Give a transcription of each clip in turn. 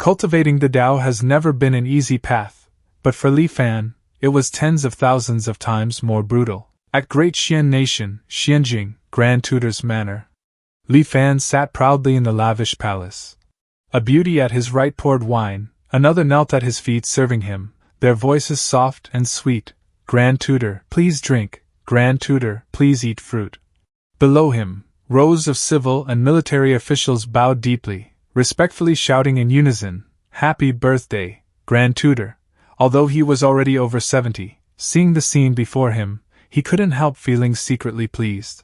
Cultivating the Tao has never been an easy path, but for Li Fan, it was tens of thousands of times more brutal. At Great Xian Nation, Xianjing, Grand Tutor's Manor, Li Fan sat proudly in the lavish palace. A beauty at his right poured wine, another knelt at his feet serving him, their voices soft and sweet. Grand Tutor, please drink. Grand Tutor, please eat fruit. Below him, rows of civil and military officials bowed deeply, respectfully shouting in unison, "Happy birthday, Grand Tutor." Although he was already over 70, seeing the scene before him, he couldn't help feeling secretly pleased.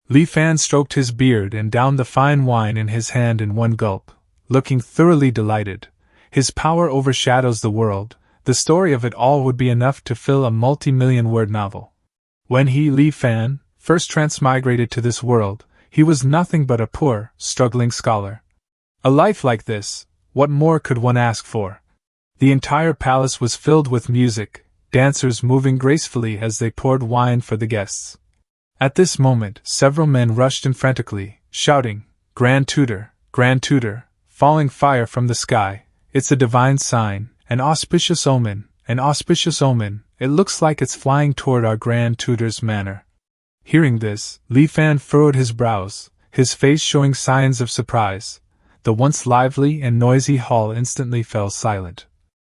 Li Fan stroked his beard and downed the fine wine in his hand in one gulp, looking thoroughly delighted. His power overshadows the world. The story of it all would be enough to fill a multi-million-word novel. When he, Li Fan, first transmigrated to this world, he was nothing but a poor, struggling scholar. A life like this, what more could one ask for? The entire palace was filled with music, dancers moving gracefully as they poured wine for the guests. At this moment, several men rushed in frantically, shouting, Grand Tutor, falling fire from the sky. It's a divine sign, an auspicious omen, it looks like it's flying toward our Grand Tutor's manor. Hearing this, Li Fan furrowed his brows, his face showing signs of surprise. The once lively and noisy hall instantly fell silent.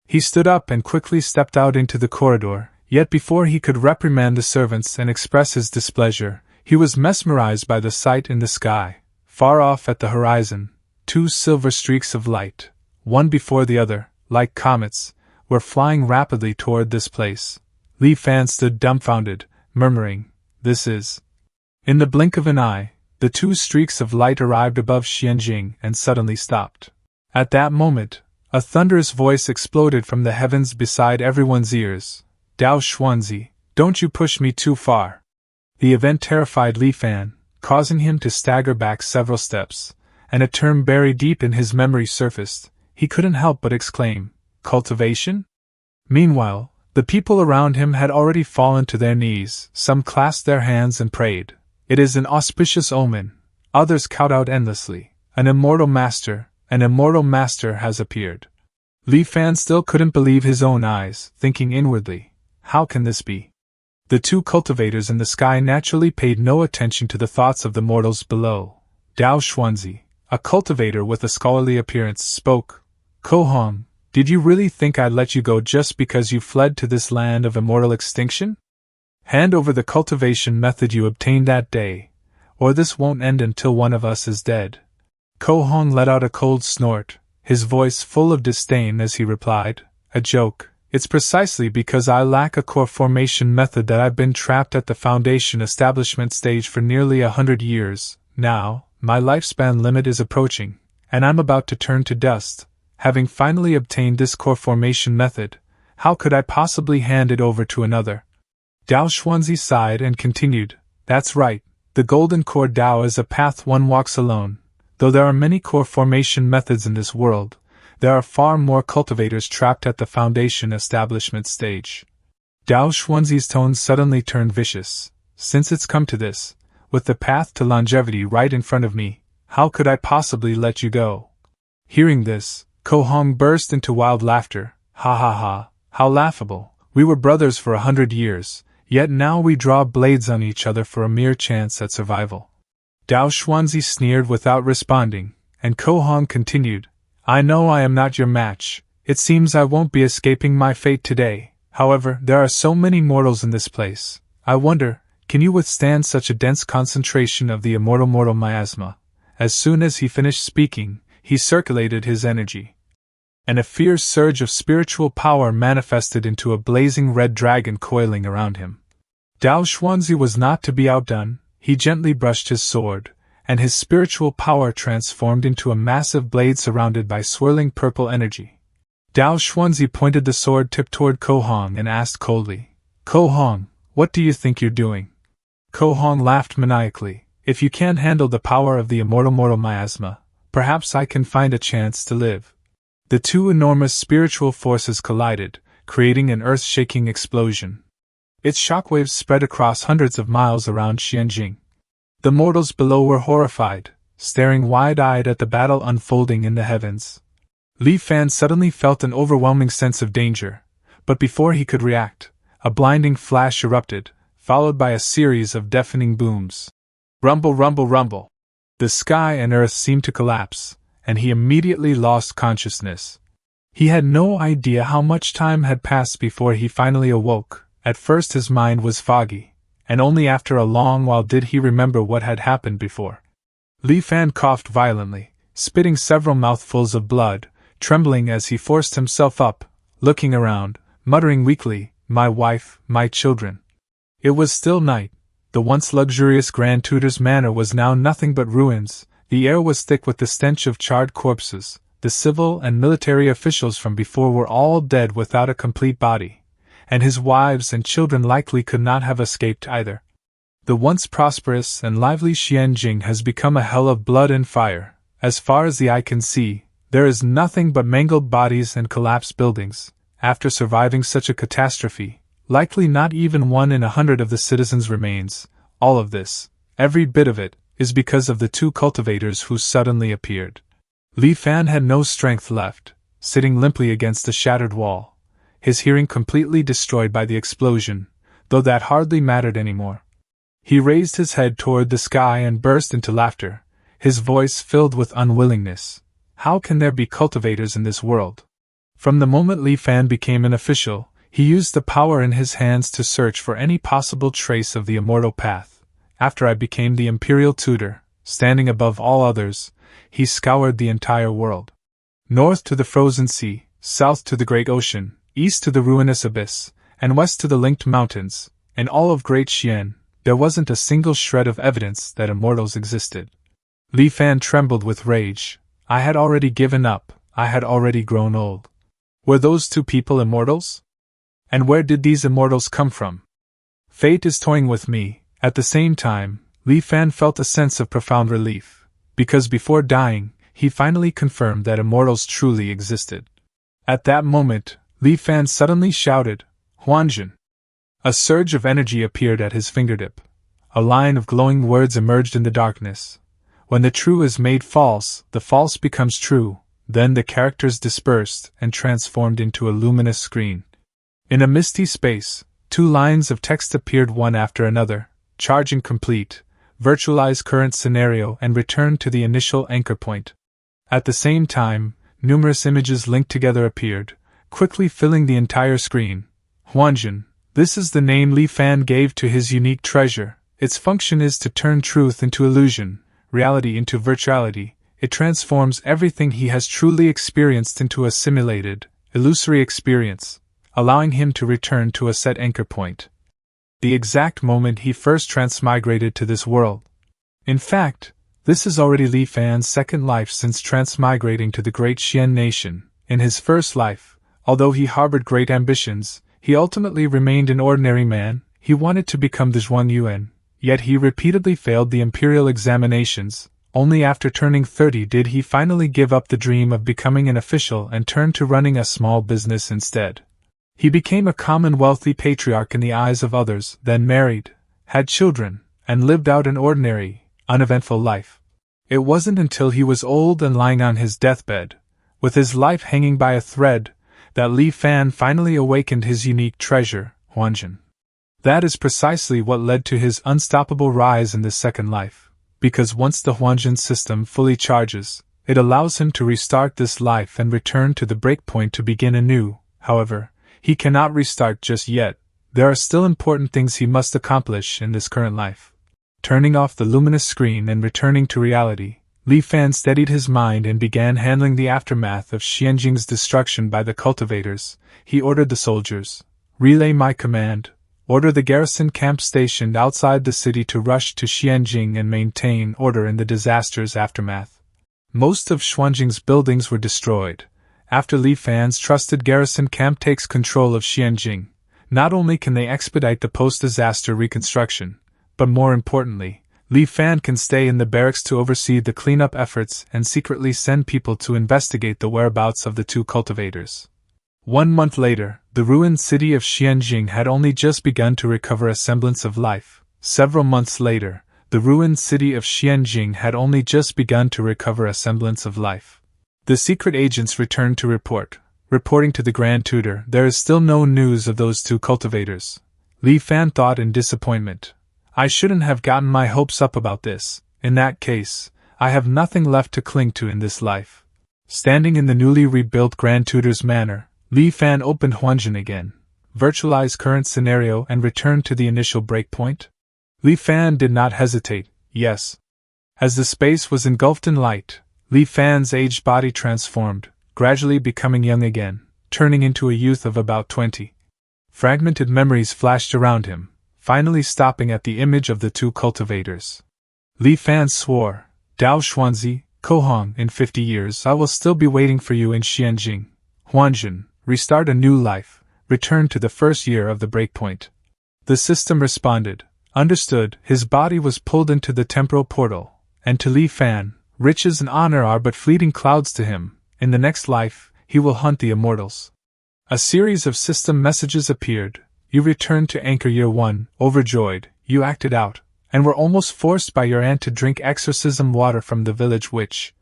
He stood up and quickly stepped out into the corridor, yet before he could reprimand the servants and express his displeasure, he was mesmerized by the sight in the sky. Far off at the horizon, two silver streaks of light, one before the other, like comets, were flying rapidly toward this place. Li Fan stood dumbfounded, murmuring, "This is..." In the blink of an eye, the two streaks of light arrived above Xianjing and suddenly stopped. At that moment, a thunderous voice exploded from the heavens beside everyone's ears. "Dao Xuanzi, don't you push me too far." The event terrified Li Fan, causing him to stagger back several steps, and a term buried deep in his memory surfaced. He couldn't help but exclaim, "Cultivation?" Meanwhile, the people around him had already fallen to their knees, some clasped their hands and prayed. "It is an auspicious omen," others kowtowed endlessly. An immortal master has appeared." Li Fan still couldn't believe his own eyes, thinking inwardly, how can this be? The two cultivators in the sky naturally paid no attention to the thoughts of the mortals below. Dao Xuanzi, a cultivator with a scholarly appearance, spoke. "Ko Hong, did you really think I'd let you go just because you fled to this land of immortal extinction? Hand over the cultivation method you obtained that day, or this won't end until one of us is dead." Ko Hong let out a cold snort, his voice full of disdain as he replied, "A joke. It's precisely because I lack a core formation method that I've been trapped at the foundation establishment stage for nearly 100 years. Now, my lifespan limit is approaching, and I'm about to turn to dust. Having finally obtained this core formation method, how could I possibly hand it over to another?" Dao Xuanzi sighed and continued, "That's right, the golden core Dao is a path one walks alone. Though there are many core formation methods in this world, there are far more cultivators trapped at the foundation establishment stage." Dao Xuanzi's tone suddenly turned vicious. "Since it's come to this, with the path to longevity right in front of me, how could I possibly let you go?" Hearing this, Ko Hong burst into wild laughter. "Ha ha ha, how laughable. We were brothers for 100 years, yet now we draw blades on each other for a mere chance at survival." Dao Xuanzi sneered without responding, and Ko Hong continued, "I know I am not your match. It seems I won't be escaping my fate today. However, there are so many mortals in this place. I wonder, can you withstand such a dense concentration of the immortal mortal miasma?" As soon as he finished speaking, he circulated his energy, and a fierce surge of spiritual power manifested into a blazing red dragon coiling around him. Dao Xuanzi was not to be outdone. He gently brushed his sword, and his spiritual power transformed into a massive blade surrounded by swirling purple energy. Dao Xuanzi pointed the sword tip toward Ko Hong and asked coldly, "Ko Hong, what do you think you're doing?" Ko Hong laughed maniacally. "If you can't handle the power of the immortal mortal miasma, perhaps I can find a chance to live." The two enormous spiritual forces collided, creating an earth-shaking explosion. Its shockwaves spread across hundreds of miles around Xianjing. The mortals below were horrified, staring wide-eyed at the battle unfolding in the heavens. Li Fan suddenly felt an overwhelming sense of danger, but before he could react, a blinding flash erupted, followed by a series of deafening booms. Rumble, rumble, rumble. The sky and earth seemed to collapse, and he immediately lost consciousness. He had no idea how much time had passed before he finally awoke. At first his mind was foggy, and only after a long while did he remember what had happened before. Li Fan coughed violently, spitting several mouthfuls of blood, trembling as he forced himself up, looking around, muttering weakly, "My wife, my children." It was still night. The once luxurious Grand Tutor's manor was now nothing but ruins. The air was thick with the stench of charred corpses. The civil and military officials from before were all dead without a complete body, and his wives and children likely could not have escaped either. The once prosperous and lively Xianjing has become a hell of blood and fire. As far as the eye can see, there is nothing but mangled bodies and collapsed buildings. After surviving such a catastrophe, likely not even 1 in 100 of the citizens remains. All of this, every bit of it, is because of the 2 cultivators who suddenly appeared. Li Fan had no strength left, sitting limply against the shattered wall, his hearing completely destroyed by the explosion, though that hardly mattered anymore. He raised his head toward the sky and burst into laughter, his voice filled with unwillingness. How can there be cultivators in this world? From the moment Li Fan became an official, he used the power in his hands to search for any possible trace of the immortal path. After I became the Imperial Tutor, standing above all others, he scoured the entire world. North to the frozen sea, south to the great ocean, east to the ruinous abyss, and west to the linked mountains, and all of Great Xian, there wasn't a single shred of evidence that immortals existed. Li Fan trembled with rage. I had already given up, I had already grown old. Were those 2 people immortals? And where did these immortals come from? Fate is toying with me. At the same time, Li Fan felt a sense of profound relief, because before dying, he finally confirmed that immortals truly existed. At that moment, Li Fan suddenly shouted, "Huanjin!" A surge of energy appeared at his fingertip. A line of glowing words emerged in the darkness. When the true is made false, the false becomes true. Then the characters dispersed and transformed into a luminous screen. In a misty space, 2 lines of text appeared one after another. Charging complete, virtualize current scenario and return to the initial anchor point. At the same time, numerous images linked together appeared, quickly filling the entire screen. Huanjin, this is the name Li Fan gave to his unique treasure. Its function is to turn truth into illusion, reality into virtuality. It transforms everything he has truly experienced into a simulated, illusory experience, allowing him to return to a set anchor point. The exact moment he first transmigrated to this world. In fact, this is already Li Fan's second life since transmigrating to the Great Xian nation. In his first life, although he harbored great ambitions, he ultimately remained an ordinary man. He wanted to become the Zhuan Yuan, yet he repeatedly failed the imperial examinations. Only after turning 30 did he finally give up the dream of becoming an official and turn to running a small business instead. He became a common wealthy patriarch in the eyes of others, then married, had children, and lived out an ordinary, uneventful life. It wasn't until he was old and lying on his deathbed, with his life hanging by a thread, that Li Fan finally awakened his unique treasure, Huanjin. That is precisely what led to his unstoppable rise in this second life, because once the Huanjin system fully charges, it allows him to restart this life and return to the breakpoint to begin anew. However, he cannot restart just yet. There are still important things he must accomplish in this current life. Turning off the luminous screen and returning to reality, Li Fan steadied his mind and began handling the aftermath of Xianjing's destruction by the cultivators. He ordered the soldiers, "Relay my command. Order the garrison camp stationed outside the city to rush to Xianjing and maintain order in the disaster's aftermath." Most of Xuanjing's buildings were destroyed. After Li Fan's trusted garrison camp takes control of Xianjing, not only can they expedite the post-disaster reconstruction, but more importantly, Li Fan can stay in the barracks to oversee the cleanup efforts and secretly send people to investigate the whereabouts of the 2 cultivators. 1 month later, the ruined city of Xianjing had only just begun to recover a semblance of life. Several months later, the ruined city of Xianjing had only just begun to recover a semblance of life. The secret agents returned to reporting to the Grand Tutor, there is still no news of those two cultivators. Li Fan thought in disappointment. I shouldn't have gotten my hopes up about this. In that case, I have nothing left to cling to in this life. Standing in the newly rebuilt Grand Tutor's manor, Li Fan opened Huanjin again, virtualized current scenario and returned to the initial breakpoint. Li Fan did not hesitate. Yes. As the space was engulfed in light, Li Fan's aged body transformed, gradually becoming young again, turning into a youth of about 20. Fragmented memories flashed around him, finally stopping at the image of the two cultivators. Li Fan swore, Dao Xuanzi, Kohong, in 50 years I will still be waiting for you in Xianjing. Huanjin, restart a new life, return to the first year of the breakpoint. The system responded. Understood. His body was pulled into the temporal portal, and to Li Fan, riches and honor are but fleeting clouds to him. In the next life, he will hunt the immortals. A series of system messages appeared. You returned to Anchor Year 1, overjoyed, you acted out, and were almost forced by your aunt to drink exorcism water from the village witch.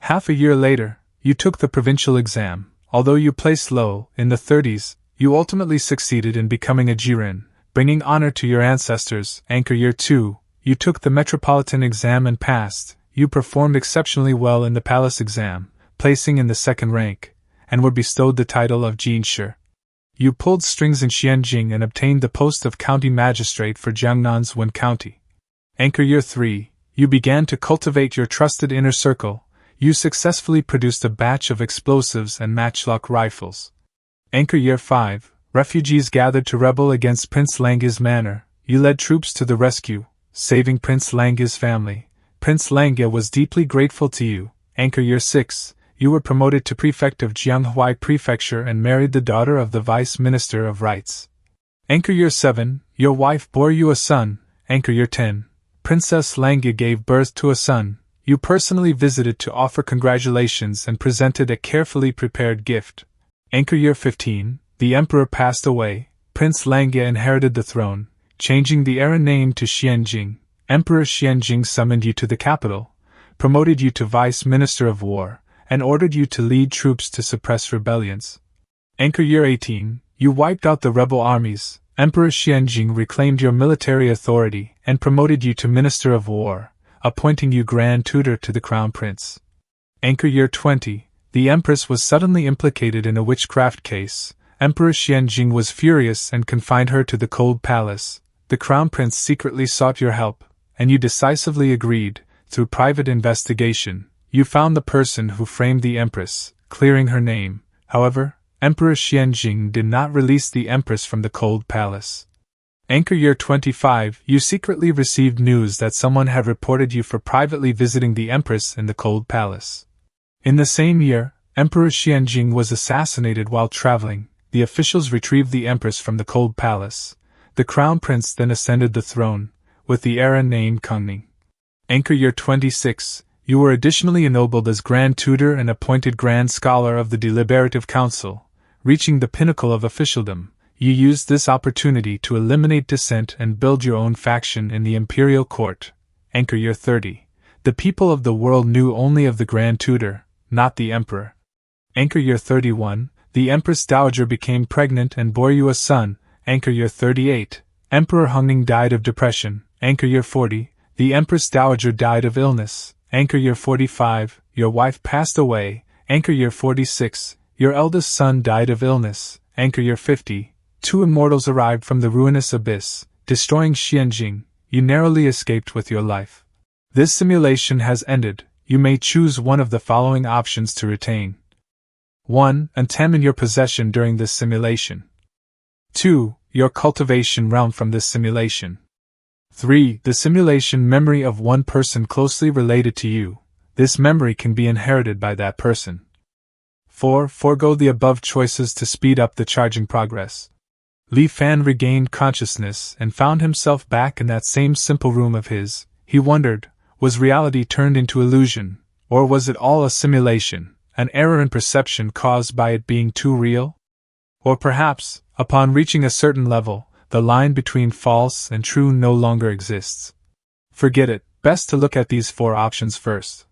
Half a year later, you took the provincial exam. Although you placed low, in the 30s, you ultimately succeeded in becoming a Jiren, bringing honor to your ancestors. Anchor Year 2, you took the metropolitan exam and passed. You performed exceptionally well in the palace exam, placing in the second rank, and were bestowed the title of Jinshi. You pulled strings in Xianjing and obtained the post of county magistrate for Jiangnan's Wen County. Anchor Year 3, you began to cultivate your trusted inner circle. You successfully produced a batch of explosives and matchlock rifles. Anchor Year 5, refugees gathered to rebel against Prince Lange's manor. You led troops to the rescue, saving Prince Lange's family. Prince Lange was deeply grateful to you. Anchor Year 6, you were promoted to prefect of Jianghuai Prefecture and married the daughter of the Vice Minister of Rights. Anchor Year 7, your wife bore you a son. Anchor Year 10, Princess Lange gave birth to a son. You personally visited to offer congratulations and presented a carefully prepared gift. Anchor Year 15, the Emperor passed away. Prince Lange inherited the throne, changing the era name to Xianjing. Emperor Xianjing summoned you to the capital, promoted you to Vice Minister of War, and ordered you to lead troops to suppress rebellions. Anchor Year 18, you wiped out the rebel armies. Emperor Xianjing reclaimed your military authority and promoted you to Minister of War, appointing you Grand Tutor to the Crown Prince. Anchor Year 20, the Empress was suddenly implicated in a witchcraft case. Emperor Xianjing was furious and confined her to the cold palace. The Crown Prince secretly sought your help, and you decisively agreed. Through private investigation, you found the person who framed the Empress, clearing her name. However, Emperor Xianjing did not release the Empress from the cold palace. Anchor Year 25, you secretly received news that someone had reported you for privately visiting the Empress in the cold palace. In the same year, Emperor Xianjing was assassinated while traveling. The officials retrieved the Empress from the cold palace. The Crown Prince then ascended the throne, with the era named Kungning. Anchor Year 26, you were additionally ennobled as Grand Tutor and appointed Grand Scholar of the Deliberative Council. Reaching the pinnacle of officialdom, you used this opportunity to eliminate dissent and build your own faction in the Imperial Court. Anchor Year 30, the people of the world knew only of the Grand Tutor, not the Emperor. Anchor Year 31, the Empress Dowager became pregnant and bore you a son. Anchor Year 38, Emperor Hungning died of depression. Anchor Year 40, the Empress Dowager died of illness. Anchor Year 45, your wife passed away. Anchor Year 46, your eldest son died of illness. Anchor Year 50, two immortals arrived from the ruinous abyss, destroying Xianjing. You narrowly escaped with your life. This simulation has ended. You may choose one of the following options to retain. 1. Item in your possession during this simulation. 2. Your cultivation realm from this simulation. 3. The simulation memory of one person closely related to you. This memory can be inherited by that person. 4. Forego the above choices to speed up the charging progress. Li Fan regained consciousness and found himself back in that same simple room of his. He wondered, was reality turned into illusion, or was it all a simulation, an error in perception caused by it being too real? Or perhaps, upon reaching a certain level, the line between false and true no longer exists. Forget it, best to look at these 4 options first.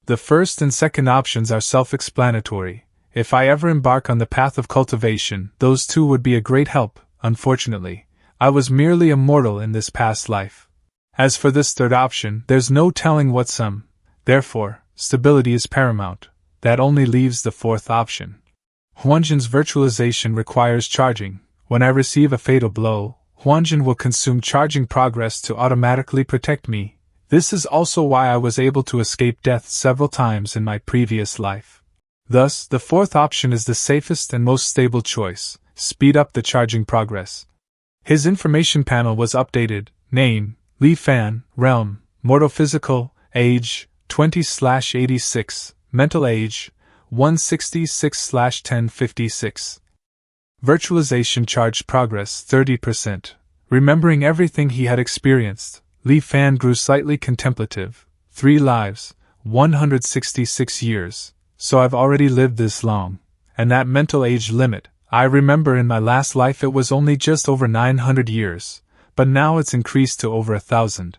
The first and second options are self-explanatory. If I ever embark on the path of cultivation, those two would be a great help. Unfortunately, I was merely a mortal in this past life. As for this third option, there's no telling what some. Therefore, stability is paramount. That only leaves the fourth option. Huanjin's virtualization requires charging. When I receive a fatal blow, Huanjin will consume charging progress to automatically protect me. This is also why I was able to escape death several times in my previous life. Thus, the fourth option is the safest and most stable choice. Speed up the charging progress. His information panel was updated. Name, Li Fan, Realm, Mortal Physical, Age, 20/86, Mental Age, 166/1056. Virtualization charged progress 30%. Remembering everything he had experienced, Li Fan grew slightly contemplative. 3 lives, 166 years. So I've already lived this long. And that mental age limit, I remember in my last life it was only just over 900 years, but now it's increased to over 1,000.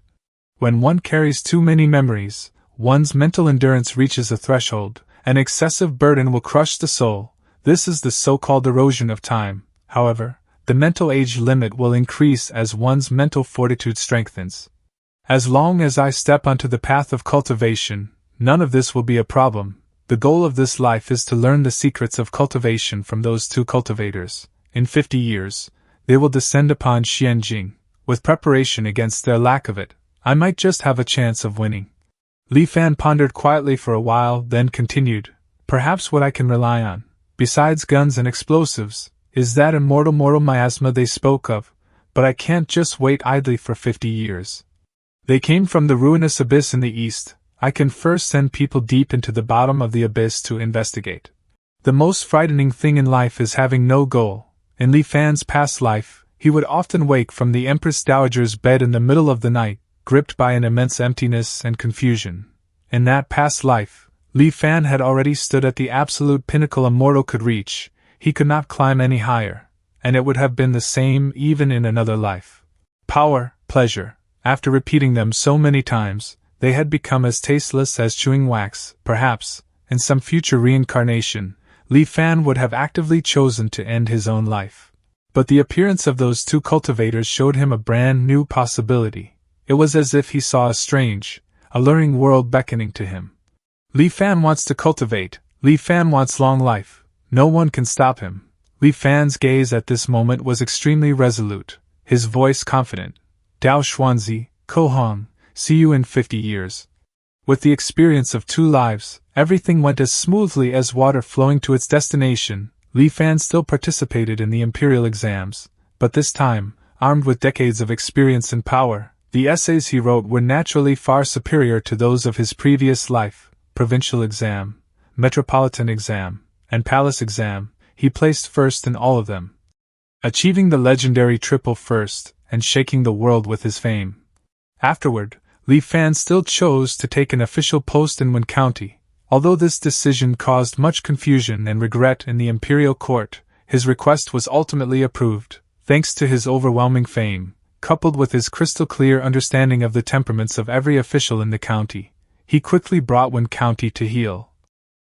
When one carries too many memories, one's mental endurance reaches a threshold. An excessive burden will crush the soul. This is the so-called erosion of time. However, the mental age limit will increase as one's mental fortitude strengthens. As long as I step onto the path of cultivation, none of this will be a problem. The goal of this life is to learn the secrets of cultivation from those two cultivators. In 50 years, they will descend upon Xianjing. With preparation against their lack of it, I might just have a chance of winning. Li Fan pondered quietly for a while, then continued. Perhaps what I can rely on, besides guns and explosives, is that immortal mortal miasma they spoke of, but I can't just wait idly for 50 years. They came from the ruinous abyss in the east. I can first send people deep into the bottom of the abyss to investigate. The most frightening thing in life is having no goal. In Li Fan's past life, he would often wake from the Empress Dowager's bed in the middle of the night, gripped by an immense emptiness and confusion. In that past life, Li Fan had already stood at the absolute pinnacle a mortal could reach. He could not climb any higher, and it would have been the same even in another life. Power, pleasure, after repeating them so many times, they had become as tasteless as chewing wax. Perhaps, in some future reincarnation, Li Fan would have actively chosen to end his own life. But the appearance of those two cultivators showed him a brand new possibility. It was as if he saw a strange, alluring world beckoning to him. Li Fan wants to cultivate. Li Fan wants long life. No one can stop him. Li Fan's gaze at this moment was extremely resolute, his voice confident. Dao Xuanzi, Ko Hong, see you in 50 years. With the experience of 2 lives, everything went as smoothly as water flowing to its destination. Li Fan still participated in the Imperial exams, but this time, armed with decades of experience and power, the essays he wrote were naturally far superior to those of his previous life. Provincial exam, Metropolitan exam, and Palace exam, he placed first in all of them, achieving the legendary triple first and shaking the world with his fame. Afterward, Li Fan still chose to take an official post in Wen County. Although this decision caused much confusion and regret in the Imperial Court, his request was ultimately approved, thanks to his overwhelming fame, coupled with his crystal-clear understanding of the temperaments of every official in the county. He quickly brought Wen County to heel.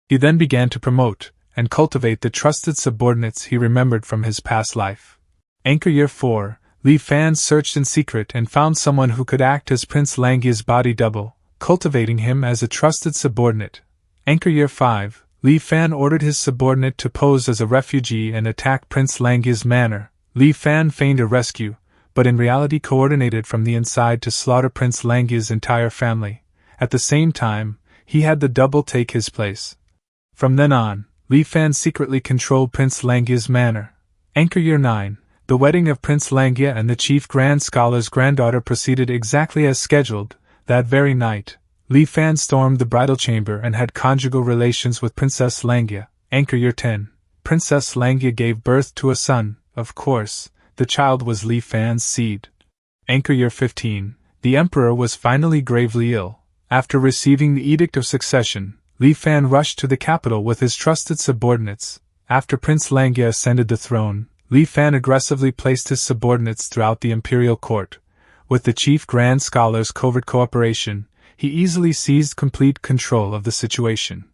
He then began to promote and cultivate the trusted subordinates he remembered from his past life. Anchor Year 4, Li Fan searched in secret and found someone who could act as Prince Langya's body double, cultivating him as a trusted subordinate. Anchor Year 5, Li Fan ordered his subordinate to pose as a refugee and attack Prince Langya's manor. Li Fan feigned a rescue, but in reality coordinated from the inside to slaughter Prince Langya's entire family. At the same time, he had the double take his place. From then on, Li Fan secretly controlled Prince Langya's manor. Anchor Year 9, the wedding of Prince Langya and the Chief Grand Scholar's granddaughter proceeded exactly as scheduled. That very night, Li Fan stormed the bridal chamber and had conjugal relations with Princess Langya. Anchor Year 10, Princess Langya gave birth to a son. Of course, the child was Li Fan's seed. Anchor Year 15, the Emperor was finally gravely ill. After receiving the Edict of Succession, Li Fan rushed to the capital with his trusted subordinates. After Prince Langya ascended the throne, Li Fan aggressively placed his subordinates throughout the imperial court. With the chief grand scholar's covert cooperation, he easily seized complete control of the situation.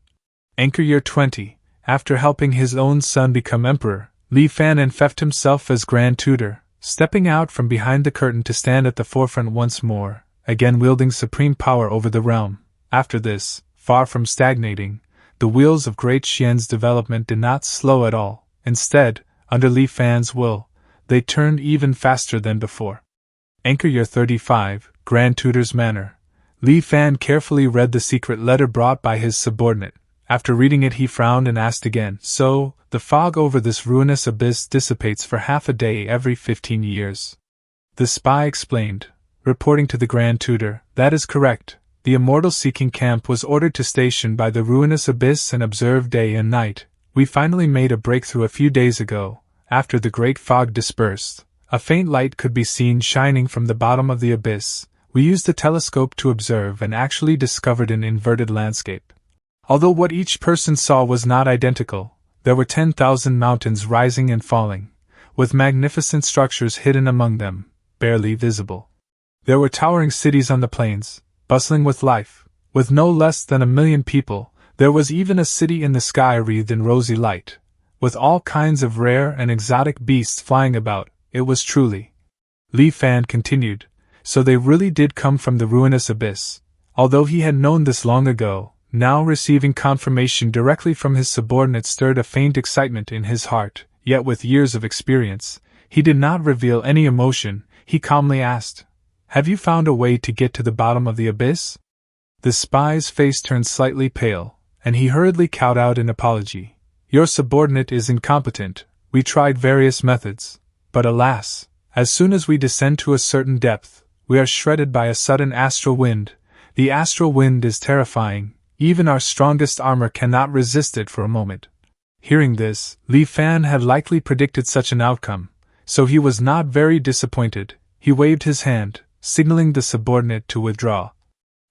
Anchor Year 20, after helping his own son become emperor, Li Fan enfeoffed himself as Grand Tutor, stepping out from behind the curtain to stand at the forefront once more, again wielding supreme power over the realm. After this, far from stagnating, the wheels of Great Xian's development did not slow at all. Instead, under Li Fan's will, they turned even faster than before. Anchor Year 35, Grand Tutor's Manor. Li Fan carefully read the secret letter brought by his subordinate. After reading it, he frowned and asked again, "So, the fog over this ruinous abyss dissipates for half a day every 15 years. The spy explained, reporting to the Grand Tutor, "That is correct. The immortal-seeking camp was ordered to station by the ruinous abyss and observe day and night. We finally made a breakthrough a few days ago. After the great fog dispersed, a faint light could be seen shining from the bottom of the abyss. We used a telescope to observe and actually discovered an inverted landscape. Although what each person saw was not identical, there were 10,000 mountains rising and falling, with magnificent structures hidden among them, barely visible. There were towering cities on the plains, bustling with life, with no less than 1,000,000 people. There was even a city in the sky wreathed in rosy light, with all kinds of rare and exotic beasts flying about. It was truly," Li Fan continued, "so they really did come from the ruinous abyss." Although he had known this long ago, now receiving confirmation directly from his subordinate stirred a faint excitement in his heart, yet with years of experience, he did not reveal any emotion. He calmly asked, "Have you found a way to get to the bottom of the abyss?" The spy's face turned slightly pale, and he hurriedly cowed out an apology. "Your subordinate is incompetent. We tried various methods, but alas, as soon as we descend to a certain depth, we are shredded by a sudden astral wind. The astral wind is terrifying. Even our strongest armor cannot resist it for a moment." Hearing this, Li Fan had likely predicted such an outcome, so he was not very disappointed. He waved his hand, signaling the subordinate to withdraw.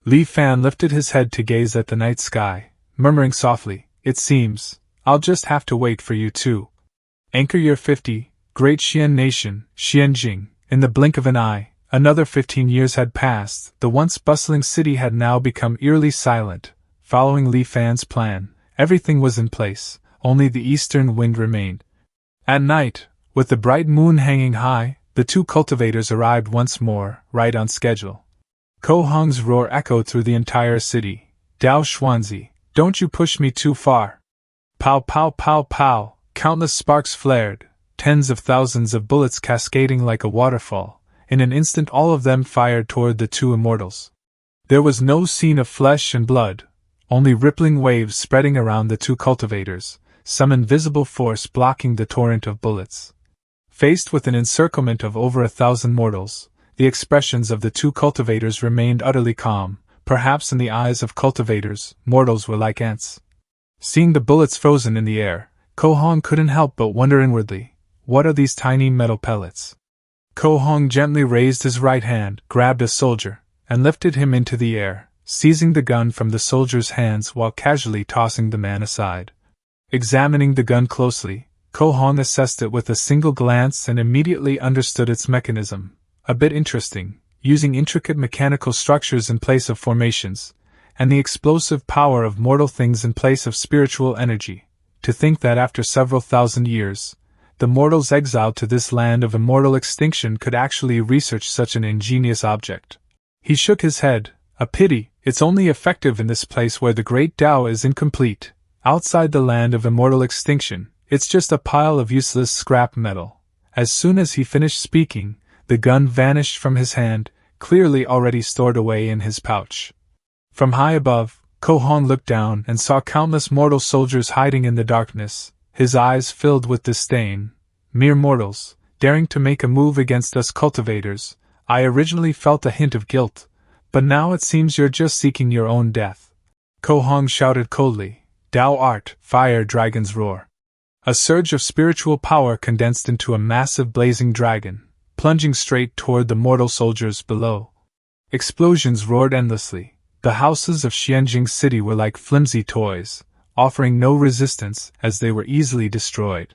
Li Fan lifted his head to gaze at the night sky, murmuring softly, "It seems I'll just have to wait for you too." Anchor Year 50, Great Xian Nation, Xianjing. In the blink of an eye, another 15 years had passed. The once bustling city had now become eerily silent. Following Li Fan's plan, everything was in place, only the eastern wind remained. At night, with the bright moon hanging high, the two cultivators arrived once more, right on schedule. Ko Hong's roar echoed through the entire city. "Dao Xuanzi, don't you push me too far." Pow pow pow pow, countless sparks flared, tens of thousands of bullets cascading like a waterfall. In an instant all of them fired toward the two immortals. There was no scene of flesh and blood, only rippling waves spreading around the two cultivators, some invisible force blocking the torrent of bullets. Faced with an encirclement of over 1,000 mortals, the expressions of the two cultivators remained utterly calm. Perhaps in the eyes of cultivators, mortals were like ants. Seeing the bullets frozen in the air, Ko Hong couldn't help but wonder inwardly, what are these tiny metal pellets? Ko Hong gently raised his right hand, grabbed a soldier, and lifted him into the air, seizing the gun from the soldier's hands while casually tossing the man aside. Examining the gun closely, Ko Hong assessed it with a single glance and immediately understood its mechanism. A bit interesting, using intricate mechanical structures in place of formations, and the explosive power of mortal things in place of spiritual energy. To think that after several thousand years, the mortals exiled to this land of immortal extinction could actually research such an ingenious object. He shook his head. A pity, it's only effective in this place where the great Tao is incomplete. Outside the land of immortal extinction, it's just a pile of useless scrap metal. As soon as he finished speaking, the gun vanished from his hand, clearly already stored away in his pouch. From high above, Ko Hong looked down and saw countless mortal soldiers hiding in the darkness, his eyes filled with disdain. "Mere mortals, daring to make a move against us cultivators. I originally felt a hint of guilt, but now it seems you're just seeking your own death." Ko Hong shouted coldly, "Tao art, fire dragon's roar." A surge of spiritual power condensed into a massive blazing dragon, plunging straight toward the mortal soldiers below. Explosions roared endlessly. The houses of Xianjing City were like flimsy toys, offering no resistance as they were easily destroyed.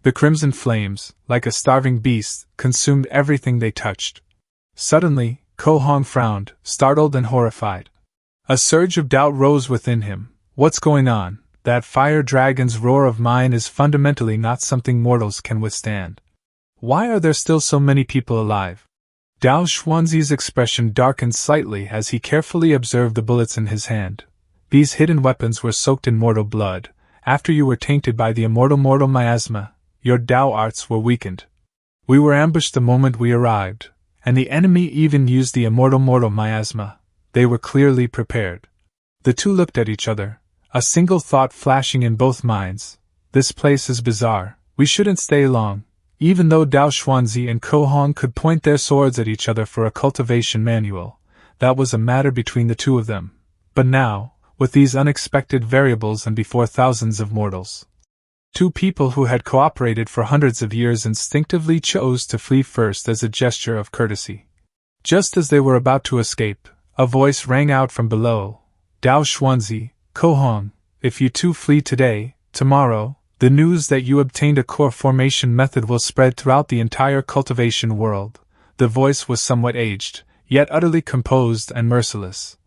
The crimson flames, like a starving beast, consumed everything they touched. Suddenly, Ko Hong frowned, startled and horrified. A surge of doubt rose within him. What's going on? That fire dragon's roar of mine is fundamentally not something mortals can withstand. Why are there still so many people alive? Dao Xuanzi's expression darkened slightly as he carefully observed the bullets in his hand. These hidden weapons were soaked in mortal blood. After you were tainted by the immortal miasma, your Dao arts were weakened. We were ambushed the moment we arrived, and the enemy even used the immortal miasma. They were clearly prepared. The two looked at each other, a single thought flashing in both minds. This place is bizarre. We shouldn't stay long. Even though Dao Xuanzi and Ko Hong could point their swords at each other for a cultivation manual, that was a matter between the two of them. But now, with these unexpected variables and before thousands of mortals, two people who had cooperated for hundreds of years instinctively chose to flee first as a gesture of courtesy. Just as they were about to escape, a voice rang out from below. Dao Xuanzi, Ko Hong, if you two flee today, tomorrow, the news that you obtained a core formation method will spread throughout the entire cultivation world. The voice was somewhat aged, yet utterly composed and merciless.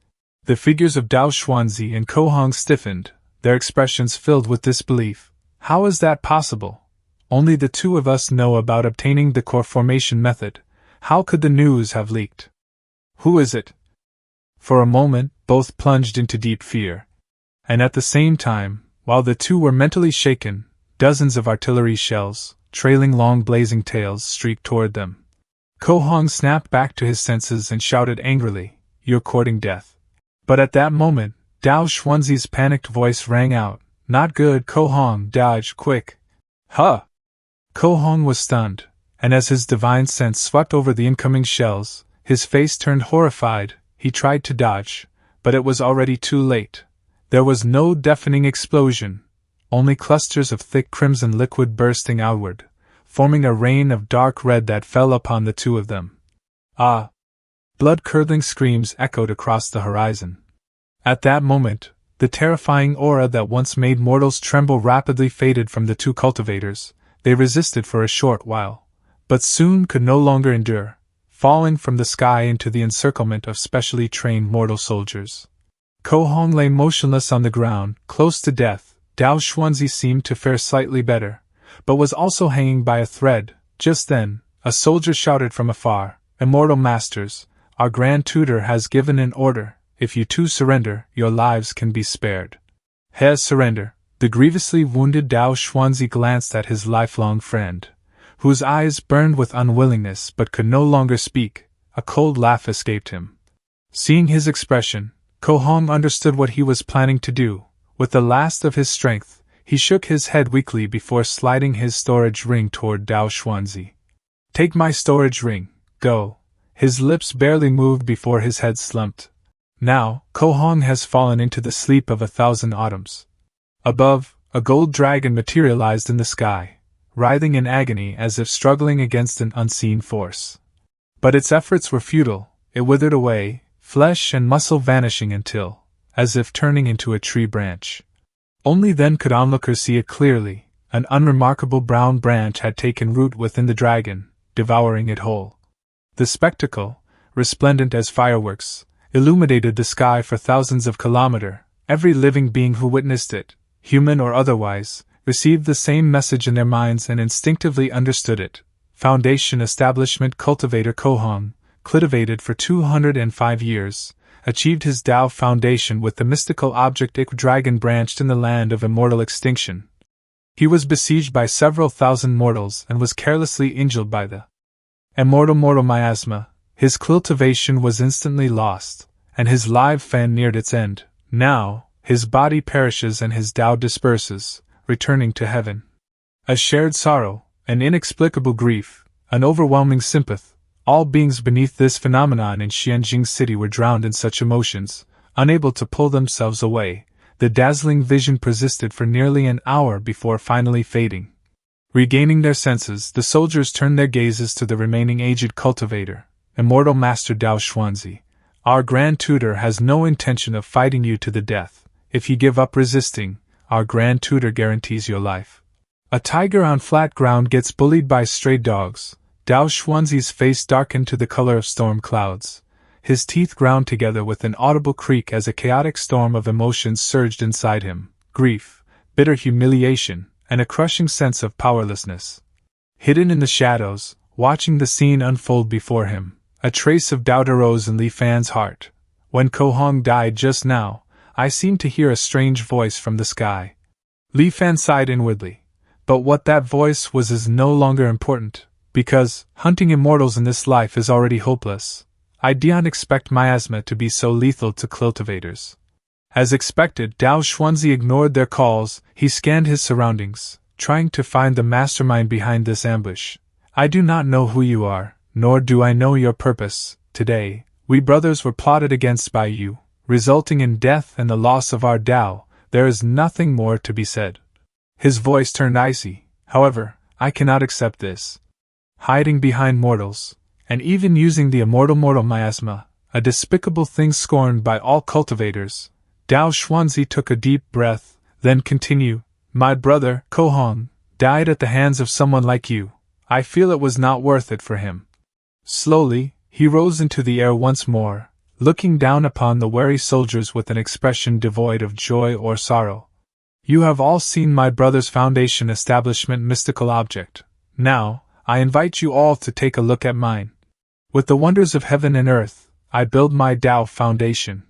The figures of Dao Xuanzi and Ko Hong stiffened, their expressions filled with disbelief. How is that possible? Only the two of us know about obtaining the core formation method. How could the news have leaked? Who is it? For a moment, both plunged into deep fear. And at the same time, while the two were mentally shaken, dozens of artillery shells, trailing long blazing tails, streaked toward them. Ko Hong snapped back to his senses and shouted angrily, "You're courting death." But at that moment, Dao Xuanzi's panicked voice rang out, "Not good, Ko Hong, dodge, quick!" Huh! Ko Hong was stunned, and as his divine sense swept over the incoming shells, his face turned horrified. He tried to dodge, but it was already too late. There was no deafening explosion, only clusters of thick crimson liquid bursting outward, forming a rain of dark red that fell upon the two of them. Ah! Blood-curdling screams echoed across the horizon. At that moment, the terrifying aura that once made mortals tremble rapidly faded from the two cultivators. They resisted for a short while, but soon could no longer endure, falling from the sky into the encirclement of specially trained mortal soldiers. Ko Hong lay motionless on the ground, close to death. Dao Xuanzi seemed to fare slightly better, but was also hanging by a thread. Just then, a soldier shouted from afar, "Immortal Masters, our Grand Tutor has given an order. If you two surrender, your lives can be spared." Surrender. The grievously wounded Dao Xuanzi glanced at his lifelong friend, whose eyes burned with unwillingness but could no longer speak. A cold laugh escaped him. Seeing his expression, Ko Hong understood what he was planning to do. With the last of his strength, he shook his head weakly before sliding his storage ring toward Dao Xuanzi. "Take my storage ring, go." His lips barely moved before his head slumped. Now, Ko Hong has fallen into the sleep of 1,000 autumns. Above, a gold dragon materialized in the sky, writhing in agony as if struggling against an unseen force. But its efforts were futile. It withered away, flesh and muscle vanishing until, as if turning into a tree branch. Only then could onlookers see it clearly. An unremarkable brown branch had taken root within the dragon, devouring it whole. The spectacle, resplendent as fireworks, illuminated the sky for thousands of kilometers. Every living being who witnessed it, human or otherwise, received the same message in their minds and instinctively understood it. Foundation Establishment Cultivator Ko Hong, cultivated for 205 years, achieved his Dao foundation with the mystical object dragon branched in the land of immortal extinction. He was besieged by several thousand mortals and was carelessly injured by the immortal miasma. His cultivation was instantly lost, and his live fan neared its end. Now, his body perishes and his Dao disperses, returning to heaven. A shared sorrow, an inexplicable grief, an overwhelming sympathy. All beings beneath this phenomenon in Xianjing City were drowned in such emotions, unable to pull themselves away. The dazzling vision persisted for nearly an hour before finally fading. Regaining their senses, the soldiers turned their gazes to the remaining aged cultivator, Immortal Master Dao Xuanzi. "Our Grand Tutor has no intention of fighting you to the death. If you give up resisting, our Grand Tutor guarantees your life. A tiger on flat ground gets bullied by stray dogs." Dao Xuanzi's face darkened to the color of storm clouds. His teeth ground together with an audible creak as a chaotic storm of emotions surged inside him: grief, bitter humiliation, and a crushing sense of powerlessness. Hidden in the shadows, watching the scene unfold before him, a trace of doubt arose in Li Fan's heart. When Ko Hong died just now, I seemed to hear a strange voice from the sky. Li Fan sighed inwardly. But what that voice was is no longer important, because hunting immortals in this life is already hopeless. I didn't expect miasma to be so lethal to cultivators. As expected, Dao Xuanzi ignored their calls. He scanned his surroundings, trying to find the mastermind behind this ambush. I do not know who you are, nor do I know your purpose. Today, we brothers were plotted against by you, resulting in death and the loss of our Dao. There is nothing more to be said. His voice turned icy. However, I cannot accept this. Hiding behind mortals, and even using the immortal miasma, a despicable thing scorned by all cultivators. Dao Xuanzi took a deep breath, then continued, My brother, Ko Hong, died at the hands of someone like you. I feel it was not worth it for him. Slowly, he rose into the air once more, looking down upon the wary soldiers with an expression devoid of joy or sorrow. You have all seen my brother's Foundation establishment mystical object. Now, I invite you all to take a look at mine. With the wonders of heaven and earth, I build my Dao Foundation.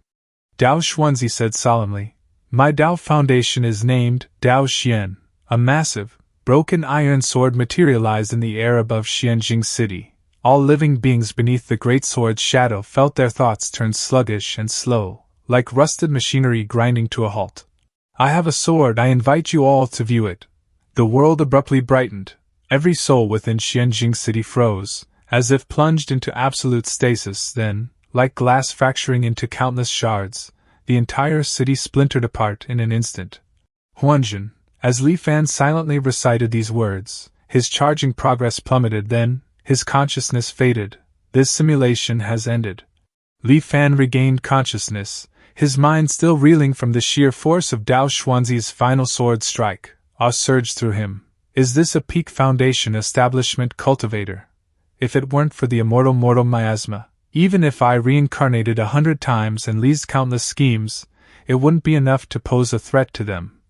Dao Xuanzi said solemnly. My Dao Foundation is named Dao Xian. A massive, broken iron sword materialized in the air above Xianjing City. All living beings beneath the great sword's shadow felt their thoughts turn sluggish and slow, like rusted machinery grinding to a halt. I have a sword, I invite you all to view it. The world abruptly brightened. Every soul within Xianjing City froze, as if plunged into absolute stasis. Then, like glass fracturing into countless shards, the entire city splintered apart in an instant. Huanjin, as Li Fan silently recited these words, his charging progress plummeted. Then, his consciousness faded. This simulation has ended. Li Fan regained consciousness, his mind still reeling from the sheer force of Dao Xuanzi's final sword strike. Awe surged through him. Is this a peak Foundation establishment cultivator? If it weren't for the immortal miasma, even if I reincarnated 100 times and leased countless schemes, it wouldn't be enough to pose a threat to them.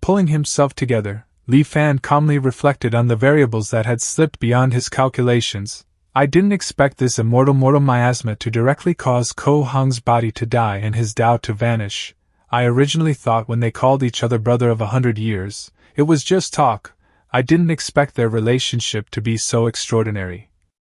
Pulling himself together, Li Fan calmly reflected on the variables that had slipped beyond his calculations. I didn't expect this immortal miasma to directly cause Ko Hong's body to die and his Dao to vanish. I originally thought when they called each other brother of 100 years, it was just talk. I didn't expect their relationship to be so extraordinary.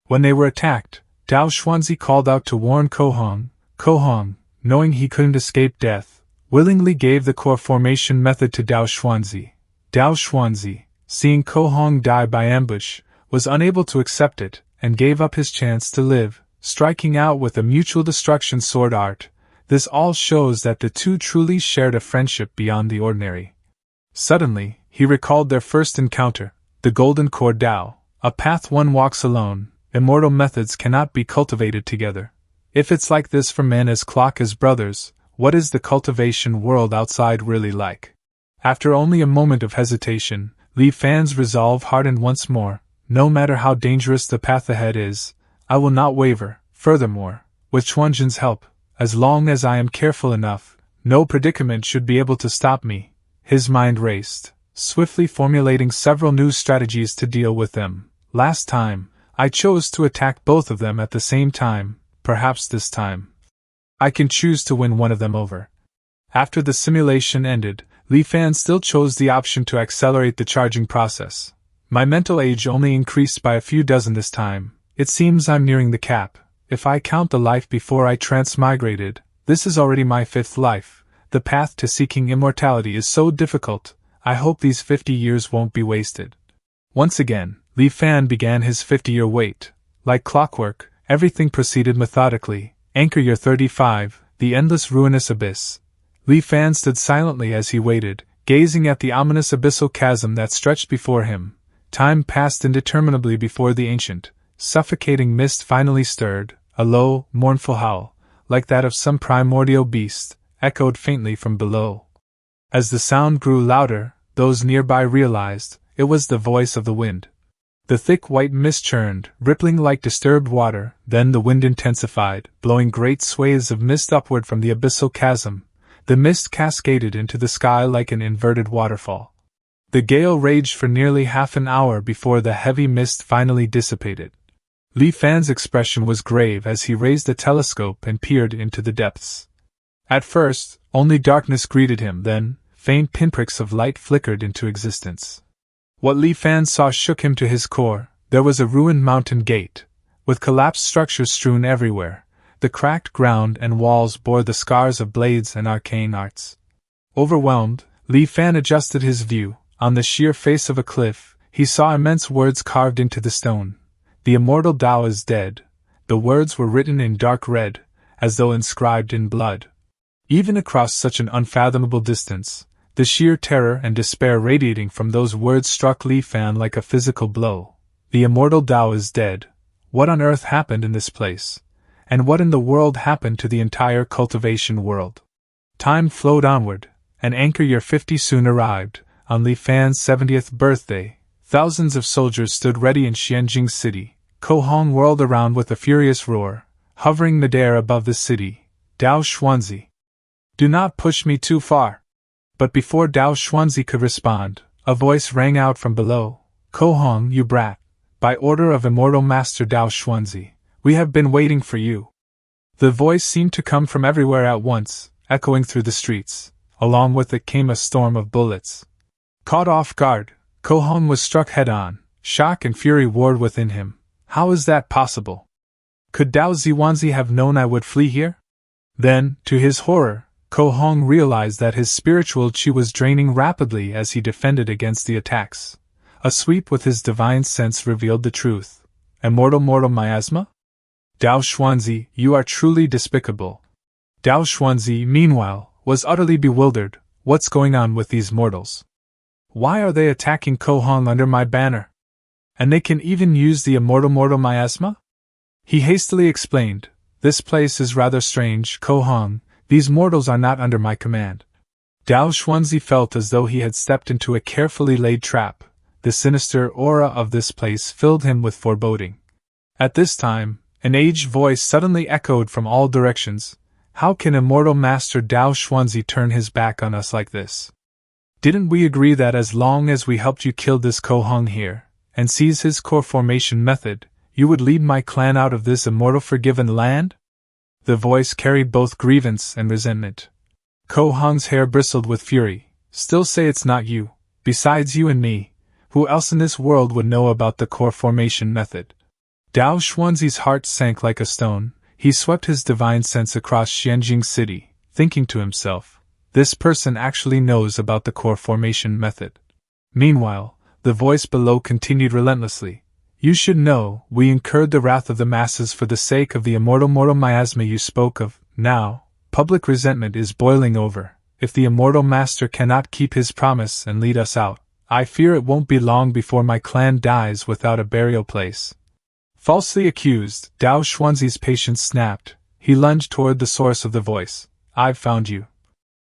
When they were attacked, Dao Xuanzi called out to warn Ko Hong. Ko Hong, knowing he couldn't escape death, willingly gave the core formation method to Dao Xuanzi. Dao Xuanzi, seeing Ko Hong die by ambush, was unable to accept it, and gave up his chance to live, striking out with a mutual destruction sword art. This all shows that the two truly shared a friendship beyond the ordinary. Suddenly, he recalled their first encounter, the Golden Core Dao, a path one walks alone. Immortal methods cannot be cultivated together. If it's like this for men as clock as brothers, what is the cultivation world outside really like? After only a moment of hesitation, Li Fan's resolve hardened once more. No matter how dangerous the path ahead is, I will not waver. Furthermore, with Chuanjin's help, as long as I am careful enough, no predicament should be able to stop me. His mind raced, swiftly formulating several new strategies to deal with them. Last time, I chose to attack both of them at the same time. Perhaps this time, I can choose to win one of them over. After the simulation ended, Li Fan still chose the option to accelerate the charging process. My mental age only increased by a few dozen this time. It seems I'm nearing the cap. If I count the life before I transmigrated, this is already my 5th life. The path to seeking immortality is so difficult. I hope these 50 years won't be wasted. Once again, Li Fan began his 50-year wait. Like clockwork, everything proceeded methodically. Anchor Year 35, the endless ruinous abyss. Li Fan stood silently as he waited, gazing at the ominous abyssal chasm that stretched before him. Time passed interminably before the ancient, suffocating mist finally stirred. A low, mournful howl, like that of some primordial beast, echoed faintly from below. As the sound grew louder, those nearby realized it was the voice of the wind. The thick white mist churned, rippling like disturbed water, then the wind intensified, blowing great swathes of mist upward from the abyssal chasm. The mist cascaded into the sky like an inverted waterfall. The gale raged for nearly half an hour before the heavy mist finally dissipated. Li Fan's expression was grave as he raised the telescope and peered into the depths. At first, only darkness greeted him, then, faint pinpricks of light flickered into existence. What Li Fan saw shook him to his core. There was a ruined mountain gate, with collapsed structures strewn everywhere. The cracked ground and walls bore the scars of blades and arcane arts. Overwhelmed, Li Fan adjusted his view. On the sheer face of a cliff, he saw immense words carved into the stone. "The immortal Tao is dead." The words were written in dark red, as though inscribed in blood. Even across such an unfathomable distance, the sheer terror and despair radiating from those words struck Li Fan like a physical blow. The immortal Tao is dead. What on earth happened in this place? And what in the world happened to the entire cultivation world? Time flowed onward, and anchor year 50 soon arrived. On Li Fan's 70th birthday, thousands of soldiers stood ready in Xianjing City. Ko Hong whirled around with a furious roar, hovering midair above the city. "Dao Xuanzi! Do not push me too far!" But before Dao Xuanzi could respond, a voice rang out from below. "Ko Hong, you brat! By order of Immortal Master Dao Xuanzi, we have been waiting for you." The voice seemed to come from everywhere at once, echoing through the streets. Along with it came a storm of bullets. Caught off guard, Ko Hong was struck head-on. Shock and fury warred within him. How is that possible? Could Dao Xuanzi have known I would flee here? Then, to his horror, Ko Hong realized that his spiritual chi was draining rapidly as he defended against the attacks. A sweep with his divine sense revealed the truth. Immortal miasma? Dao Xuanzi, you are truly despicable. Dao Xuanzi, meanwhile, was utterly bewildered. What's going on with these mortals? Why are they attacking Ko Hong under my banner? And they can even use the immortal miasma? He hastily explained, "This place is rather strange, Ko Hong. These mortals are not under my command." Dao Xuanzi felt as though he had stepped into a carefully laid trap. The sinister aura of this place filled him with foreboding. At this time, an aged voice suddenly echoed from all directions. "How can Immortal Master Dao Xuanzi turn his back on us like this? Didn't we agree that as long as we helped you kill this Ko Hong here, and seize his core formation method, you would lead my clan out of this immortal forgiven land?" The voice carried both grievance and resentment. Ko Hong's hair bristled with fury. "Still say it's not you. Besides you and me, who else in this world would know about the core formation method?" Dao Xuanzi's heart sank like a stone. He swept his divine sense across Xianjing City, thinking to himself, this person actually knows about the core formation method. Meanwhile, the voice below continued relentlessly. "You should know, we incurred the wrath of the masses for the sake of the immortal miasma you spoke of. Now, public resentment is boiling over. If the immortal master cannot keep his promise and lead us out, I fear it won't be long before my clan dies without a burial place." Falsely accused, Dao Xuanzi's patience snapped. He lunged toward the source of the voice. "I've found you.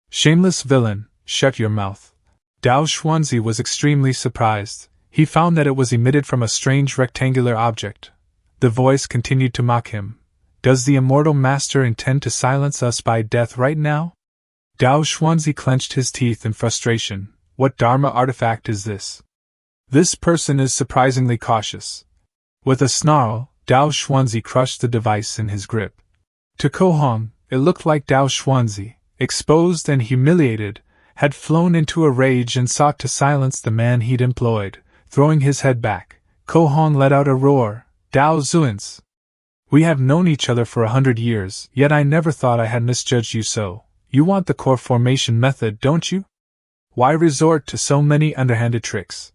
Shameless villain, shut your mouth." Dao Xuanzi was extremely surprised. He found that it was emitted from a strange rectangular object. The voice continued to mock him. "Does the immortal master intend to silence us by death right now?" Dao Xuanzi clenched his teeth in frustration. What Dharma artifact is this? This person is surprisingly cautious. With a snarl, Dao Xuanzi crushed the device in his grip. To Ko Hong, it looked like Dao Xuanzi, exposed and humiliated, had flown into a rage and sought to silence the man he'd employed. Throwing his head back, Ko Hong let out a roar. "Dao Xuans! We have known each other for 100 years, yet I never thought I had misjudged you so. You want the core formation method, don't you? Why resort to so many underhanded tricks?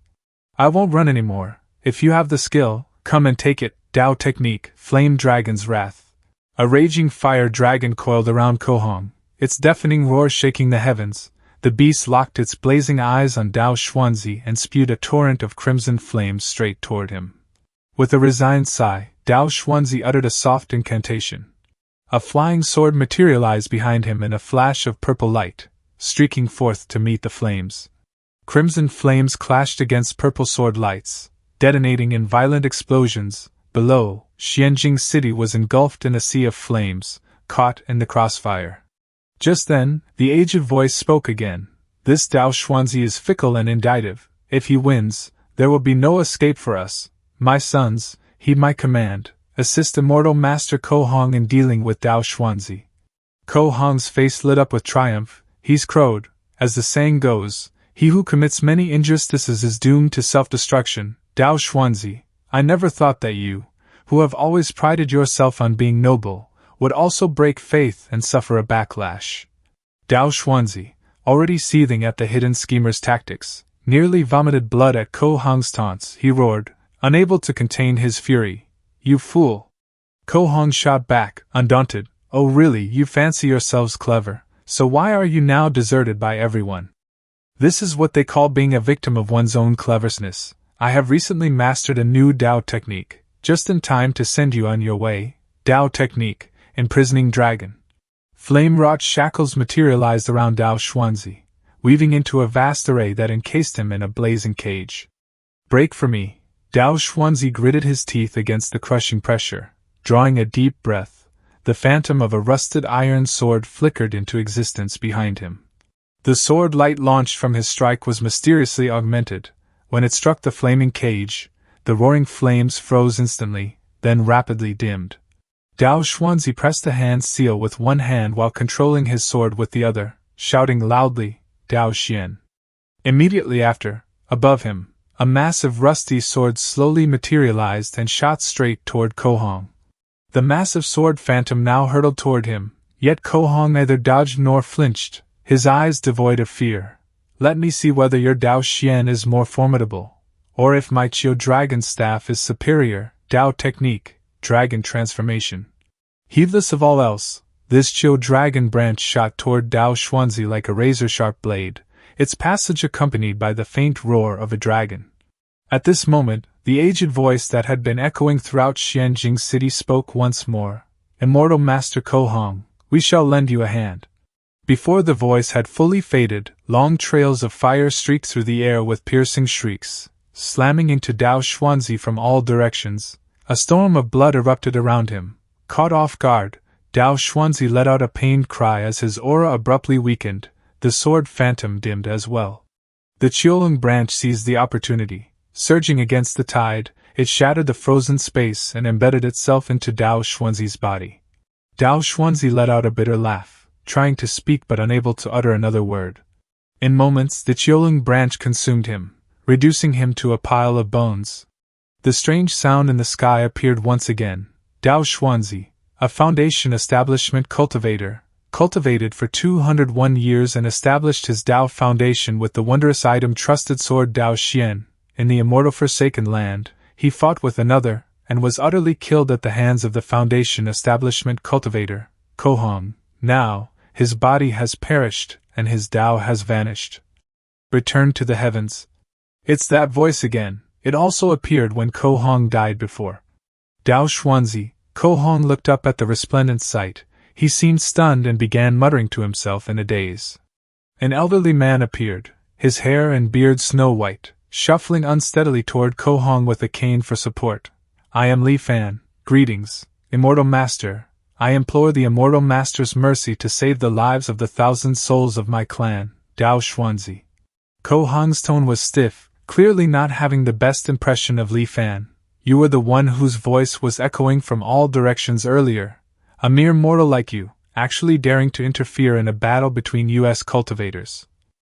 I won't run anymore. If you have the skill, come and take it." Dao Technique, Flame Dragon's Wrath. A raging fire dragon coiled around Ko Hong, its deafening roar shaking the heavens. The beast locked its blazing eyes on Dao Xuanzi and spewed a torrent of crimson flames straight toward him. With a resigned sigh, Dao Xuanzi uttered a soft incantation. A flying sword materialized behind him in a flash of purple light, streaking forth to meet the flames. Crimson flames clashed against purple sword lights. detonating in violent explosions. Below, Xianjing City was engulfed in a sea of flames, caught in the crossfire. Just then, the aged voice spoke again. This Dao Xuanzi is fickle and indictive. If he wins, there will be no escape for us. My sons, heed my command. Assist Immortal Master Ko Hong in dealing with Dao Xuanzi. Ko Hong's face lit up with triumph. He's crowed. As the saying goes, he who commits many injustices is doomed to self-destruction. Dao Xuanzi, I never thought that you, who have always prided yourself on being noble, would also break faith and suffer a backlash. Dao Xuanzi, already seething at the hidden schemer's tactics, nearly vomited blood at Ko Hong's taunts. He roared, unable to contain his fury. You fool! Ko Hong shot back, undaunted. Oh really, you fancy yourselves clever, so why are you now deserted by everyone? This is what they call being a victim of one's own cleverness. I have recently mastered a new Dao technique, just in time to send you on your way. Dao technique, imprisoning dragon. Flame-wrought shackles materialized around Dao Xuanzi, weaving into a vast array that encased him in a blazing cage. Break for me. Dao Xuanzi gritted his teeth against the crushing pressure. Drawing a deep breath, the phantom of a rusted iron sword flickered into existence behind him. The sword light launched from his strike was mysteriously augmented. When it struck the flaming cage, the roaring flames froze instantly, then rapidly dimmed. Dao Xuanzi pressed the hand seal with one hand while controlling his sword with the other, shouting loudly, Dao Xian. Immediately after, above him, a massive rusty sword slowly materialized and shot straight toward Ko Hong. The massive sword phantom now hurtled toward him, yet Ko Hong neither dodged nor flinched, his eyes devoid of fear. Let me see whether your Dao Xian is more formidable, or if my Qiu dragon staff is superior. Dao technique, dragon transformation. Heedless of all else, this Qiu dragon branch shot toward Dao Xuanzi like a razor-sharp blade, its passage accompanied by the faint roar of a dragon. At this moment, the aged voice that had been echoing throughout Xianjing City spoke once more. Immortal Master Ko Hong, we shall lend you a hand. Before the voice had fully faded, long trails of fire streaked through the air with piercing shrieks, slamming into Dao Xuanzi from all directions. A storm of blood erupted around him. Caught off guard, Dao Xuanzi let out a pained cry as his aura abruptly weakened. The sword phantom dimmed as well. The Qiolong branch seized the opportunity. Surging against the tide, it shattered the frozen space and embedded itself into Dao Xuanzi's body. Dao Xuanzi let out a bitter laugh, trying to speak but unable to utter another word. In moments, the Qiolong branch consumed him, reducing him to a pile of bones. The strange sound in the sky appeared once again. Dao Xuanzi, a Foundation establishment cultivator, cultivated for 201 years and established his Dao Foundation with the wondrous item trusted sword Dao Xian. In the immortal Forsaken Land, he fought with another, and was utterly killed at the hands of the Foundation establishment cultivator, Ko Hong. Now, his body has perished, and his Dao has vanished. Returned to the heavens. It's that voice again. It also appeared when Ko Hong died before. Dao Xuanzi, Ko Hong looked up at the resplendent sight. He seemed stunned and began muttering to himself in a daze. An elderly man appeared, his hair and beard snow-white, shuffling unsteadily toward Ko Hong with a cane for support. I am Li Fan. Greetings, Immortal Master. I implore the Immortal Master's mercy to save the lives of the 1,000 souls of my clan, Dao Xuanzi. Ko Hong's tone was stiff, clearly not having the best impression of Li Fan. You were the one whose voice was echoing from all directions earlier. A mere mortal like you, actually daring to interfere in a battle between US cultivators.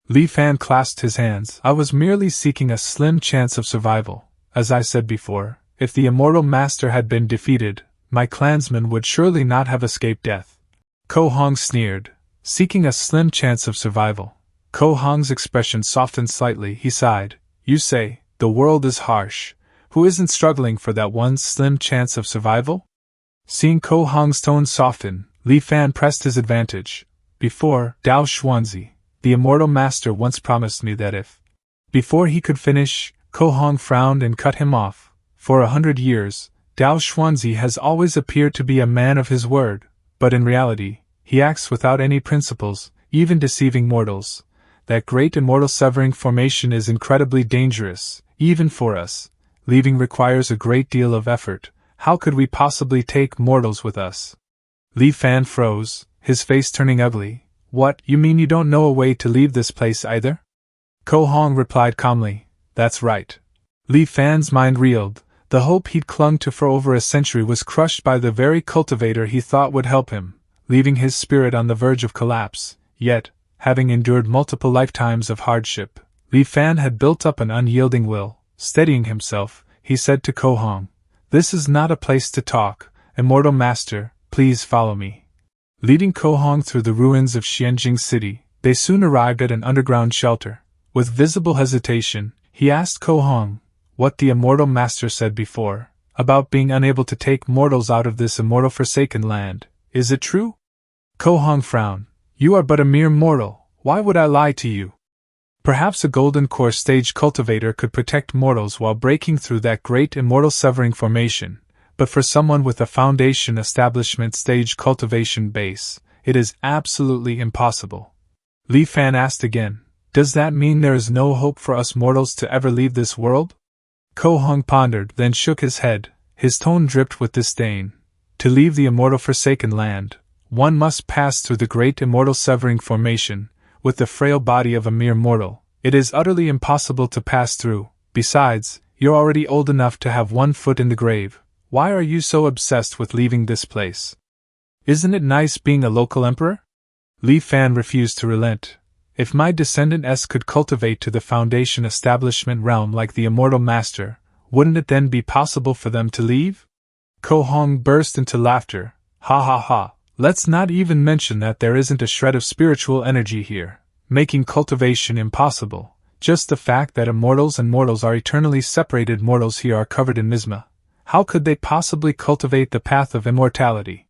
Li Fan clasped his hands. I was merely seeking a slim chance of survival. As I said before, if the Immortal Master had been defeated, my clansmen would surely not have escaped death. Ko Hong sneered. Seeking a slim chance of survival. Ko Hong's expression softened slightly. He sighed. You say, the world is harsh. Who isn't struggling for that one slim chance of survival? Seeing Ko Hong's tone soften, Li Fan pressed his advantage. Before, Dao Xuanzi, the Immortal Master once promised me that if... Before he could finish, Ko Hong frowned and cut him off. For 100 years, Dao Xuanzi has always appeared to be a man of his word, but in reality, he acts without any principles, even deceiving mortals. That great immortal severing formation is incredibly dangerous, even for us. Leaving requires a great deal of effort. How could we possibly take mortals with us? Li Fan froze, his face turning ugly. What, you mean you don't know a way to leave this place either? Ko Hong replied calmly, that's right. Li Fan's mind reeled. The hope he'd clung to for over a century was crushed by the very cultivator he thought would help him, leaving his spirit on the verge of collapse. Yet, having endured multiple lifetimes of hardship, Li Fan had built up an unyielding will. Steadying himself, he said to Ko Hong, this is not a place to talk. Immortal Master, please follow me. Leading Ko Hong through the ruins of Xianjing City, they soon arrived at an underground shelter. With visible hesitation, he asked Ko Hong what the Immortal Master said before, about being unable to take mortals out of this immortal forsaken land. Is it true? Ko Hong frowned. You are but a mere mortal, why would I lie to you? Perhaps a golden core stage cultivator could protect mortals while breaking through that great immortal severing formation, but for someone with a foundation establishment stage cultivation base, it is absolutely impossible. Li Fan asked again, does that mean there is no hope for us mortals to ever leave this world? Ko Hong pondered, then shook his head, his tone dripped with disdain. To leave the immortal forsaken land, one must pass through the great immortal severing formation. With the frail body of a mere mortal, it is utterly impossible to pass through. Besides, you're already old enough to have one foot in the grave. Why are you so obsessed with leaving this place? Isn't it nice being a local emperor? Li Fan refused to relent. If my descendants could cultivate to the foundation establishment realm like the Immortal Master, wouldn't it then be possible for them to leave? Ko Hong burst into laughter. Ha ha ha. Let's not even mention that there isn't a shred of spiritual energy here, making cultivation impossible. Just the fact that immortals and mortals are eternally separated mortals here are covered in miasma. How could they possibly cultivate the path of immortality?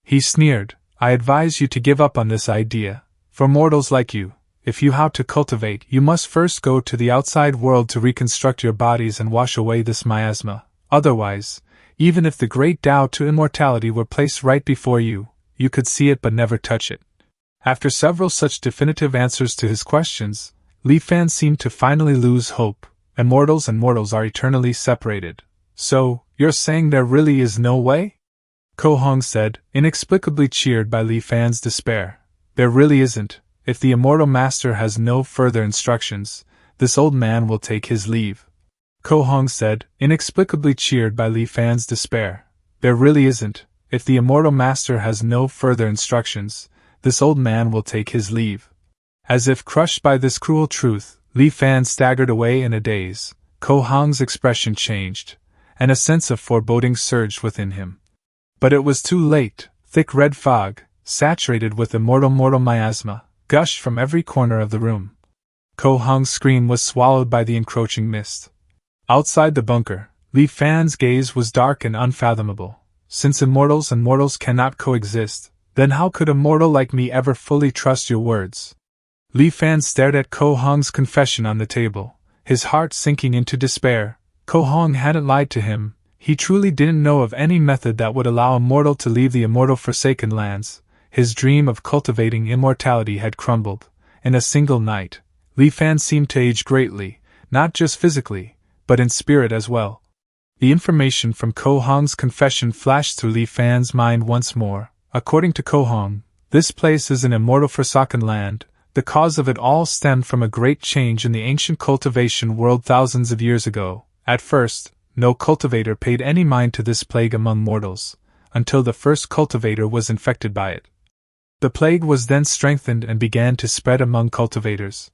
He sneered. I advise you to give up on this idea. For mortals like you, if you how to cultivate, you must first go to the outside world to reconstruct your bodies and wash away this miasma. Otherwise, even if the great Tao to immortality were placed right before you, you could see it but never touch it. After several such definitive answers to his questions, Li Fan seemed to finally lose hope. Immortals and mortals are eternally separated. So, you're saying there really is no way? Ko Hong said, inexplicably cheered by Li Fan's despair. There really isn't. If the Immortal Master has no further instructions, this old man will take his leave. Ko Hong said, inexplicably cheered by Li Fan's despair. There really isn't. If the Immortal Master has no further instructions, this old man will take his leave. As if crushed by this cruel truth, Li Fan staggered away in a daze. Ko Hong's expression changed, and a sense of foreboding surged within him. But it was too late. Thick red fog, saturated with immortal miasma, gushed from every corner of the room. Ko Hong's scream was swallowed by the encroaching mist. Outside the bunker, Li Fan's gaze was dark and unfathomable. Since immortals and mortals cannot coexist, then how could a mortal like me ever fully trust your words? Li Fan stared at Ko Hong's confession on the table, his heart sinking into despair. Ko Hong hadn't lied to him. He truly didn't know of any method that would allow a mortal to leave the immortal forsaken lands. His dream of cultivating immortality had crumbled. In a single night, Li Fan seemed to age greatly, not just physically, but in spirit as well. The information from Ko Hong's confession flashed through Li Fan's mind once more. According to Ko Hong, this place is an immortal forsaken land. The cause of it all stemmed from a great change in the ancient cultivation world thousands of years ago. At first, no cultivator paid any mind to this plague among mortals, until the first cultivator was infected by it. The plague was then strengthened and began to spread among cultivators.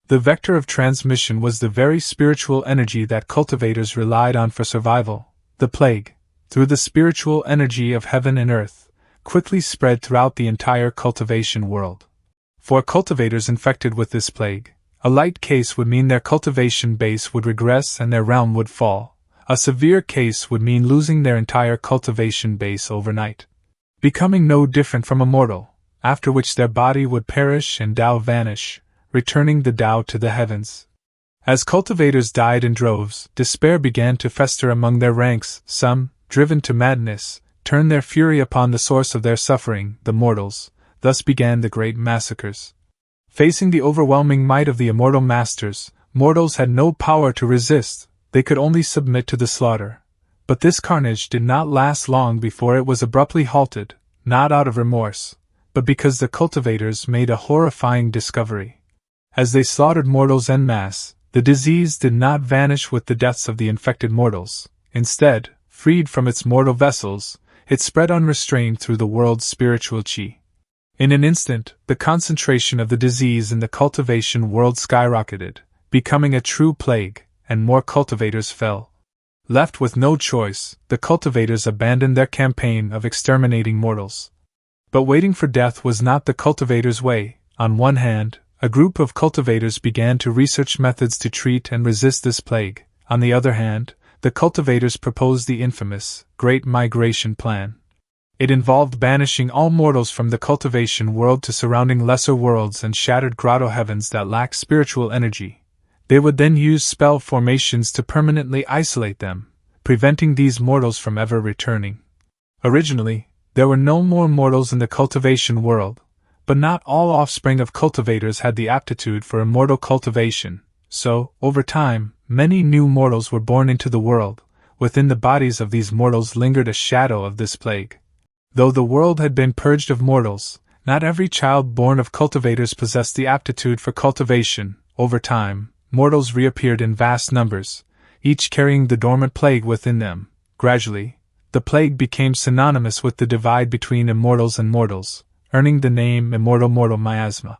The vector of transmission was the very spiritual energy that cultivators relied on for survival. The plague, through the spiritual energy of heaven and earth, quickly spread throughout the entire cultivation world. For cultivators infected with this plague, a light case would mean their cultivation base would regress and their realm would fall. A severe case would mean losing their entire cultivation base overnight, becoming no different from a mortal, after which their body would perish and Tao vanish, returning the Tao to the heavens. As cultivators died in droves, despair began to fester among their ranks. Some, driven to madness, turned their fury upon the source of their suffering, the mortals. Thus began the great massacres. Facing the overwhelming might of the immortal masters, mortals had no power to resist. they could only submit to the slaughter. But this carnage did not last long before it was abruptly halted, not out of remorse, but because the cultivators made a horrifying discovery. As they slaughtered mortals en masse, the disease did not vanish with the deaths of the infected mortals. Instead, freed from its mortal vessels, it spread unrestrained through the world's spiritual chi. In an instant, the concentration of the disease in the cultivation world skyrocketed, becoming a true plague, and more cultivators fell. Left with no choice, the cultivators abandoned their campaign of exterminating mortals. But waiting for death was not the cultivators' way. On one hand, a group of cultivators began to research methods to treat and resist this plague. On the other hand, the cultivators proposed the infamous Great Migration Plan. It involved banishing all mortals from the cultivation world to surrounding lesser worlds and shattered grotto heavens that lacked spiritual energy. They would then use spell formations to permanently isolate them, preventing these mortals from ever returning. Originally, there were no more mortals in the cultivation world, but not all offspring of cultivators had the aptitude for immortal cultivation, so, over time, many new mortals were born into the world. Within the bodies of these mortals lingered a shadow of this plague. Though the world had been purged of mortals, not every child born of cultivators possessed the aptitude for cultivation. Over time, mortals reappeared in vast numbers, each carrying the dormant plague within them. Gradually, the plague became synonymous with the divide between immortals and mortals, earning the name Immortal Mortal Miasma.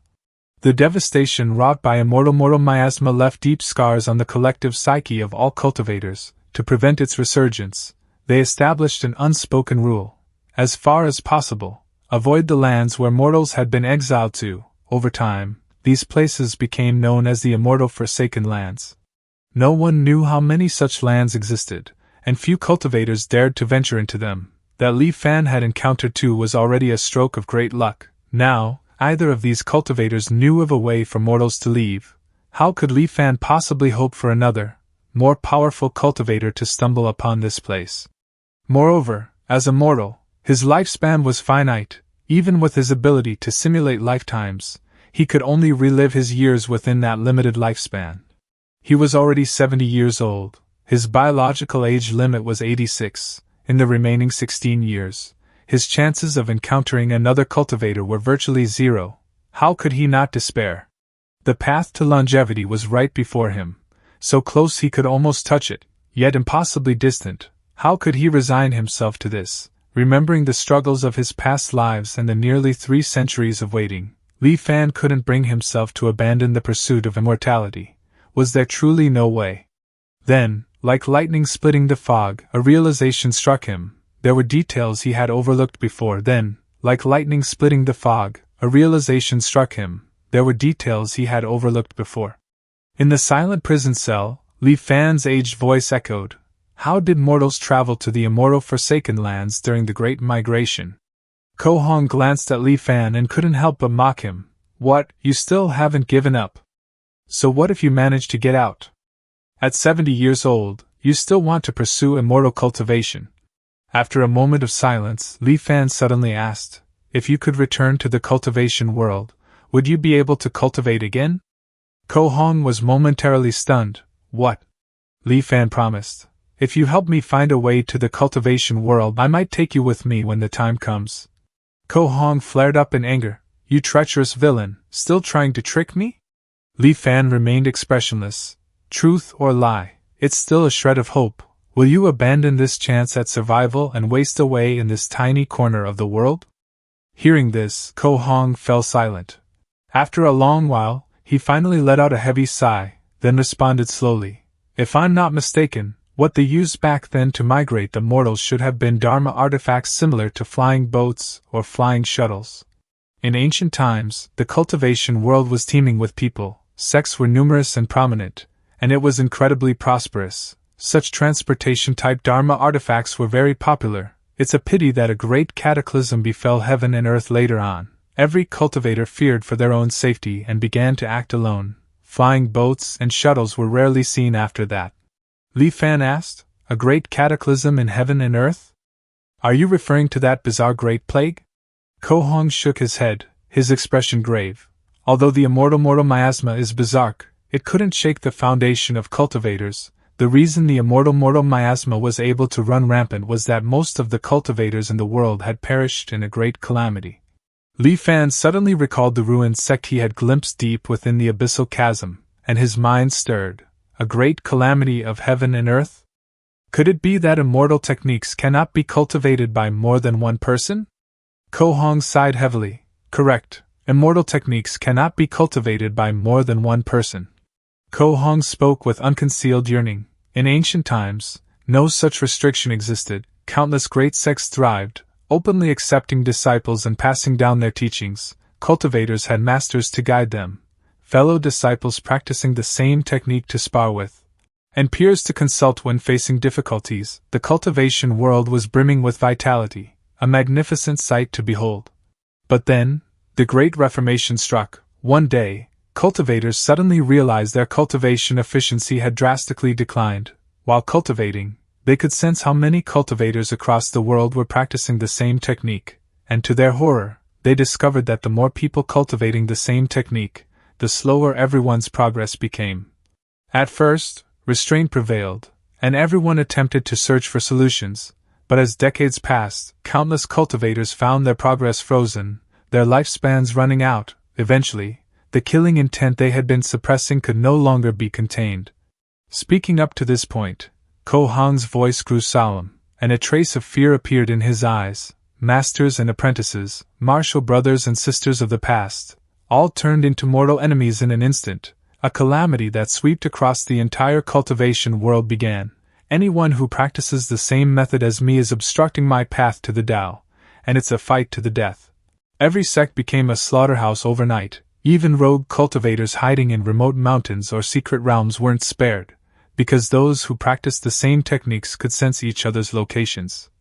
The devastation wrought by Immortal Mortal Miasma left deep scars on the collective psyche of all cultivators. To prevent its resurgence, they established an unspoken rule: as far as possible, avoid the lands where mortals had been exiled to. Over time, these places became known as the Immortal Forsaken Lands. No one knew how many such lands existed, and few cultivators dared to venture into them. That Li Fan had encountered two was already a stroke of great luck. Now, either of these cultivators knew of a way for mortals to leave. How could Li Fan possibly hope for another, more powerful cultivator to stumble upon this place? Moreover, as a mortal, his lifespan was finite. Even with his ability to simulate lifetimes, he could only relive his years within that limited lifespan. He was already 70 years old. His biological age limit was 86. In the remaining 16 years, his chances of encountering another cultivator were virtually zero. How could he not despair? The path to longevity was right before him, so close he could almost touch it, yet impossibly distant. How could he resign himself to this, remembering the struggles of his past lives and the nearly 3 centuries of waiting? Li Fan couldn't bring himself to abandon the pursuit of immortality. Was there truly no way? Then, like lightning splitting the fog, a realization struck him. There were details he had overlooked before. Then, like lightning splitting the fog, a realization struck him. There were details he had overlooked before. In the silent prison cell, Li Fan's aged voice echoed. How did mortals travel to the immortal Forsaken Lands during the Great Migration? Ko Hong glanced at Li Fan and couldn't help but mock him. What, you still haven't given up? So what if you manage to get out? At 70 years old, you still want to pursue immortal cultivation? After a moment of silence, Li Fan suddenly asked, if you could return to the cultivation world, would you be able to cultivate again? Ko Hong was momentarily stunned. What? Li Fan promised. If you help me find a way to the cultivation world, I might take you with me when the time comes. Ko Hong flared up in anger. You treacherous villain, still trying to trick me? Li Fan remained expressionless. Truth or lie, it's still a shred of hope. Will you abandon this chance at survival and waste away in this tiny corner of the world? Hearing this, Ko Hong fell silent. After a long while, he finally let out a heavy sigh, then responded slowly. If I'm not mistaken, what they used back then to migrate the mortals should have been Dharma artifacts similar to flying boats or flying shuttles. In ancient times, the cultivation world was teeming with people, sects were numerous and prominent, and it was incredibly prosperous. Such transportation-type Dharma artifacts were very popular. It's a pity that a great cataclysm befell heaven and earth later on. Every cultivator feared for their own safety and began to act alone. Flying boats and shuttles were rarely seen after that. Li Fan asked, a great cataclysm in heaven and earth? Are you referring to that bizarre great plague? Ko Hong shook his head, his expression grave. Although the immortal mortal miasma is bizarre, it couldn't shake the foundation of cultivators. The reason the immortal mortal miasma was able to run rampant was that most of the cultivators in the world had perished in a great calamity. Li Fan suddenly recalled the ruined sect he had glimpsed deep within the abyssal chasm, and his mind stirred. A great calamity of heaven and earth? Could it be that immortal techniques cannot be cultivated by more than one person? Ko Hong sighed heavily. Correct. Immortal techniques cannot be cultivated by more than one person. Ko Hong spoke with unconcealed yearning. In ancient times, no such restriction existed. Countless great sects thrived, openly accepting disciples and passing down their teachings. Cultivators had masters to guide them, fellow disciples practicing the same technique to spar with, and peers to consult when facing difficulties. The cultivation world was brimming with vitality, a magnificent sight to behold. But then, the Great Reformation struck. One day, cultivators suddenly realized their cultivation efficiency had drastically declined. While cultivating, they could sense how many cultivators across the world were practicing the same technique, and to their horror, they discovered that the more people cultivating the same technique, the slower everyone's progress became. At first, restraint prevailed, and everyone attempted to search for solutions, but as decades passed, countless cultivators found their progress frozen, their lifespans running out. Eventually, the killing intent they had been suppressing could no longer be contained. Speaking up to this point, Ko Hong's voice grew solemn, and a trace of fear appeared in his eyes. Masters and apprentices, martial brothers and sisters of the past, all turned into mortal enemies in an instant. A calamity that swept across the entire cultivation world began. Anyone who practices the same method as me is obstructing my path to the Tao, and it's a fight to the death. Every sect became a slaughterhouse overnight. Even rogue cultivators hiding in remote mountains or secret realms weren't spared, because those who practiced the same techniques could sense each other's locations.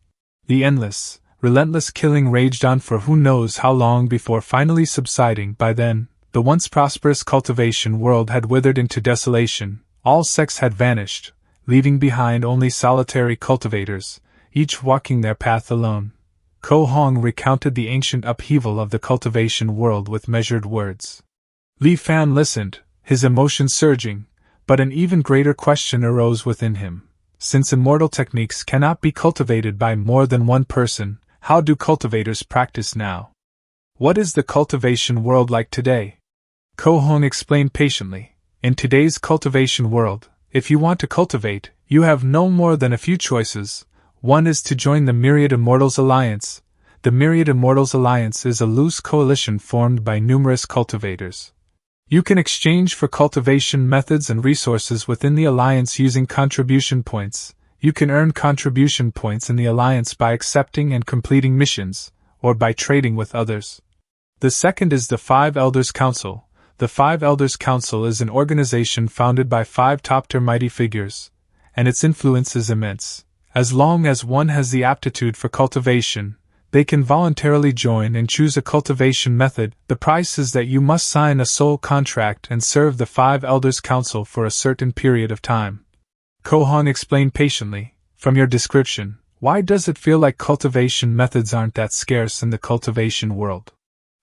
The endless, relentless killing raged on for who knows how long before finally subsiding. By then, the once prosperous cultivation world had withered into desolation. All sects had vanished, leaving behind only solitary cultivators, each walking their path alone. Ko Hong recounted the ancient upheaval of the cultivation world with measured words. Li Fan listened, his emotions surging, but an even greater question arose within him. Since immortal techniques cannot be cultivated by more than one person, how do cultivators practice now? What is the cultivation world like today? Ko Hong explained patiently. In today's cultivation world, if you want to cultivate, you have no more than a few choices. One is to join the Myriad Immortals Alliance. The Myriad Immortals Alliance is a loose coalition formed by numerous cultivators. You can exchange for cultivation methods and resources within the alliance using contribution points. You can earn contribution points in the alliance by accepting and completing missions, or by trading with others. The second is the Five Elders Council. The Five Elders Council is an organization founded by 5 top-tier mighty figures, and its influence is immense. As long as one has the aptitude for cultivation, they can voluntarily join and choose a cultivation method. The price is that you must sign a soul contract and serve the 5 Elders Council for a certain period of time. Ko Hong explained patiently. From your description, why does it feel like cultivation methods aren't that scarce in the cultivation world?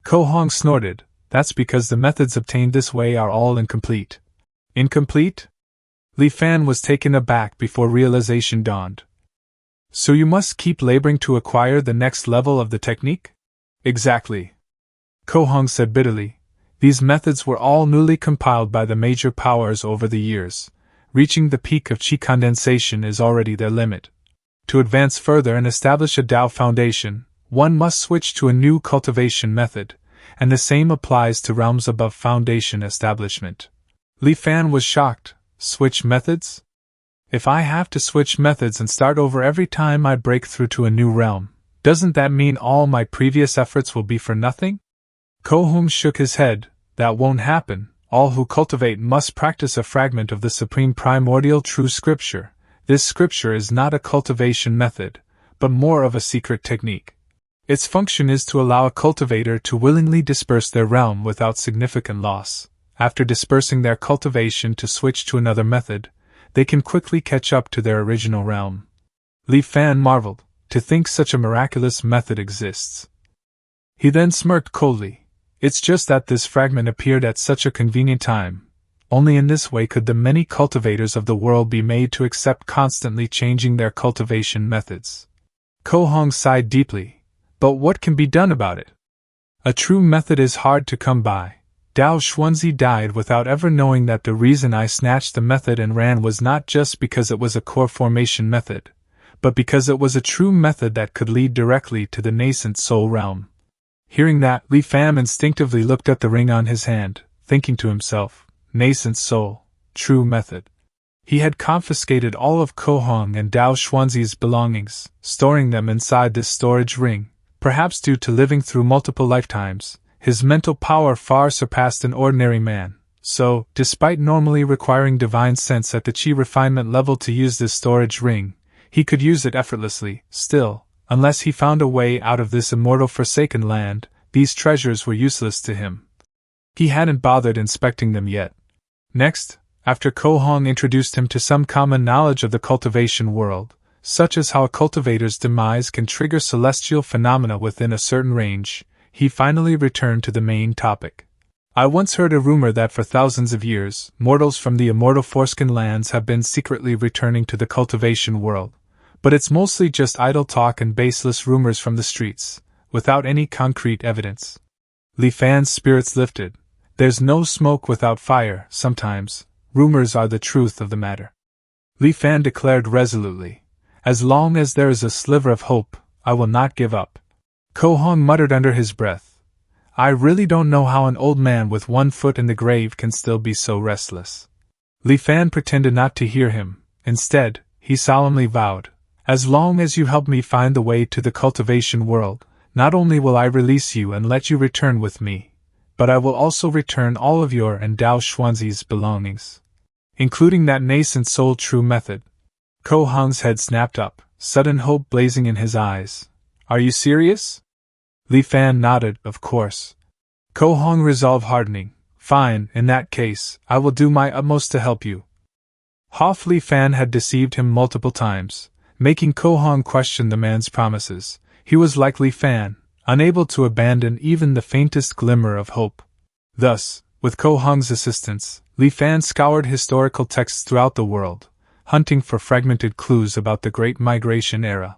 Ko Hong snorted. That's because the methods obtained this way are all incomplete. Incomplete? Li Fan was taken aback before realization dawned. So you must keep laboring to acquire the next level of the technique? Exactly. Ko Hong said bitterly. These methods were all newly compiled by the major powers over the years. Reaching the peak of qi condensation is already their limit. To advance further and establish a Tao foundation, one must switch to a new cultivation method, and the same applies to realms above foundation establishment. Li Fan was shocked. Switch methods? If I have to switch methods and start over every time I break through to a new realm, doesn't that mean all my previous efforts will be for nothing? Ko Hong shook his head. That won't happen. All who cultivate must practice a fragment of the supreme primordial true scripture. This scripture is not a cultivation method, but more of a secret technique. Its function is to allow a cultivator to willingly disperse their realm without significant loss. After dispersing their cultivation to switch to another method, they can quickly catch up to their original realm. Li Fan marveled, to think such a miraculous method exists. He then smirked coldly. It's just that this fragment appeared at such a convenient time. Only in this way could the many cultivators of the world be made to accept constantly changing their cultivation methods. Ko Hong sighed deeply. But what can be done about it? A true method is hard to come by. Dao Xuanzi died without ever knowing that the reason I snatched the method and ran was not just because it was a core formation method, but because it was a true method that could lead directly to the nascent soul realm. Hearing that, Li Fan instinctively looked at the ring on his hand, thinking to himself, nascent soul, true method. He had confiscated all of Ko Hong and Dao Xuanzi's belongings, storing them inside this storage ring. Perhaps due to living through multiple lifetimes, his mental power far surpassed an ordinary man, so, despite normally requiring divine sense at the chi refinement level to use this storage ring, he could use it effortlessly. Still, unless he found a way out of this immortal forsaken land, these treasures were useless to him. He hadn't bothered inspecting them yet. Next, after Ko Hong introduced him to some common knowledge of the cultivation world, such as how a cultivator's demise can trigger celestial phenomena within a certain range, he finally returned to the main topic. I once heard a rumor that for thousands of years, mortals from the immortal foreskin lands have been secretly returning to the cultivation world, but it's mostly just idle talk and baseless rumors from the streets, without any concrete evidence. Li Fan's spirits lifted. There's no smoke without fire. Sometimes, rumors are the truth of the matter. Li Fan declared resolutely. As long as there is a sliver of hope, I will not give up. Ko Hong muttered under his breath. I really don't know how an old man with one foot in the grave can still be so restless. Li Fan pretended not to hear him. Instead, he solemnly vowed, as long as you help me find the way to the cultivation world, not only will I release you and let you return with me, but I will also return all of your and Dao Xuanzi's belongings, including that nascent soul true method. Ko Hong's head snapped up, sudden hope blazing in his eyes. Are you serious? Li Fan nodded, of course. Ko Hong resolve hardening. Fine, in that case, I will do my utmost to help you. Li Fan had deceived him multiple times, making Ko Hong question the man's promises. He was like Li Fan, unable to abandon even the faintest glimmer of hope. Thus, with Ko Hong's assistance, Li Fan scoured historical texts throughout the world, hunting for fragmented clues about the Great Migration era.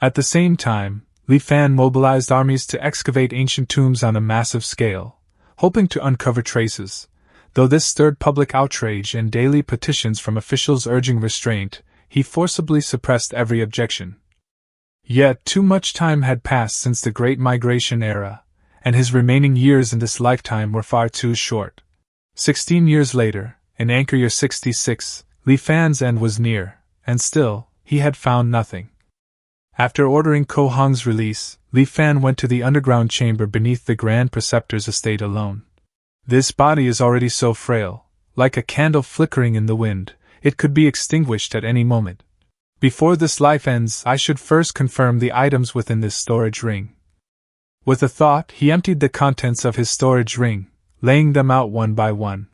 At the same time, Li Fan mobilized armies to excavate ancient tombs on a massive scale, hoping to uncover traces. Though this stirred public outrage and daily petitions from officials urging restraint, he forcibly suppressed every objection. Yet too much time had passed since the Great Migration era, and his remaining years in this lifetime were far too short. 16 years later, in Anchor Year 66, Li Fan's end was near, and still, he had found nothing. After ordering Ko Hong's release, Li Fan went to the underground chamber beneath the Grand Preceptor's estate alone. This body is already so frail, like a candle flickering in the wind, it could be extinguished at any moment. Before this life ends, I should first confirm the items within this storage ring. With a thought, he emptied the contents of his storage ring, laying them out one by one.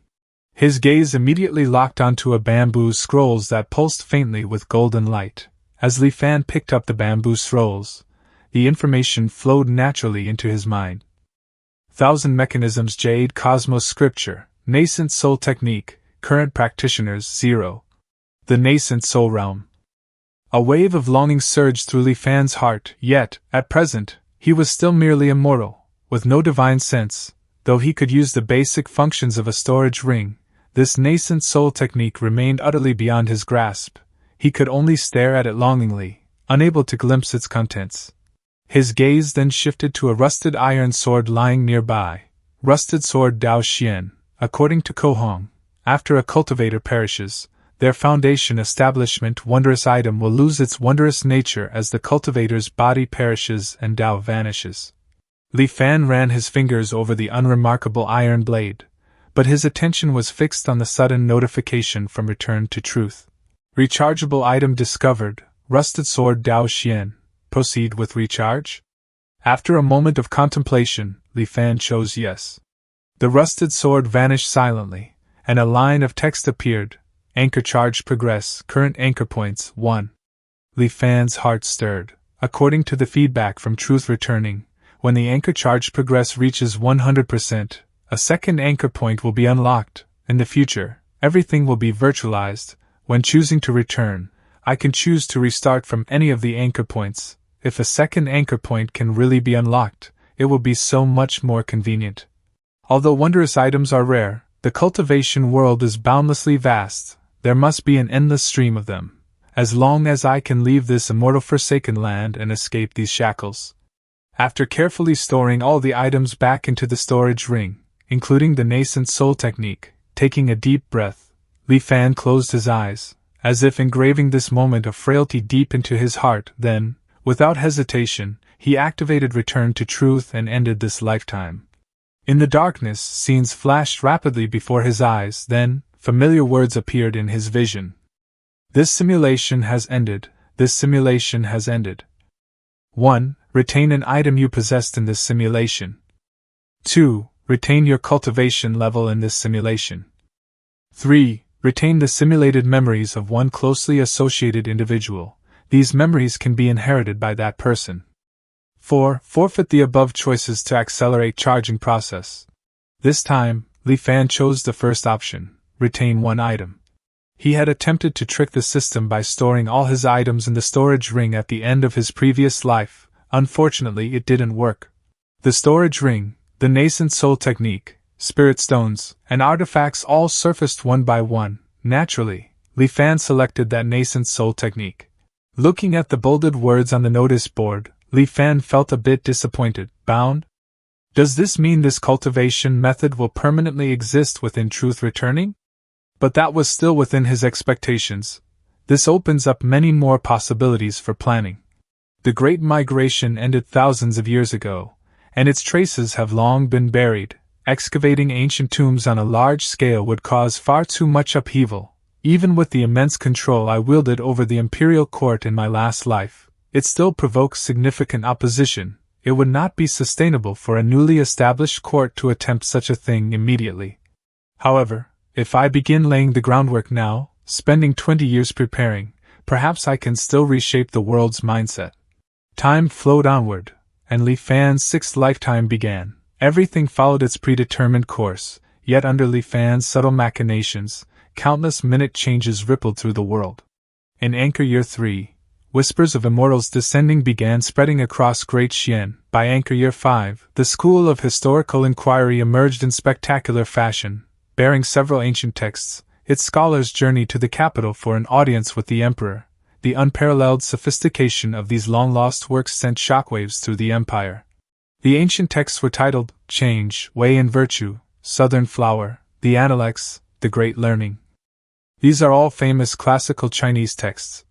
His gaze immediately locked onto a bamboo scrolls that pulsed faintly with golden light. As Li Fan picked up the bamboo scrolls, the information flowed naturally into his mind. Thousand Mechanisms Jade Cosmos Scripture, Nascent Soul Technique, Current Practitioners 0. The Nascent Soul Realm. A wave of longing surged through Li Fan's heart, yet, at present, he was still merely a mortal, with no divine sense. Though he could use the basic functions of a storage ring, this nascent soul technique remained utterly beyond his grasp. He could only stare at it longingly, unable to glimpse its contents. His gaze then shifted to a rusted iron sword lying nearby. Rusted sword Dao Xian. According to Ko Hong, after a cultivator perishes, their foundation establishment wondrous item will lose its wondrous nature as the cultivator's body perishes and Dao vanishes. Li Fan ran his fingers over the unremarkable iron blade, but his attention was fixed on the sudden notification from Return to Truth. Rechargeable item discovered, rusted sword Dao Xian. Proceed with recharge? After a moment of contemplation, Li Fan chose yes. The rusted sword vanished silently, and a line of text appeared. Anchor charge progress, current anchor points 1. Li Fan's heart stirred. According to the feedback from Truth returning, when the anchor charge progress reaches 100%, a second anchor point will be unlocked, In the future, everything will be virtualized. When choosing to return, I can choose to restart from any of the anchor points. If a second anchor point can really be unlocked, it will be so much more convenient. Although wondrous items are rare, the cultivation world is boundlessly vast. There must be an endless stream of them, as long as I can leave this immortal forsaken land and escape these shackles. After carefully storing all the items back into the storage ring, including the nascent soul technique, taking a deep breath, Li Fan closed his eyes, as if engraving this moment of frailty deep into his heart. Then, without hesitation, he activated Return to Truth and ended this lifetime. In the darkness, scenes flashed rapidly before his eyes, then, familiar words appeared in his vision. This simulation has ended. This simulation has ended. 1. Retain an item you possessed in this simulation. 2. Retain your cultivation level in this simulation. 3. Retain the simulated memories of one closely associated individual. These memories can be inherited by that person. 4. Forfeit the above choices to accelerate charging process. This time, Li Fan chose the first option, retain one item. He had attempted to trick the system by storing all his items in the storage ring at the end of his previous life. Unfortunately, it didn't work. The storage ring, the nascent soul technique, spirit stones, and artifacts all surfaced one by one. Naturally, Li Fan selected that nascent soul technique. Looking at the bolded words on the notice board, Li Fan felt a bit disappointed. Bound? Does this mean this cultivation method will permanently exist within Truth Returning? But that was still within his expectations. This opens up many more possibilities for planning. The Great Migration ended thousands of years ago, and its traces have long been buried. Excavating ancient tombs on a large scale would cause far too much upheaval. Even with the immense control I wielded over the imperial court in my last life, it still provokes significant opposition. It would not be sustainable for a newly established court to attempt such a thing immediately. However, if I begin laying the groundwork now, spending 20 years preparing, perhaps I can still reshape the world's mindset. Time flowed onward, and Li Fan's sixth lifetime began. Everything followed its predetermined course, yet under Li Fan's subtle machinations, countless minute changes rippled through the world. In Anchor Year 3, whispers of immortals descending began spreading across Great Xian. By Anchor Year 5, the School of Historical Inquiry emerged in spectacular fashion, bearing several ancient texts. Its scholars journeyed to the capital for an audience with the emperor. The unparalleled sophistication of these long-lost works sent shockwaves through the empire. The ancient texts were titled Change, Way and Virtue, Southern Flower, the Analects, the Great Learning. These are all famous classical Chinese texts.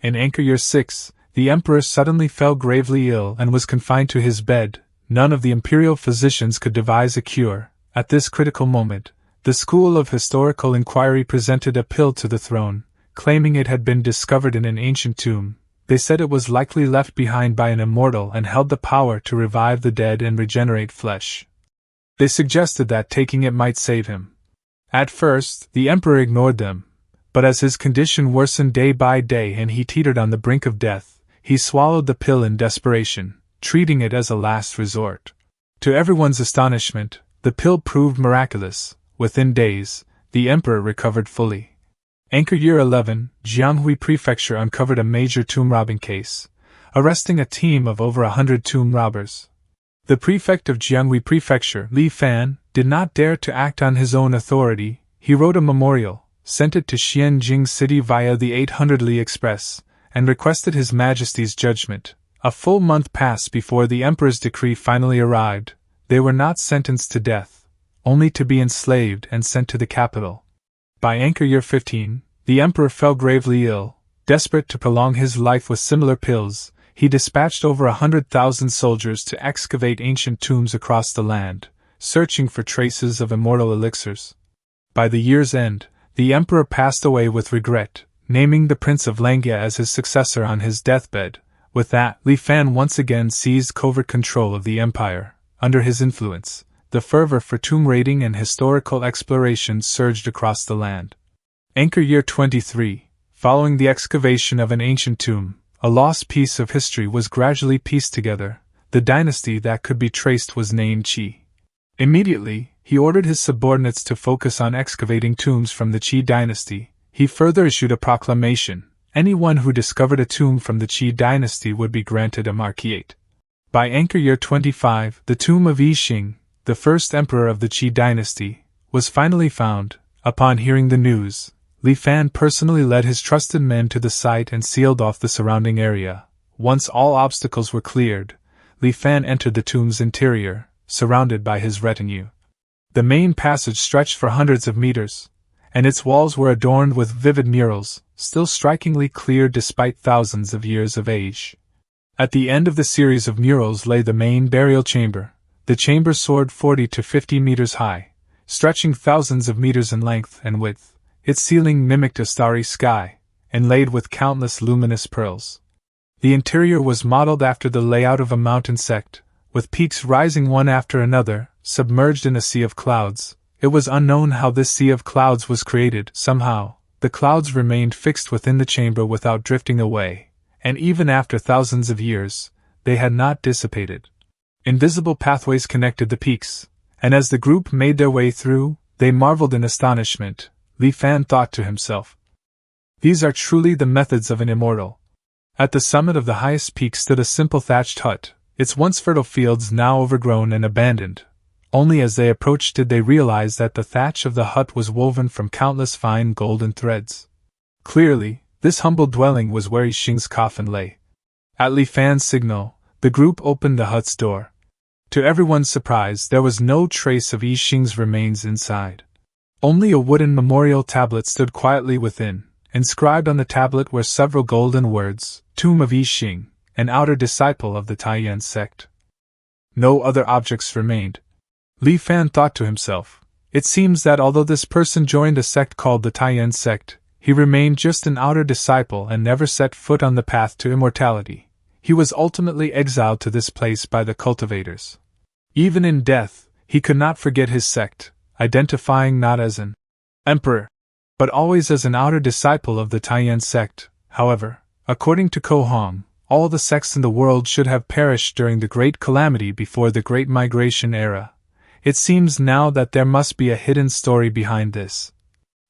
In Anchor Year 6, the emperor suddenly fell gravely ill and was confined to his bed. None of the imperial physicians could devise a cure. At this critical moment, the School of Historical Inquiry presented a pill to the throne, claiming it had been discovered in an ancient tomb. They said it was likely left behind by an immortal and held the power to revive the dead and regenerate flesh. They suggested that taking it might save him. At first, the emperor ignored them, but as his condition worsened day by day and he teetered on the brink of death, he swallowed the pill in desperation, treating it as a last resort. To everyone's astonishment, the pill proved miraculous. Within days, the emperor recovered fully. Anchor Year 11, Jianghui Prefecture uncovered a major tomb robbing case, arresting a team of over 100 tomb robbers. The prefect of Jianghui Prefecture, Li Fan, did not dare to act on his own authority. He wrote a memorial, sent it to Xianjing City via the 800 Li Express, and requested His Majesty's judgment. A full month passed before the emperor's decree finally arrived. They were not sentenced to death, only to be enslaved and sent to the capital. By Anchor Year 15, the emperor fell gravely ill. Desperate to prolong his life with similar pills, he dispatched over 100,000 soldiers to excavate ancient tombs across the land, searching for traces of immortal elixirs. By the year's end, the emperor passed away with regret, naming the Prince of Langia as his successor on his deathbed. With that, Li Fan once again seized covert control of the empire. Under his influence, the fervor for tomb raiding and historical exploration surged across the land. Anchor Year 23, following the excavation of an ancient tomb, a lost piece of history was gradually pieced together. The dynasty that could be traced was named Qi. Immediately, he ordered his subordinates to focus on excavating tombs from the Qi dynasty. He further issued a proclamation: anyone who discovered a tomb from the Qi dynasty would be granted a marquisate. By anchor year 25, the tomb of Yi Xing, the first emperor of the Qi dynasty, was finally found. Upon hearing the news, Li Fan personally led his trusted men to the site and sealed off the surrounding area. Once all obstacles were cleared, Li Fan entered the tomb's interior, surrounded by his retinue. The main passage stretched for hundreds of meters, and its walls were adorned with vivid murals, still strikingly clear despite thousands of years of age. At the end of the series of murals lay the main burial chamber. The chamber soared 40 to 50 meters high, stretching thousands of meters in length and width. Its ceiling mimicked a starry sky, inlaid with countless luminous pearls. The interior was modeled after the layout of a mountain sect, with peaks rising one after another, submerged in a sea of clouds. It was unknown how this sea of clouds was created. Somehow, the clouds remained fixed within the chamber without drifting away, and even after thousands of years, they had not dissipated. Invisible pathways connected the peaks, and as the group made their way through, they marveled in astonishment. Li Fan thought to himself, "These are truly the methods of an immortal." At the summit of the highest peak stood a simple thatched hut, its once fertile fields now overgrown and abandoned. Only as they approached did they realize that the thatch of the hut was woven from countless fine golden threads. Clearly, this humble dwelling was where Yi Xing's coffin lay. At Li Fan's signal, the group opened the hut's door. To everyone's surprise, there was no trace of Yi Xing's remains inside. Only a wooden memorial tablet stood quietly within. Inscribed on the tablet were several golden words: Tomb of Yi Xing, an outer disciple of the Taiyan sect. No other objects remained. Li Fan thought to himself, it seems that although this person joined a sect called the Taiyan sect, he remained just an outer disciple and never set foot on the path to immortality. He was ultimately exiled to this place by the cultivators. Even in death, he could not forget his sect, identifying not as an emperor, but always as an outer disciple of the Taiyan sect. However, according to Ko Hong, all the sects in the world should have perished during the Great Calamity before the Great Migration era. It seems now that there must be a hidden story behind this.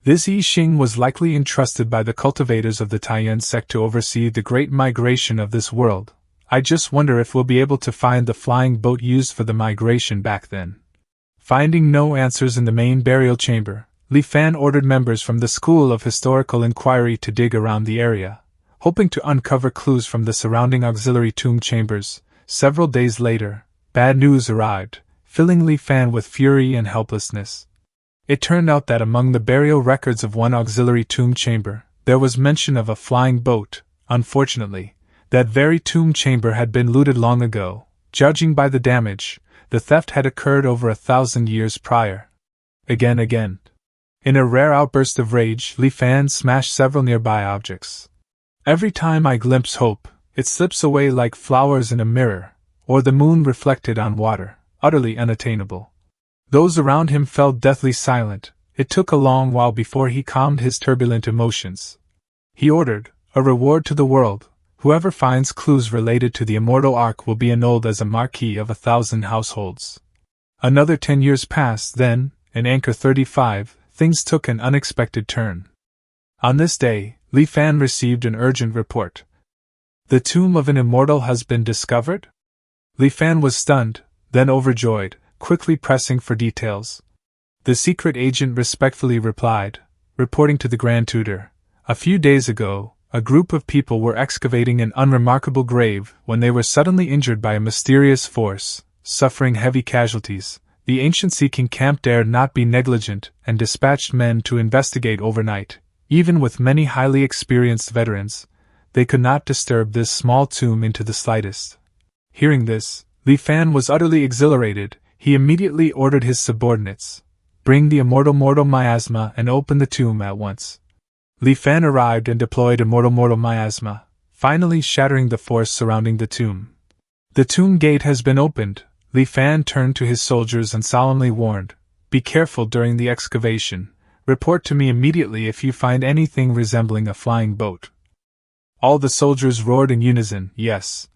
This Yi Xing was likely entrusted by the cultivators of the Taiyan sect to oversee the Great Migration of this world. I just wonder if we'll be able to find the flying boat used for the migration back then. Finding no answers in the main burial chamber, Li Fan ordered members from the School of Historical Inquiry to dig around the area, hoping to uncover clues from the surrounding auxiliary tomb chambers. Several days later, bad news arrived, filling Li Fan with fury and helplessness. It turned out that among the burial records of one auxiliary tomb chamber, there was mention of a flying boat. Unfortunately, that very tomb chamber had been looted long ago. Judging by the damage, the theft had occurred over 1,000 years prior. Again. In a rare outburst of rage, Li Fan smashed several nearby objects. Every time I glimpse hope, it slips away like flowers in a mirror, or the moon reflected on water, utterly unattainable. Those around him fell deathly silent. It took a long while before he calmed his turbulent emotions. He ordered, a reward to the world. Whoever finds clues related to the immortal arc will be annulled as a marquis of 1,000 households. Another 10 years passed, then, in Anchor 35, things took an unexpected turn. On this day, Li Fan received an urgent report. The tomb of an immortal has been discovered? Li Fan was stunned, then overjoyed, quickly pressing for details. The secret agent respectfully replied, reporting to the Grand Tutor, a few days ago, a group of people were excavating an unremarkable grave when they were suddenly injured by a mysterious force, suffering heavy casualties. The ancient Sea King camp dared not be negligent and dispatched men to investigate overnight. Even with many highly experienced veterans, they could not disturb this small tomb into the slightest. Hearing this, Li Fan was utterly exhilarated. He immediately ordered his subordinates, bring the immortal miasma and open the tomb at once. Li Fan arrived and deployed immortal miasma, finally shattering the force surrounding the tomb. The tomb gate has been opened. Li Fan turned to his soldiers and solemnly warned, be careful during the excavation. Report to me immediately if you find anything resembling a flying boat. All the soldiers roared in unison, yes.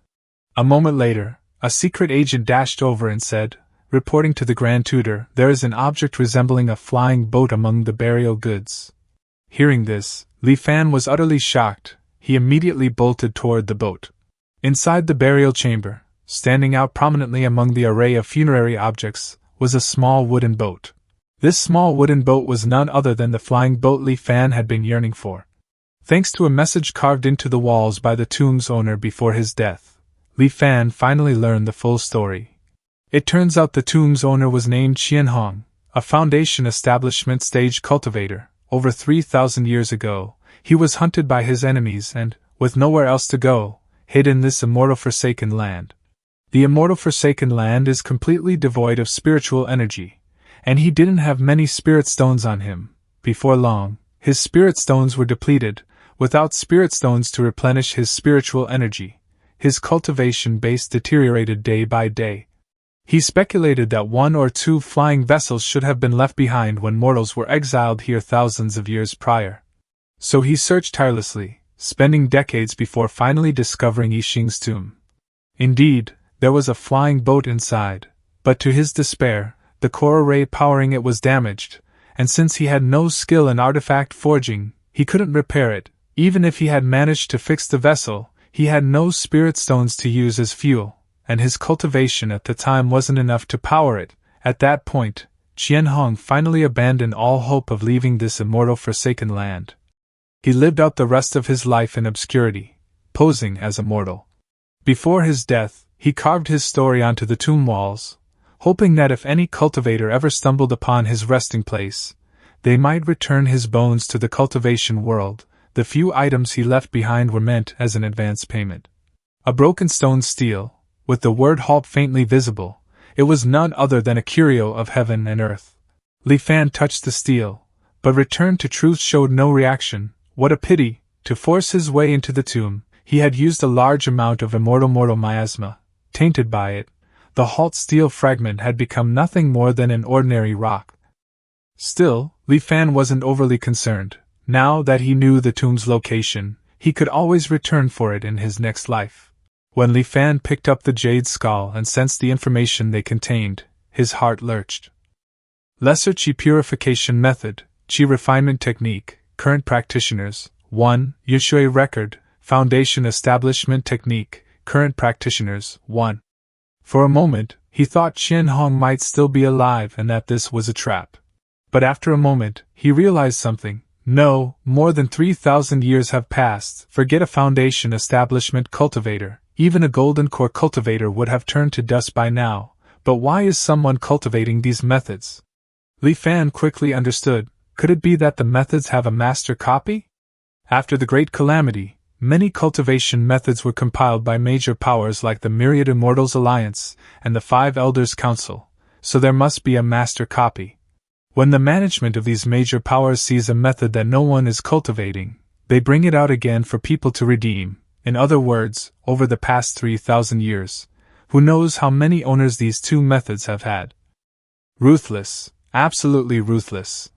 A moment later, a secret agent dashed over and said, reporting to the Grand Tutor, "There is an object resembling a flying boat among the burial goods." Hearing this, Li Fan was utterly shocked. He immediately bolted toward the boat. Inside the burial chamber, standing out prominently among the array of funerary objects, was a small wooden boat. This small wooden boat was none other than the flying boat Li Fan had been yearning for. Thanks to a message carved into the walls by the tomb's owner before his death, Li Fan finally learned the full story. It turns out the tomb's owner was named Qian Hong, a Foundation establishment stage cultivator. Over 3,000 years ago, he was hunted by his enemies and, with nowhere else to go, hid in this immortal forsaken land. The immortal forsaken land is completely devoid of spiritual energy, and he didn't have many spirit stones on him. Before long, his spirit stones were depleted. Without spirit stones to replenish his spiritual energy, his cultivation base deteriorated day by day. He speculated that one or two flying vessels should have been left behind when mortals were exiled here thousands of years prior. So he searched tirelessly, spending decades before finally discovering Yixing's tomb. Indeed, there was a flying boat inside, but to his despair, the core array powering it was damaged, and since he had no skill in artifact forging, he couldn't repair it. Even if he had managed to fix the vessel, he had no spirit stones to use as fuel, and his cultivation at the time wasn't enough to power it. At that point, Qian Hong finally abandoned all hope of leaving this immortal forsaken land. He lived out the rest of his life in obscurity, posing as a mortal. Before his death, he carved his story onto the tomb walls, hoping that if any cultivator ever stumbled upon his resting place, they might return his bones to the cultivation world. The few items he left behind were meant as an advance payment. A broken stone stele, with the word halt faintly visible, it was none other than a curio of heaven and earth. Li Fan touched the stele, but returned to truth showed no reaction. What a pity! To force his way into the tomb, he had used a large amount of immortal miasma. Tainted by it, the halt steel fragment had become nothing more than an ordinary rock. Still, Li Fan wasn't overly concerned. Now that he knew the tomb's location, he could always return for it in his next life. When Li Fan picked up the jade skull and sensed the information they contained, his heart lurched. Lesser Qi Purification Method, Qi Refinement Technique, Current Practitioners, 1, Yushui Record, Foundation Establishment Technique, Current Practitioners, 1. For a moment, he thought Qian Hong might still be alive and that this was a trap. But after a moment, he realized something. No, more than 3,000 years have passed. Forget a Foundation Establishment cultivator. Even a golden core cultivator would have turned to dust by now, but why is someone cultivating these methods? Li Fan quickly understood. Could it be that the methods have a master copy? After the Great Calamity, many cultivation methods were compiled by major powers like the Myriad Immortals Alliance and the Five Elders Council, so there must be a master copy. When the management of these major powers sees a method that no one is cultivating, they bring it out again for people to redeem. In other words, over the past 3,000 years, who knows how many owners these two methods have had? Ruthless, absolutely ruthless.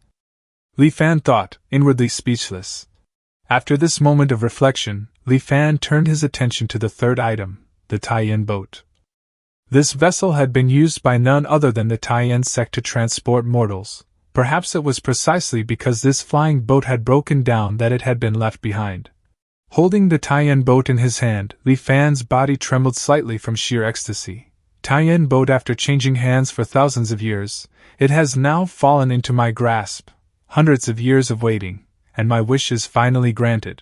Li Fan thought, inwardly speechless. After this moment of reflection, Li Fan turned his attention to the third item, the Taiyan boat. This vessel had been used by none other than the Taiyan sect to transport mortals. Perhaps it was precisely because this flying boat had broken down that it had been left behind. Holding the Taiyan boat in his hand, Li Fan's body trembled slightly from sheer ecstasy. Taiyan boat, after changing hands for thousands of years, it has now fallen into my grasp. Hundreds of years of waiting, and my wish is finally granted.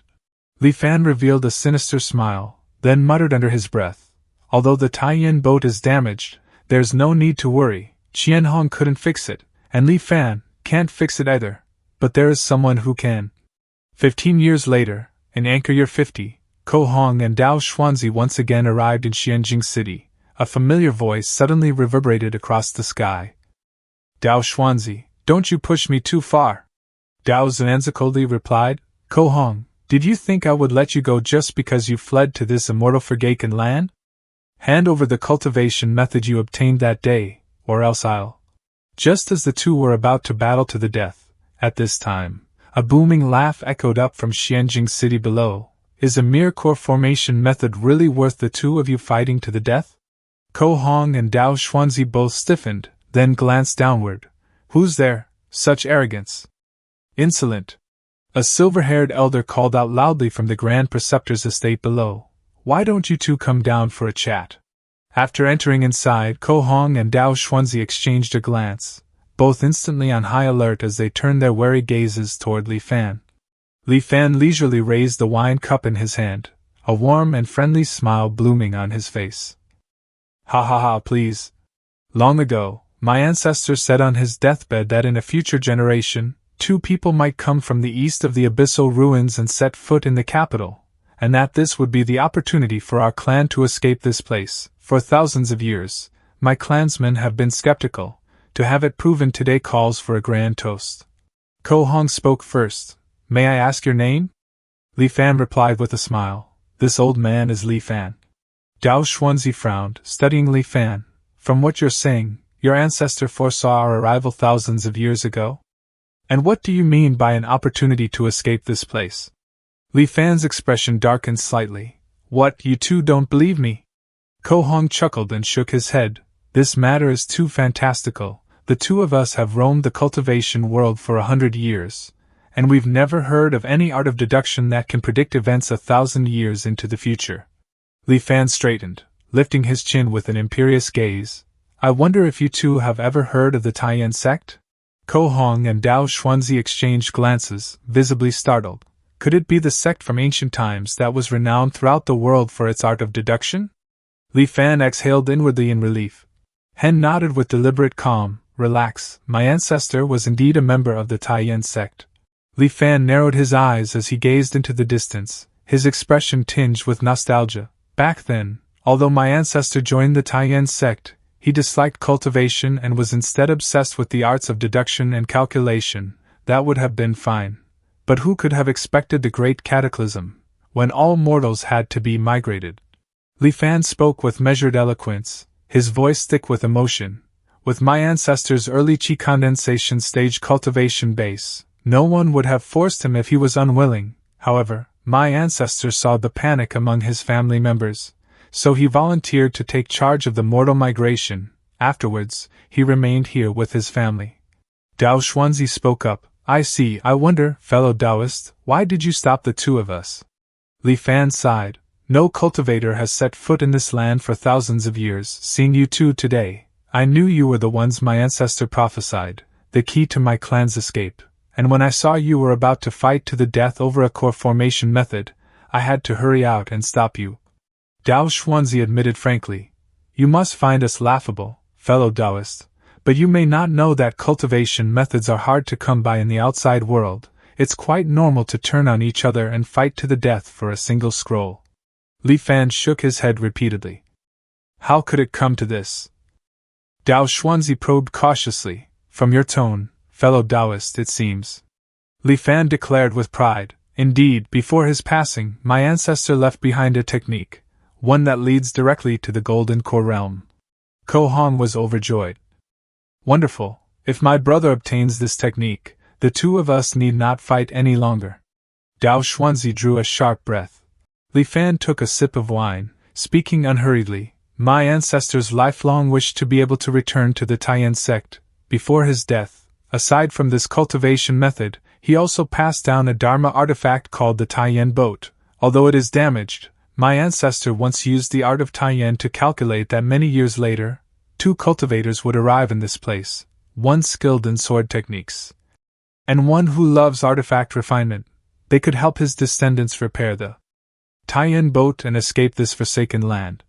Li Fan revealed a sinister smile, then muttered under his breath, "Although the Taiyan boat is damaged, there's no need to worry. Qian Hong couldn't fix it, and Li Fan can't fix it either. But there is someone who can." 15 years later, in Anchor Year 50, Ko Hong and Dao Xuanzi once again arrived in Xianjing City. A familiar voice suddenly reverberated across the sky. "Dao Xuanzi, don't you push me too far." Dao Xuanzi coldly replied, "Ko Hong, did you think I would let you go just because you fled to this immortal forsaken land? Hand over the cultivation method you obtained that day, or else I'll..." Just as the two were about to battle to the death, at this time, a booming laugh echoed up from Xianjing City below. "Is a mere core formation method really worth the two of you fighting to the death?" Ko Hong and Dao Xuanzi both stiffened, then glanced downward. Who's there? Such arrogance! Insolent! A silver-haired elder called out loudly from the Grand Preceptor's estate below. Why don't you two come down for a chat? After entering inside, Ko Hong and Dao Xuanzi exchanged a glance, both instantly on high alert as they turned their wary gazes toward Li Fan. Li Fan leisurely raised the wine cup in his hand, a warm and friendly smile blooming on his face. Ha ha ha, please. Long ago, my ancestor said on his deathbed that in a future generation, 2 people might come from the east of the abyssal ruins and set foot in the capital, and that this would be the opportunity for our clan to escape this place. For thousands of years, my clansmen have been skeptical. To have it proven today calls for a grand toast. Ko Hong spoke first. May I ask your name? Li Fan replied with a smile. This old man is Li Fan. Dao Xuanzi frowned, studying Li Fan. From what you're saying, your ancestor foresaw our arrival thousands of years ago? And what do you mean by an opportunity to escape this place? Li Fan's expression darkened slightly. What, you two don't believe me? Ko Hong chuckled and shook his head. This matter is too fantastical. The 2 of us have roamed the cultivation world for 100 years, and we've never heard of any art of deduction that can predict events 1,000 years into the future. Li Fan straightened, lifting his chin with an imperious gaze. I wonder if you two have ever heard of the Taiyan sect? Ko Hong and Dao Xuanzi exchanged glances, visibly startled. Could it be the sect from ancient times that was renowned throughout the world for its art of deduction? Li Fan exhaled inwardly in relief. Hen nodded with deliberate calm. Relax, my ancestor was indeed a member of the Taiyan sect. Li Fan narrowed his eyes as he gazed into the distance, his expression tinged with nostalgia. Back then, although my ancestor joined the Taiyan sect, he disliked cultivation and was instead obsessed with the arts of deduction and calculation. That would have been fine. But who could have expected the great cataclysm, when all mortals had to be migrated? Li Fan spoke with measured eloquence, his voice thick with emotion. With my ancestor's early chi condensation stage cultivation base, no one would have forced him if he was unwilling. However, my ancestor saw the panic among his family members, so he volunteered to take charge of the mortal migration. Afterwards, he remained here with his family. Dao Xuanzi spoke up. I see. I wonder, fellow Taoist, why did you stop the 2 of us? Li Fan sighed. No cultivator has set foot in this land for thousands of years. Seeing you 2 today, I knew you were the ones my ancestor prophesied, the key to my clan's escape, and when I saw you were about to fight to the death over a core formation method, I had to hurry out and stop you. Dao Xuanzi admitted frankly. You must find us laughable, fellow Taoist, but you may not know that cultivation methods are hard to come by in the outside world. It's quite normal to turn on each other and fight to the death for a single scroll. Li Fan shook his head repeatedly. How could it come to this? Dao Xuanzi probed cautiously. From your tone, fellow Taoist, it seems. Li Fan declared with pride. Indeed, before his passing, my ancestor left behind a technique, one that leads directly to the Golden Core realm. Ko Hong was overjoyed. Wonderful. If my brother obtains this technique, the 2 of us need not fight any longer. Dao Xuanzi drew a sharp breath. Li Fan took a sip of wine, speaking unhurriedly. My ancestor's lifelong wish to be able to return to the Taiyan sect. Before his death, aside from this cultivation method, he also passed down a Dharma artifact called the Taiyan boat. Although it is damaged, my ancestor once used the art of Taiyan to calculate that many years later, 2 cultivators would arrive in this place, one skilled in sword techniques, and one who loves artifact refinement. They could help his descendants repair the Taiyan boat and escape this forsaken land.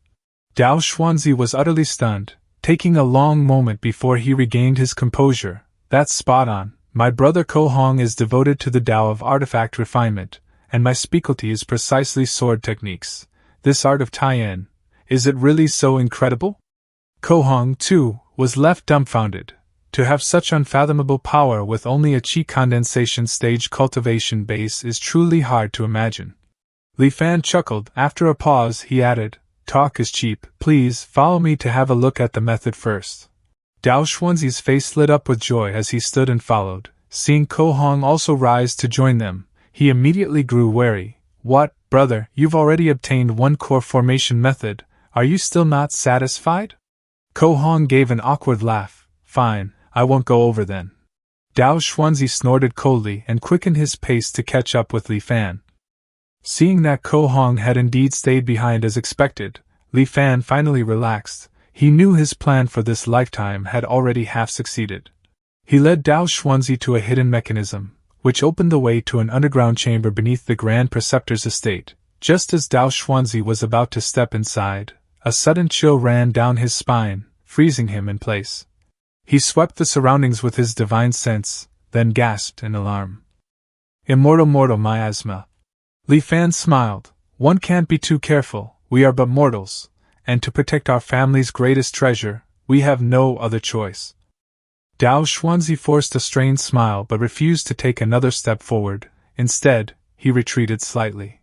Dao Xuanzi was utterly stunned, taking a long moment before he regained his composure. That's spot on. My brother Ko Hong is devoted to the Tao of artifact refinement, and my specialty is precisely sword techniques. This art of Taiyan, is it really so incredible? Ko Hong, too, was left dumbfounded. To have such unfathomable power with only a chi condensation stage cultivation base is truly hard to imagine. Li Fan chuckled. After a pause, he added, Talk is cheap. Please follow me to have a look at the method first. Dao Xuanzi's face lit up with joy as he stood and followed. Seeing Ko Hong also rise to join them, he immediately grew wary. What, brother, you've already obtained one core formation method. Are you still not satisfied? Ko Hong gave an awkward laugh. Fine, I won't go over then. Dao Xuanzi snorted coldly and quickened his pace to catch up with Li Fan. Seeing that Ko Hong had indeed stayed behind as expected, Li Fan finally relaxed. He knew his plan for this lifetime had already half succeeded. He led Dao Xuanzi to a hidden mechanism, which opened the way to an underground chamber beneath the Grand Preceptor's estate. Just as Dao Xuanzi was about to step inside, a sudden chill ran down his spine, freezing him in place. He swept the surroundings with his divine sense, then gasped in alarm. Immortal miasma. Li Fan smiled. One can't be too careful, we are but mortals, and to protect our family's greatest treasure, we have no other choice. Dao Xuanzi forced a strained smile but refused to take another step forward. Instead, he retreated slightly.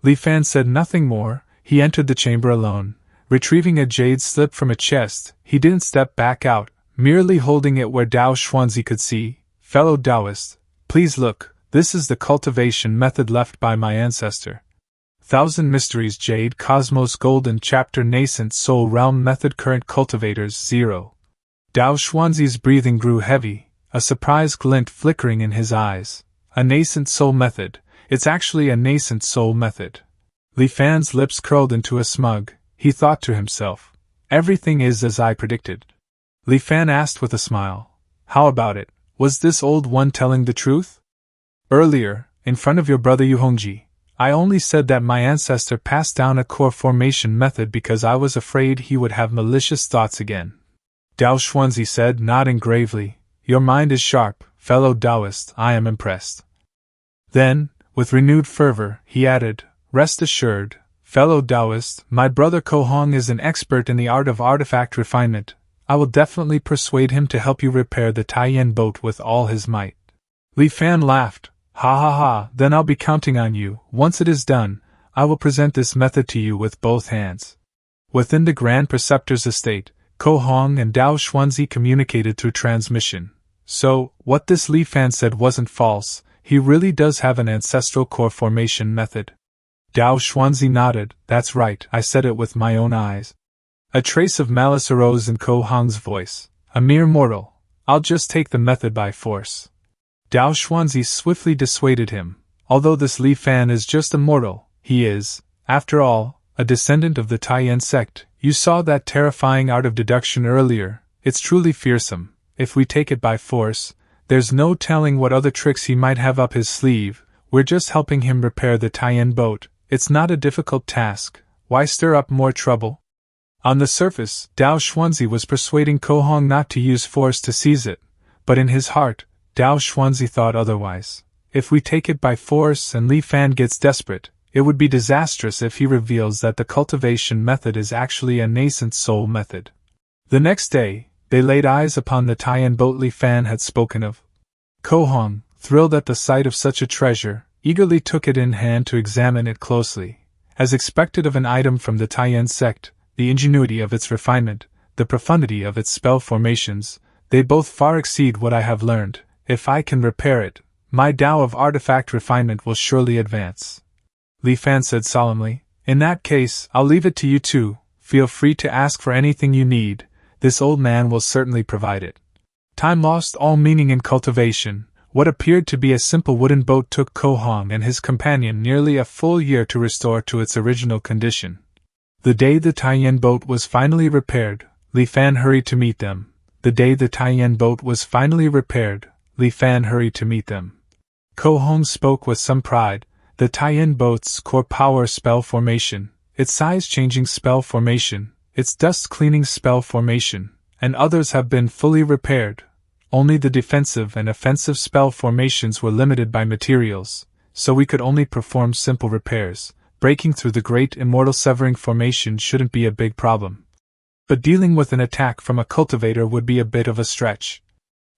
Li Fan said nothing more. He entered the chamber alone. Retrieving a jade slip from a chest, he didn't step back out, merely holding it where Dao Xuanzi could see. Fellow Taoist, please look, this is the cultivation method left by my ancestor. Thousand Mysteries Jade Cosmos Golden Chapter Nascent Soul Realm Method Current Cultivators 0. Dao Xuanzi's breathing grew heavy, a surprise glint flickering in his eyes. A nascent soul method. It's actually a nascent soul method. Li Fan's lips curled into a smug. He thought to himself, everything is as I predicted. Li Fan asked with a smile, how about it? Was this old one telling the truth? Earlier, in front of your brother Yu Hongji, I only said that my ancestor passed down a core formation method because I was afraid he would have malicious thoughts again. Dao Xuanzi said, nodding gravely, your mind is sharp, fellow Taoist, I am impressed. Then, with renewed fervor, he added, rest assured, fellow Taoist, my brother Ko Hong is an expert in the art of artifact refinement. I will definitely persuade him to help you repair the Taiyan boat with all his might. Li Fan laughed. Ha ha ha, then I'll be counting on you. Once it is done, I will present this method to you with both hands. Within the Grand Preceptor's estate, Ko Hong and Dao Xuanzi communicated through transmission. So, what this Li Fan said wasn't false, he really does have an ancestral core formation method. Dao Xuanzi nodded, that's right, I said it with my own eyes. A trace of malice arose in Ko Hong's voice. A mere mortal. I'll just take the method by force. Dao Xuanzi swiftly dissuaded him. Although this Li Fan is just a mortal, he is, after all, a descendant of the Taiyan sect. You saw that terrifying art of deduction earlier. It's truly fearsome. If we take it by force, there's no telling what other tricks he might have up his sleeve. We're just helping him repair the Taiyan boat. It's not a difficult task. Why stir up more trouble? On the surface, Dao Xuanzi was persuading Ko Hong not to use force to seize it, but in his heart, Dao Xuanzi thought otherwise. If we take it by force and Li Fan gets desperate, it would be disastrous if he reveals that the cultivation method is actually a nascent soul method. The next day, they laid eyes upon the Taiyan boat Li Fan had spoken of. Ko Hong, thrilled at the sight of such a treasure, eagerly took it in hand to examine it closely. As expected of an item from the Taiyan sect, the ingenuity of its refinement, the profundity of its spell formations, they both far exceed what I have learned. If I can repair it, my Tao of artifact refinement will surely advance. Li Fan said solemnly, in that case, I'll leave it to you two. Feel free to ask for anything you need. This old man will certainly provide it. Time lost all meaning in cultivation. What appeared to be a simple wooden boat took Ko Hong and his companion nearly a full year to restore to its original condition. The day the Taiyan boat was finally repaired, Li Fan hurried to meet them. The day the Taiyan boat was finally repaired, Li Fan hurried to meet them. Ko Hong spoke with some pride. The Taiyan boat's core power spell formation, its size-changing spell formation, its dust-cleaning spell formation, and others have been fully repaired. Only the defensive and offensive spell formations were limited by materials, so we could only perform simple repairs. Breaking through the great immortal severing formation shouldn't be a big problem. But dealing with an attack from a cultivator would be a bit of a stretch.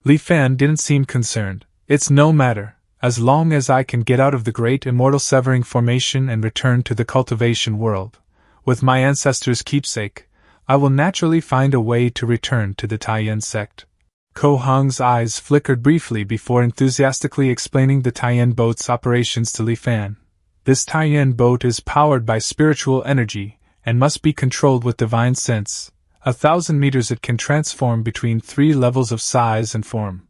Li Fan didn't seem concerned. It's no matter, as long as I can get out of the great immortal severing formation and return to the cultivation world. With my ancestors' keepsake, I will naturally find a way to return to the Taiyan sect. Ko Hong's eyes flickered briefly before enthusiastically explaining the Taiyan boat's operations to Li Fan. This Taiyan boat is powered by spiritual energy, and must be controlled with divine sense. 1,000 meters it can transform between 3 levels of size and form.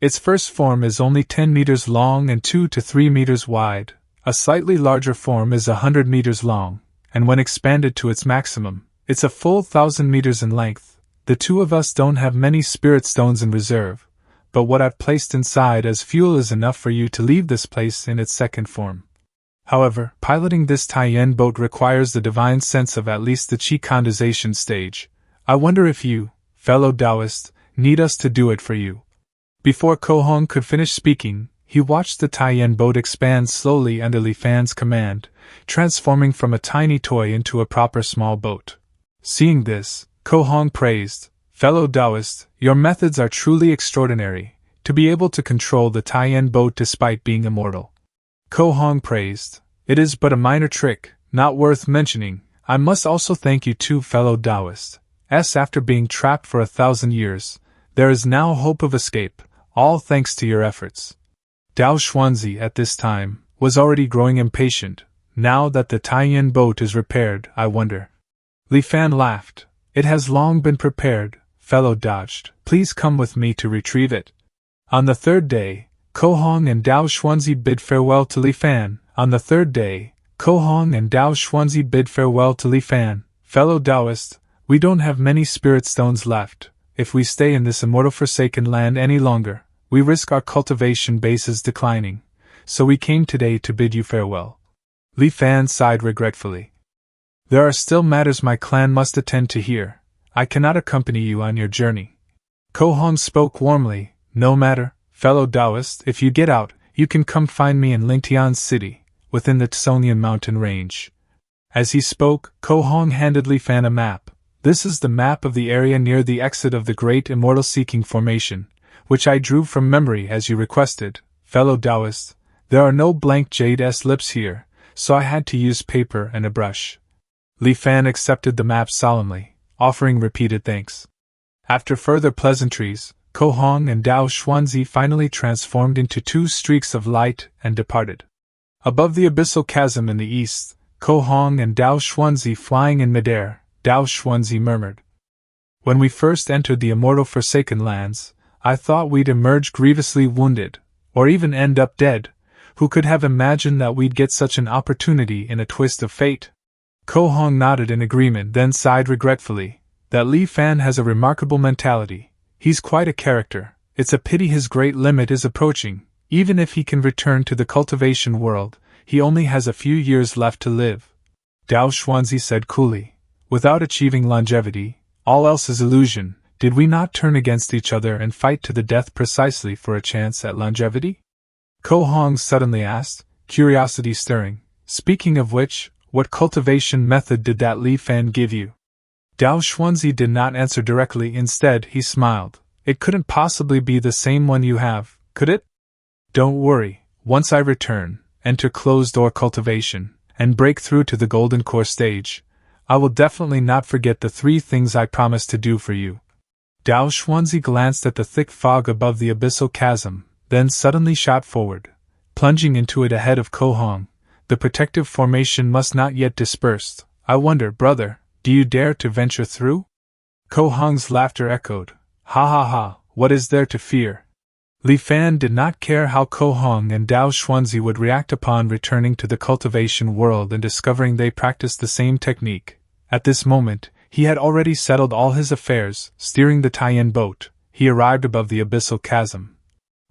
Its first form is only 10 meters long and 2 to 3 meters wide. A slightly larger form is 100 meters long, and when expanded to its maximum, it's a full 1,000 meters in length. The two of us don't have many spirit stones in reserve, but what I've placed inside as fuel is enough for you to leave this place in its second form. However, piloting this Taiyan boat requires the divine sense of at least the chi condensation stage. I wonder if you, fellow Taoist, need us to do it for you. Before Ko Hong could finish speaking, he watched the Taiyan boat expand slowly under Li Fan's command, transforming from a tiny toy into a proper small boat. Seeing this, Ko Hong praised, "Fellow Taoist, your methods are truly extraordinary, to be able to control the Taiyan boat despite being immortal." Ko Hong praised, "It is but a minor trick, not worth mentioning. I must also thank you too, fellow Taoist. After being trapped for 1,000 years, there is now hope of escape, all thanks to your efforts." Dao Xuanzi, at this time, was already growing impatient. "Now that the Taiyan boat is repaired, I wonder." Li Fan laughed. "It has long been prepared, fellow Dodged. Please come with me to retrieve it." On the third day, Ko Hong and Dao Xuanzi bid farewell to Li Fan. "Fellow Taoist, we don't have many spirit stones left. If we stay in this immortal forsaken land any longer, we risk our cultivation bases declining, so we came today to bid you farewell." Li Fan sighed regretfully. "There are still matters my clan must attend to here. I cannot accompany you on your journey." Ko Hong spoke warmly. "No matter, fellow Taoist, if you get out, you can come find me in Lingtian City, within the Tsonian mountain range." As he spoke, Ko Hong handed Li Fan a map. "This is the map of the area near the exit of the Great Immortal Seeking Formation, which I drew from memory as you requested, fellow Taoist. There are no blank jade lips here, so I had to use paper and a brush." Li Fan accepted the map solemnly, offering repeated thanks. After further pleasantries, Ko Hong and Dao Xuanzi finally transformed into 2 streaks of light and departed. Above the abyssal chasm in the east, Ko Hong and Dao Xuanzi flying in midair, Dao Xuanzi murmured, "When we first entered the immortal Forsaken Lands, I thought we'd emerge grievously wounded, or even end up dead. Who could have imagined that we'd get such an opportunity in a twist of fate?" Ko Hong nodded in agreement, then sighed regretfully. "That Li Fan has a remarkable mentality. He's quite a character. It's a pity his great limit is approaching. Even if he can return to the cultivation world, he only has a few years left to live." Dao Xuanzi said coolly, "Without achieving longevity, all else is illusion. Did we not turn against each other and fight to the death precisely for a chance at longevity?" Ko Hong suddenly asked, curiosity stirring. "Speaking of which, what cultivation method did that Li Fan give you?" Dao Xuanzi did not answer directly. Instead, he smiled. "It couldn't possibly be the same one you have, could it? Don't worry, once I return, enter closed-door cultivation, and break through to the golden core stage, I will definitely not forget the 3 things I promised to do for you." Dao Xuanzi glanced at the thick fog above the abyssal chasm, then suddenly shot forward, plunging into it ahead of Ko Hong. "The protective formation must not yet dispersed. I wonder, brother, do you dare to venture through?" Ko Hong's laughter echoed. "Ha ha ha, what is there to fear?" Li Fan did not care how Ko Hong and Dao Xuanzi would react upon returning to the cultivation world and discovering they practiced the same technique. At this moment, he had already settled all his affairs. Steering the Taiyan boat, he arrived above the abyssal chasm.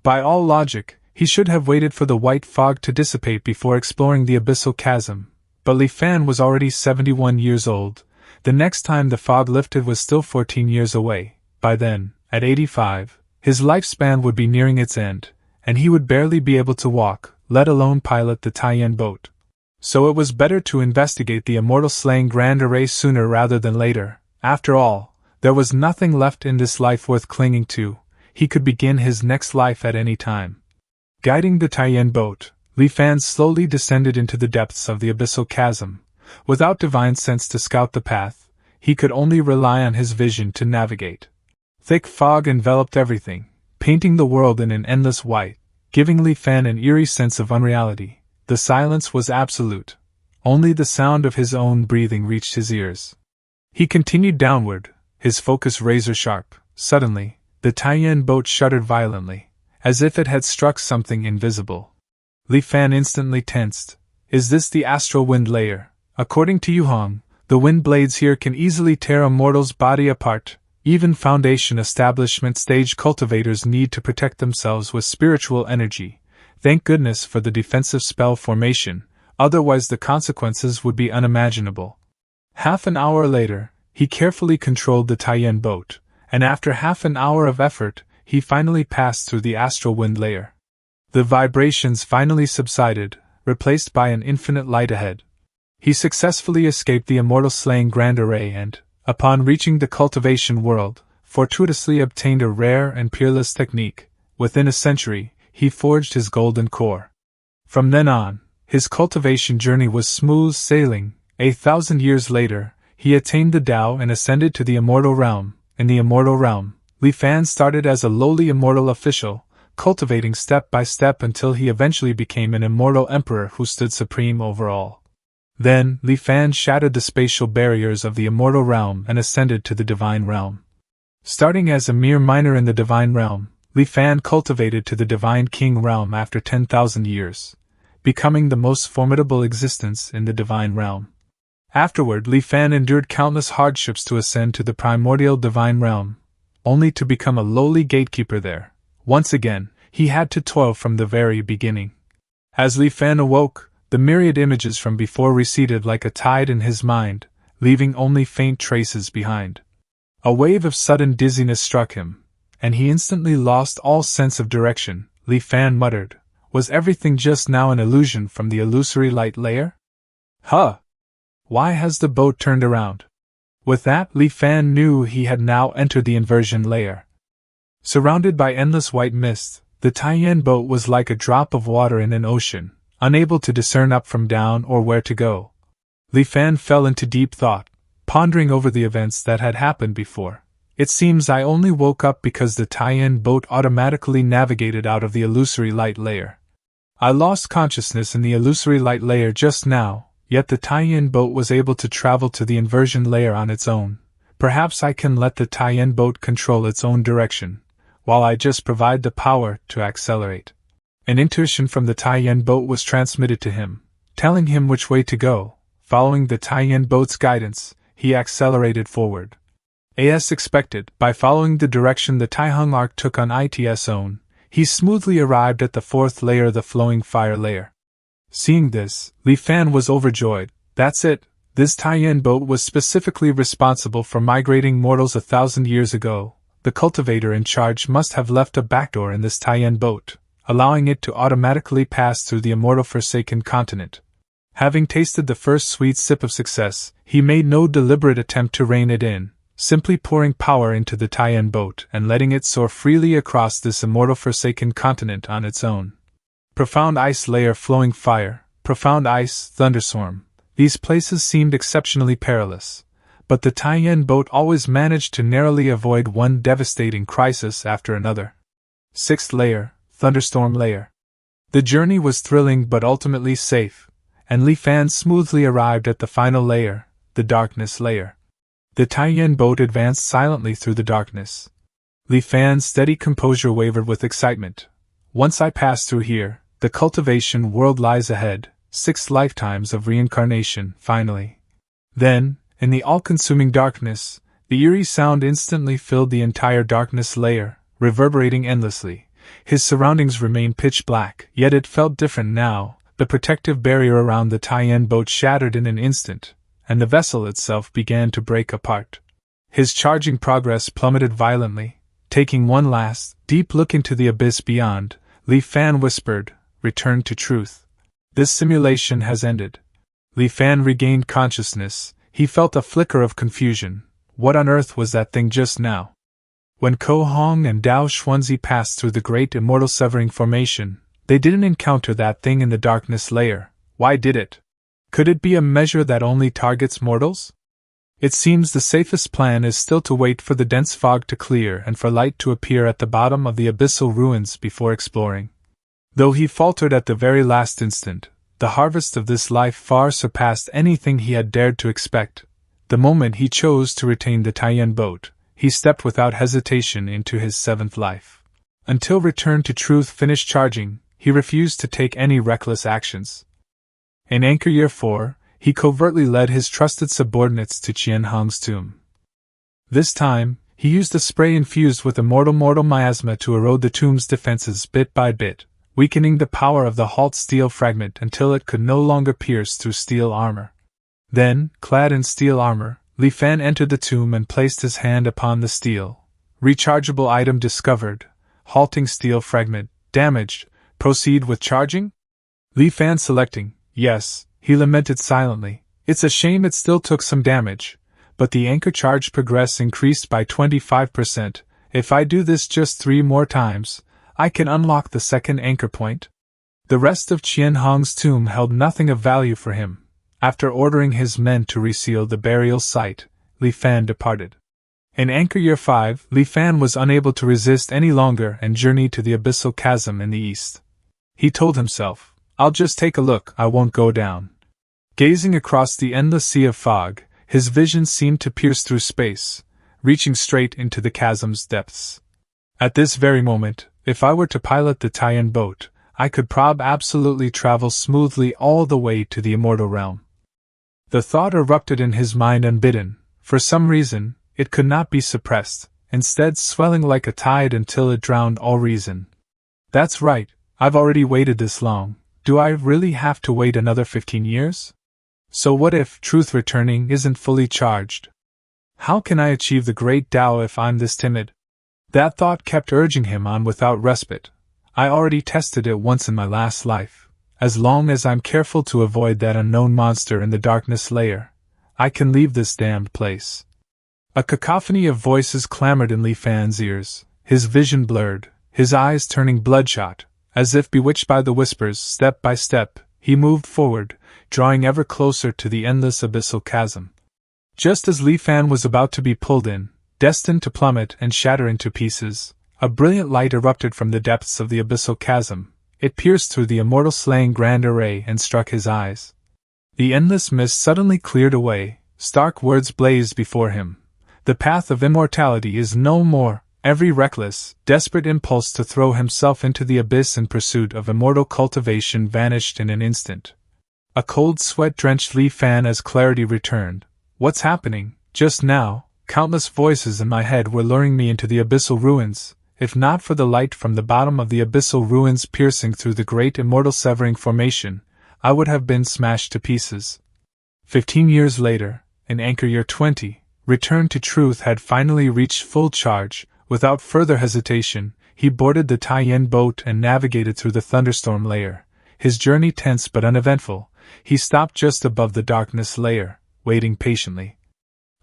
By all logic, he should have waited for the white fog to dissipate before exploring the abyssal chasm, but Li Fan was already 71 years old. The next time the fog lifted was still 14 years away. By then, at 85, his lifespan would be nearing its end, and he would barely be able to walk, let alone pilot the Taiyan boat. So it was better to investigate the immortal slaying grand array sooner rather than later. After all, there was nothing left in this life worth clinging to. He could begin his next life at any time. Guiding the Taiyan boat, Li Fan slowly descended into the depths of the abyssal chasm. Without divine sense to scout the path, he could only rely on his vision to navigate. Thick fog enveloped everything, painting the world in an endless white, giving Li Fan an eerie sense of unreality. The silence was absolute. only the sound of his own breathing reached his ears. He continued downward, his focus razor-sharp. Suddenly, the Taiyan boat shuddered violently, as if it had struck something invisible. Li Fan instantly tensed. Is this the astral wind layer? According to Yuhong, the wind blades here can easily tear a mortal's body apart. Even Foundation establishment stage cultivators need to protect themselves with spiritual energy. Thank goodness for the defensive spell formation, otherwise the consequences would be unimaginable. Half an hour later, he carefully controlled the Taiyan boat, and after half an hour of effort, he finally passed through the astral wind layer. The vibrations finally subsided, replaced by an infinite light ahead. He successfully escaped the immortal slaying Grand Array and, upon reaching the cultivation world, fortuitously obtained a rare and peerless technique. Within a century, he forged his golden core. From then on, his cultivation journey was smooth sailing. 1,000 years later, he attained the Tao and ascended to the immortal realm. In the immortal realm, Li Fan started as a lowly immortal official, cultivating step by step until he eventually became an immortal emperor who stood supreme over all. Then, Li Fan shattered the spatial barriers of the immortal realm and ascended to the divine realm. Starting as a mere minor in the divine realm, Li Fan cultivated to the divine king realm after 10,000 years, becoming the most formidable existence in the divine realm. Afterward, Li Fan endured countless hardships to ascend to the primordial divine realm, only to become a lowly gatekeeper there. Once again, he had to toil from the very beginning. As Li Fan awoke, the myriad images from before receded like a tide in his mind, leaving only faint traces behind. A wave of sudden dizziness struck him, and he instantly lost all sense of direction. Li Fan muttered, "Was everything just now an illusion from the illusory light layer? Huh! Why has the boat turned around?" With that, Li Fan knew he had now entered the inversion layer. Surrounded by endless white mist, the Taiyan boat was like a drop of water in an ocean, unable to discern up from down or where to go. Li Fan fell into deep thought, pondering over the events that had happened before. It seems I only woke up because the Taiyan boat automatically navigated out of the illusory light layer. I lost consciousness in the illusory light layer just now, yet the Taiyan boat was able to travel to the inversion layer on its own. Perhaps I can let the Taiyan boat control its own direction, while I just provide the power to accelerate. An intuition from the Taiyan boat was transmitted to him, telling him which way to go. Following the Taiyan boat's guidance, he accelerated forward. As expected, by following the direction the Taihung arc took on its own, he smoothly arrived at the fourth layer, the flowing fire layer. Seeing this, Li Fan was overjoyed. That's it, this Taiyan boat was specifically responsible for migrating mortals 1,000 years ago. The cultivator in charge must have left a backdoor in this Taiyan boat, allowing it to automatically pass through the immortal Forsaken continent. Having tasted the first sweet sip of success, he made no deliberate attempt to rein it in, simply pouring power into the Taiyan boat and letting it soar freely across this immortal Forsaken continent on its own. Profound ice layer, flowing fire, profound ice, thunderstorm. These places seemed exceptionally perilous, but the Taiyan boat always managed to narrowly avoid one devastating crisis after another. Sixth layer, thunderstorm layer. The journey was thrilling but ultimately safe, and Li Fan smoothly arrived at the final layer, the darkness layer. The Taiyan boat advanced silently through the darkness. Li Fan's steady composure wavered with excitement. Once I pass through here, the cultivation world lies ahead, 6 lifetimes of reincarnation, finally. Then, in the all-consuming darkness, the eerie sound instantly filled the entire darkness layer, reverberating endlessly. His surroundings remained pitch black, yet it felt different now. The protective barrier around the Taiyan boat shattered in an instant, and the vessel itself began to break apart. His charging progress plummeted violently. Taking one last, deep look into the abyss beyond, Li Fan whispered, "Return to truth. This simulation has ended." Li Fan regained consciousness. He felt a flicker of confusion. What on earth was that thing just now? When Ko Hong and Dao Xuanzi passed through the great immortal severing formation, they didn't encounter that thing in the darkness layer. Why did it? Could it be a measure that only targets mortals? It seems the safest plan is still to wait for the dense fog to clear and for light to appear at the bottom of the abyssal ruins before exploring. Though he faltered at the very last instant, The harvest of this life far surpassed anything he had dared to expect. The moment he chose to retain the Taiyan boat, he stepped without hesitation into his seventh life. Until Return to Truth finished charging, he refused to take any reckless actions. In Anchor Year 4, he covertly led his trusted subordinates to Qian Hong's tomb. This time, he used a spray infused with mortal miasma to erode the tomb's defenses bit by bit, weakening the power of the halt steel fragment until it could no longer pierce through steel armor. Then, clad in steel armor, Li Fan entered the tomb and placed his hand upon the steel. Rechargeable item discovered. Halting steel fragment, damaged. Proceed with charging? Li Fan selecting, yes, he lamented silently. It's a shame it still took some damage, but the anchor charge progress increased by 25%. If I do this just 3 more times, I can unlock the second anchor point. The rest of Qian Hong's tomb held nothing of value for him. After ordering his men to reseal the burial site, Li Fan departed. In Anchor Year 5, Li Fan was unable to resist any longer and journeyed to the abyssal chasm in the east. He told himself, I'll just take a look, I won't go down. Gazing across the endless sea of fog, his vision seemed to pierce through space, reaching straight into the chasm's depths. At this very moment, if I were to pilot the Taiyan boat, I could absolutely travel smoothly all the way to the immortal realm. The thought erupted in his mind unbidden. For some reason, it could not be suppressed, instead swelling like a tide until it drowned all reason. That's right, I've already waited this long. Do I really have to wait another 15 years? So what if truth returning isn't fully charged? How can I achieve the great Tao if I'm this timid? That thought kept urging him on without respite. I already tested it once in my last life. As long as I'm careful to avoid that unknown monster in the darkness layer, I can leave this damned place. A cacophony of voices clamored in Li Fan's ears, his vision blurred, his eyes turning bloodshot. As if bewitched by the whispers, step by step, he moved forward, drawing ever closer to the endless abyssal chasm. Just as Li Fan was about to be pulled in, destined to plummet and shatter into pieces, a brilliant light erupted from the depths of the abyssal chasm. It pierced through the immortal slaying grand array and struck his eyes. The endless mist suddenly cleared away, stark words blazed before him. The path of immortality is no more. Every reckless, desperate impulse to throw himself into the abyss in pursuit of immortal cultivation vanished in an instant. A cold sweat drenched Li Fan as clarity returned. What's happening? Just now, countless voices in my head were luring me into the abyssal ruins. If not for the light from the bottom of the abyssal ruins piercing through the great immortal severing formation, I would have been smashed to pieces. 15 years later, in Anchor Year 20, Return to Truth had finally reached full charge. Without further hesitation, he boarded the Taiyan boat and navigated through the thunderstorm layer. His journey tense but uneventful, he stopped just above the darkness layer, waiting patiently.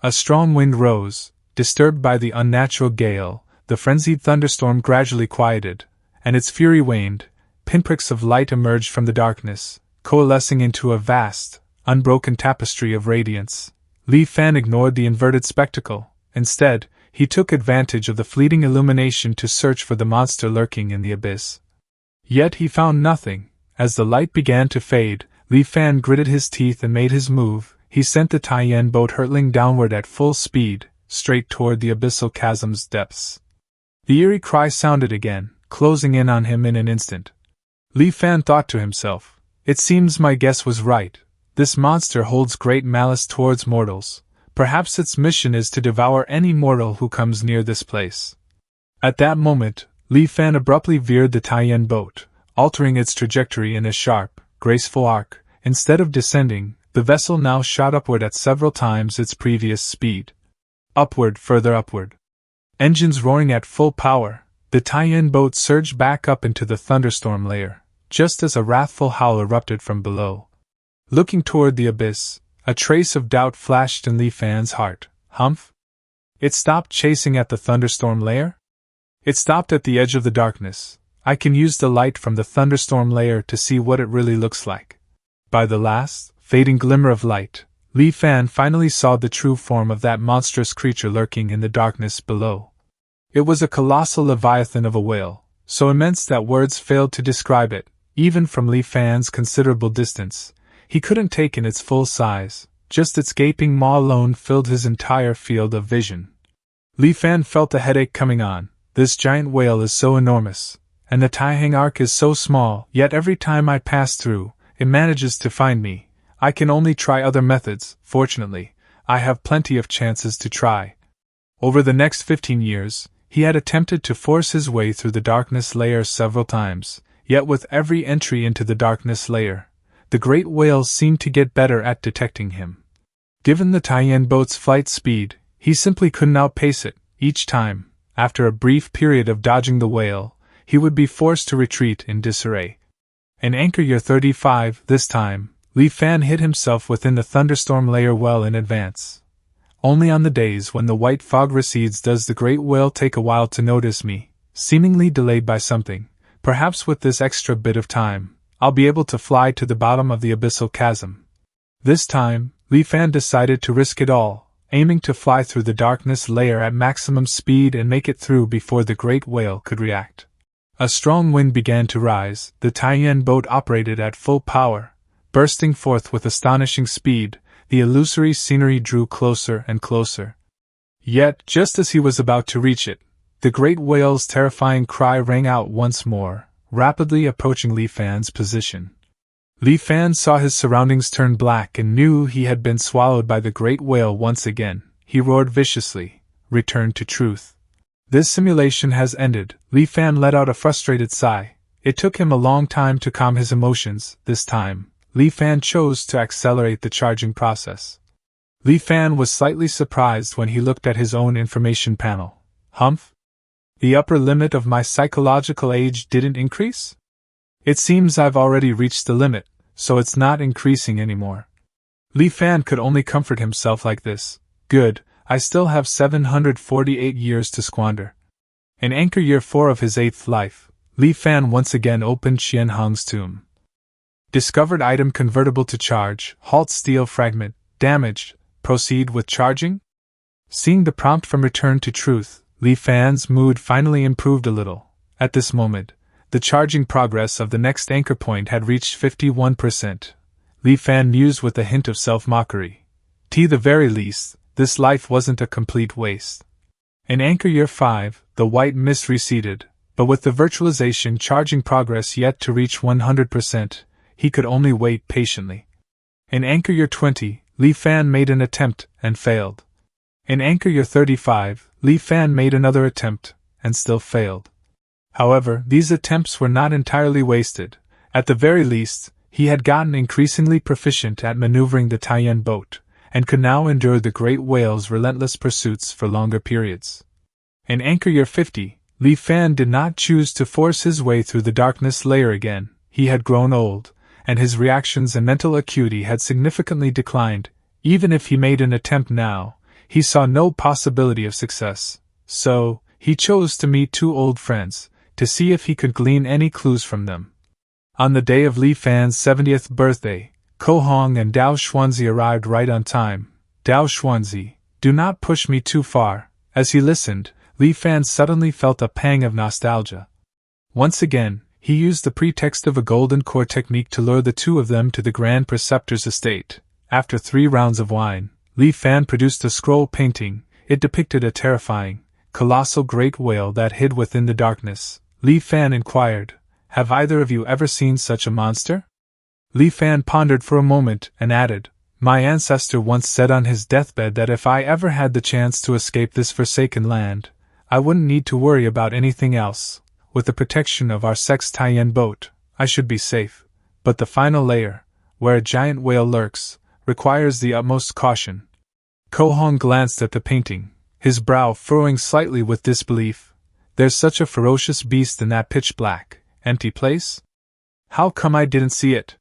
A strong wind rose. Disturbed by the unnatural gale, the frenzied thunderstorm gradually quieted, and its fury waned. Pinpricks of light emerged from the darkness, coalescing into a vast, unbroken tapestry of radiance. Li Fan ignored the inverted spectacle. Instead, he took advantage of the fleeting illumination to search for the monster lurking in the abyss. Yet he found nothing. As the light began to fade, Li Fan gritted his teeth and made his move. He sent the Taiyan boat hurtling downward at full speed, straight toward the abyssal chasm's depths. The eerie cry sounded again, closing in on him in an instant. Li Fan thought to himself, it seems my guess was right. This monster holds great malice towards mortals. Perhaps its mission is to devour any mortal who comes near this place. At that moment, Li Fan abruptly veered the Taiyan boat, altering its trajectory in a sharp, graceful arc. Instead of descending, the vessel now shot upward at several times its previous speed. Upward, further upward. Engines roaring at full power, the Taiyan boat surged back up into the thunderstorm layer, just as a wrathful howl erupted from below. Looking toward the abyss, a trace of doubt flashed in Li Fan's heart. Humph? It stopped chasing at the thunderstorm layer? It stopped at the edge of the darkness. I can use the light from the thunderstorm layer to see what it really looks like. By the last, fading glimmer of light, Li Fan finally saw the true form of that monstrous creature lurking in the darkness below. It was a colossal leviathan of a whale, so immense that words failed to describe it. Even from Li Fan's considerable distance, he couldn't take in its full size, just its gaping maw alone filled his entire field of vision. Li Fan felt a headache coming on. This giant whale is so enormous, and the Taihang arc is so small, yet every time I pass through, it manages to find me. I can only try other methods. Fortunately, I have plenty of chances to try. Over the next 15 years, he had attempted to force his way through the darkness layer several times, yet with every entry into the darkness layer, the great whale seemed to get better at detecting him. Given the Taiyan boat's flight speed, he simply couldn't outpace it. Each time, after a brief period of dodging the whale, he would be forced to retreat in disarray. In anchor year 35, this time, Li Fan hid himself within the thunderstorm layer well in advance. Only on the days when the white fog recedes does the great whale take a while to notice me, seemingly delayed by something. Perhaps with this extra bit of time, I'll be able to fly to the bottom of the abyssal chasm. This time, Li Fan decided to risk it all, aiming to fly through the darkness layer at maximum speed and make it through before the great whale could react. A strong wind began to rise. The Taiyan boat operated at full power. Bursting forth with astonishing speed, the illusory scenery drew closer and closer. Yet, just as he was about to reach it, the great whale's terrifying cry rang out once more, rapidly approaching Li Fan's position. Li Fan saw his surroundings turn black and knew he had been swallowed by the great whale once again. He roared viciously, "Return to truth. This simulation has ended." Li Fan let out a frustrated sigh. It took him a long time to calm his emotions. This time, Li Fan chose to accelerate the charging process. Li Fan was slightly surprised when he looked at his own information panel. Humph? The upper limit of my psychological age didn't increase? It seems I've already reached the limit, so it's not increasing anymore. Li Fan could only comfort himself like this. Good, I still have 748 years to squander. In anchor year 4 of his 8th life, Li Fan once again opened Qian Hong's tomb. Discovered item convertible to charge, halt steel fragment, damaged, proceed with charging? Seeing the prompt from return to truth, Li Fan's mood finally improved a little. At this moment, the charging progress of the next anchor point had reached 51%. Li Fan mused with a hint of self-mockery. To the very least, this life wasn't a complete waste. In anchor year 5, the white mist receded, but with the virtualization charging progress yet to reach 100%, he could only wait patiently. In anchor year 20, Li Fan made an attempt and failed. In anchor year 35, Li Fan made another attempt and still failed. However, these attempts were not entirely wasted. At the very least, he had gotten increasingly proficient at maneuvering the Taiyan boat, and could now endure the great whale's relentless pursuits for longer periods. In anchor year 50, Li Fan did not choose to force his way through the darkness layer again. He had grown old, and his reactions and mental acuity had significantly declined. Even if he made an attempt now, he saw no possibility of success. So, he chose to meet two old friends, to see if he could glean any clues from them. On the day of Li Fan's 70th birthday, Ko Hong and Dao Xuanzi arrived right on time. Dao Xuanzi, do not push me too far. As he listened, Li Fan suddenly felt a pang of nostalgia. Once again, he used the pretext of a golden core technique to lure the two of them to the Grand Preceptor's estate. After 3 rounds of wine, Li Fan produced a scroll painting. It depicted a terrifying, colossal great whale that hid within the darkness. Li Fan inquired, "Have either of you ever seen such a monster?" Li Fan pondered for a moment and added, "My ancestor once said on his deathbed that if I ever had the chance to escape this forsaken land, I wouldn't need to worry about anything else. With the protection of our Sex Taiyan boat, I should be safe. But the final layer, where a giant whale lurks, requires the utmost caution." Ko Hong glanced at the painting, his brow furrowing slightly with disbelief. "There's such a ferocious beast in that pitch-black, empty place? How come I didn't see it?"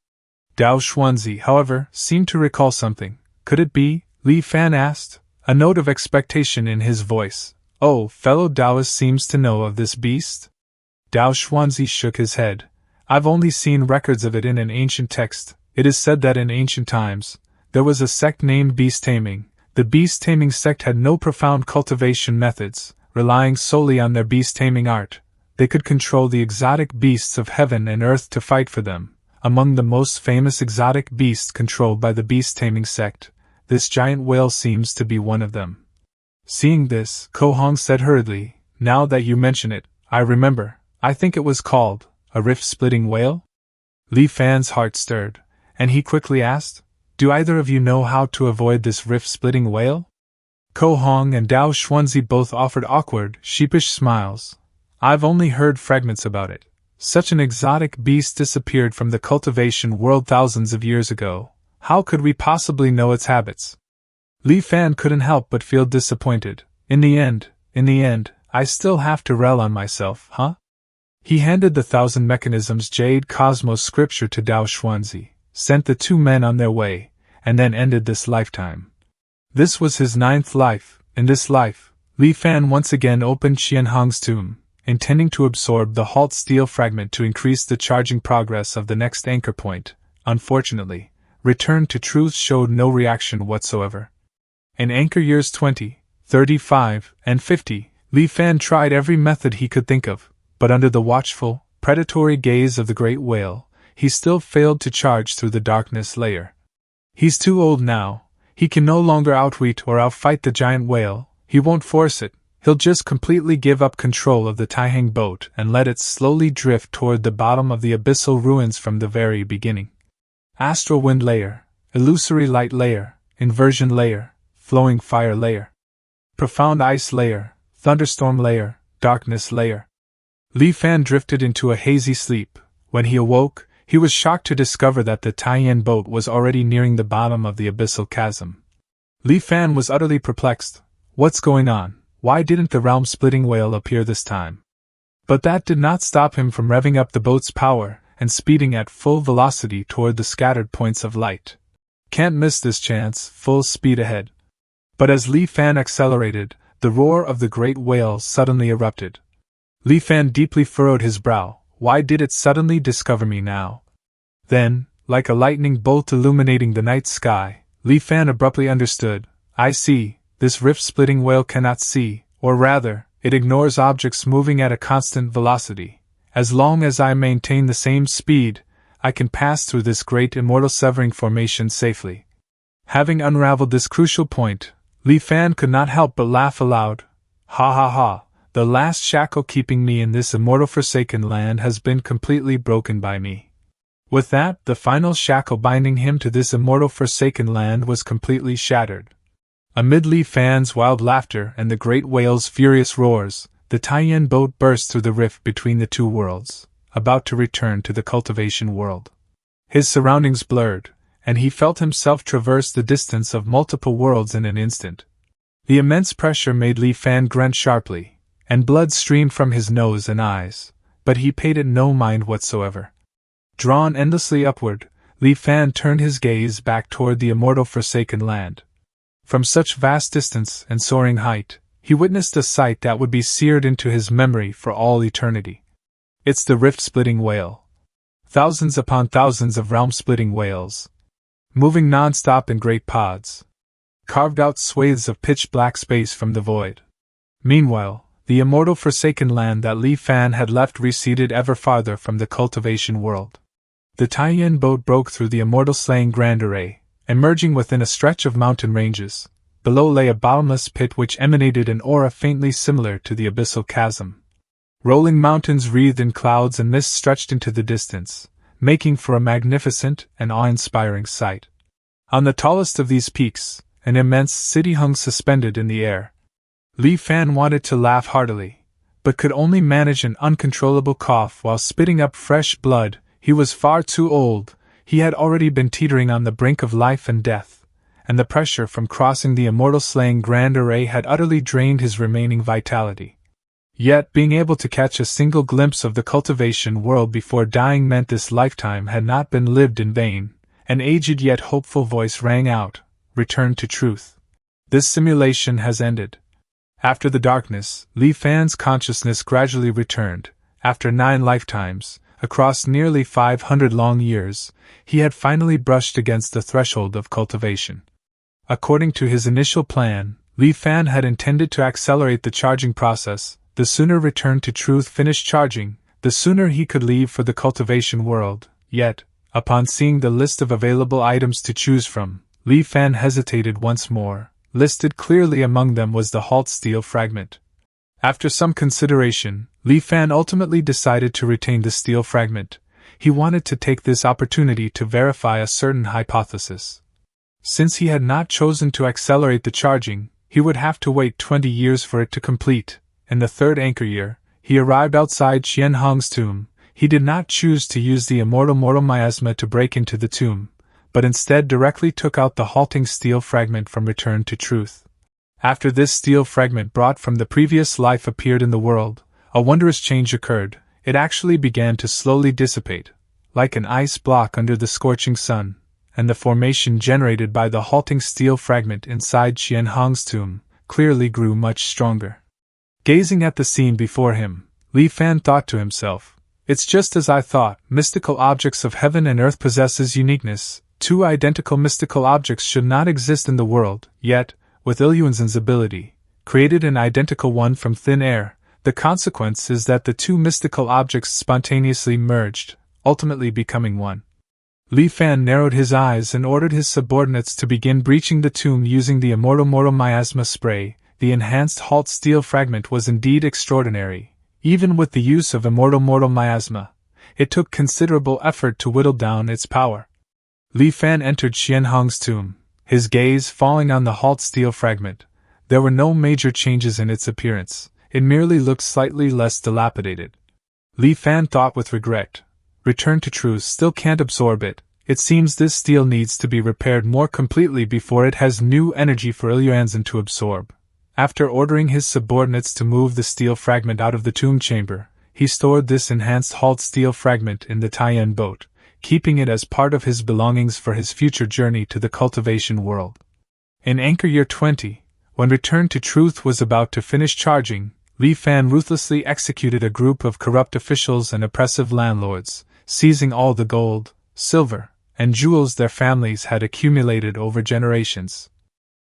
Dao Xuanzi, however, seemed to recall something. "Could it be?" Li Fan asked, a note of expectation in his voice. "Oh, fellow Taoist seems to know of this beast?" Dao Xuanzi shook his head. "I've only seen records of it in an ancient text. It is said that in ancient times, there was a sect named Beast Taming. The beast taming sect had no profound cultivation methods, relying solely on their beast taming art. they could control the exotic beasts of heaven and earth to fight for them. Among the most famous exotic beasts controlled by the beast-taming sect, this giant whale seems to be one of them. Seeing this, Ko Hong said hurriedly, "Now that you mention it, I remember, I think it was called a rift-splitting whale?" Li Fan's heart stirred, and he quickly asked, "Do either of you know how to avoid this rift-splitting whale?" Ko Hong and Dao Xuanzi both offered awkward, sheepish smiles. "I've only heard fragments about it. Such an exotic beast disappeared from the cultivation world thousands of years ago. How could we possibly know its habits?" Li Fan couldn't help but feel disappointed. In the end, I still have to rely on myself, huh? He handed the Thousand Mechanisms Jade Cosmos scripture to Dao Xuanzi, sent the two men on their way, and then ended this lifetime. This was his 9th life. In this life, Li Fan once again opened Qian Hong's tomb, intending to absorb the halt steel fragment to increase the charging progress of the next anchor point. Unfortunately, Return to Truth showed no reaction whatsoever. In anchor years 20, 35, and 50, Li Fan tried every method he could think of, but under the watchful, predatory gaze of the great whale, he still failed to charge through the darkness layer. He's too old now. He can no longer outwit or outfight the giant whale. He won't force it. He'll just completely give up control of the Taihang boat and let it slowly drift toward the bottom of the abyssal ruins from the very beginning. Astral wind layer, illusory light layer, inversion layer, flowing fire layer, profound ice layer, thunderstorm layer, darkness layer. Li Fan drifted into a hazy sleep. When he awoke, he was shocked to discover that the Taiyan boat was already nearing the bottom of the abyssal chasm. Li Fan was utterly perplexed. What's going on? Why didn't the realm-splitting whale appear this time? But that did not stop him from revving up the boat's power and speeding at full velocity toward the scattered points of light. Can't miss this chance, full speed ahead. But as Li Fan accelerated, the roar of the great whale suddenly erupted. Li Fan deeply furrowed his brow. Why did it suddenly discover me now? Then, like a lightning bolt illuminating the night sky, Li Fan abruptly understood. I see, this rift-splitting whale cannot see, or rather, it ignores objects moving at a constant velocity. As long as I maintain the same speed, I can pass through this great immortal severing formation safely. Having unraveled this crucial point, Li Fan could not help but laugh aloud. Ha ha ha, the last shackle keeping me in this immortal forsaken land has been completely broken by me. With that, the final shackle binding him to this immortal forsaken land was completely shattered. Amid Li Fan's wild laughter and the great whale's furious roars, the Taiyan boat burst through the rift between the two worlds, about to return to the cultivation world. His surroundings blurred, and he felt himself traverse the distance of multiple worlds in an instant. The immense pressure made Li Fan grunt sharply, and blood streamed from his nose and eyes, but he paid it no mind whatsoever. Drawn endlessly upward, Li Fan turned his gaze back toward the immortal forsaken land. From such vast distance and soaring height, he witnessed a sight that would be seared into his memory for all eternity. It's the rift-splitting whale. Thousands upon thousands of realm-splitting whales, moving non-stop in great pods, carved out swathes of pitch-black space from the void. Meanwhile, the immortal forsaken land that Li Fan had left receded ever farther from the cultivation world. The Taiyan boat broke through the immortal slaying grand array, emerging within a stretch of mountain ranges. Below lay a bottomless pit which emanated an aura faintly similar to the abyssal chasm. Rolling mountains wreathed in clouds and mist stretched into the distance, making for a magnificent and awe-inspiring sight. On the tallest of these peaks, an immense city hung suspended in the air. Li Fan wanted to laugh heartily, but could only manage an uncontrollable cough while spitting up fresh blood. He was far too old. He had already been teetering on the brink of life and death, and the pressure from crossing the immortal slaying grand array had utterly drained his remaining vitality. Yet being able to catch a single glimpse of the cultivation world before dying meant this lifetime had not been lived in vain. An aged yet hopeful voice rang out, "Return to truth. This simulation has ended." After the darkness, Li Fan's consciousness gradually returned. After 9 lifetimes, across nearly 500 long years, he had finally brushed against the threshold of cultivation. According to his initial plan, Li Fan had intended to accelerate the charging process, the sooner Return to Truth finished charging, the sooner he could leave for the cultivation world. Yet, upon seeing the list of available items to choose from, Li Fan hesitated once more. Listed clearly among them was the halt steel fragment. After some consideration, Li Fan ultimately decided to retain the steel fragment. He wanted to take this opportunity to verify a certain hypothesis. Since he had not chosen to accelerate the charging, he would have to wait 20 years for it to complete. In the third anchor year, he arrived outside Qian Hong's tomb. He did not choose to use the immortal miasma to break into the tomb, but instead directly took out the halting steel fragment from Return to Truth. After this steel fragment brought from the previous life appeared in the world, a wondrous change occurred. It actually began to slowly dissipate, like an ice block under the scorching sun, and the formation generated by the halting steel fragment inside Qian Hong's tomb clearly grew much stronger. Gazing at the scene before him, Li Fan thought to himself, "It's just as I thought, mystical objects of heaven and earth possesses uniqueness. Two identical mystical objects should not exist in the world, yet, with Ilyuanzin's ability, created an identical one from thin air. The consequence is that the two mystical objects spontaneously merged, ultimately becoming one." Li Fan narrowed his eyes and ordered his subordinates to begin breaching the tomb using the immortal miasma spray. The enhanced halt steel fragment was indeed extraordinary. Even with the use of immortal miasma, it took considerable effort to whittle down its power. Li Fan entered Qian Hong's tomb, his gaze falling on the halt steel fragment. There were no major changes in its appearance, it merely looked slightly less dilapidated. Li Fan thought with regret, Return to Truth still can't absorb it. It seems this steel needs to be repaired more completely before it has new energy for Ilyuanzin to absorb. After ordering his subordinates to move the steel fragment out of the tomb chamber, he stored this enhanced halt steel fragment in the Taiyan boat, keeping it as part of his belongings for his future journey to the cultivation world. In Anchor Year 20, when Return to Truth was about to finish charging, Li Fan ruthlessly executed a group of corrupt officials and oppressive landlords, seizing all the gold, silver, and jewels their families had accumulated over generations.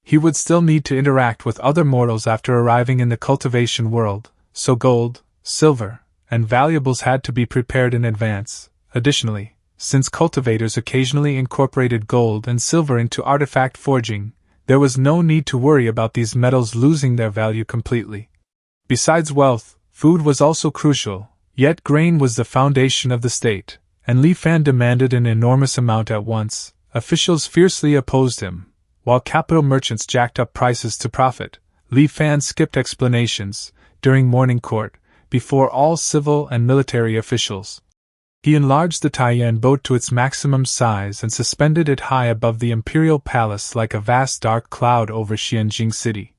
He would still need to interact with other mortals after arriving in the cultivation world, so gold, silver, and valuables had to be prepared in advance. Additionally, since cultivators occasionally incorporated gold and silver into artifact forging, there was no need to worry about these metals losing their value completely. Besides wealth, food was also crucial, yet grain was the foundation of the state, and Li Fan demanded an enormous amount at once. Officials fiercely opposed him, while capital merchants jacked up prices to profit. Li Fan skipped explanations, during morning court, before all civil and military officials. He enlarged the Taiyan boat to its maximum size and suspended it high above the imperial palace like a vast dark cloud over Xianjing city.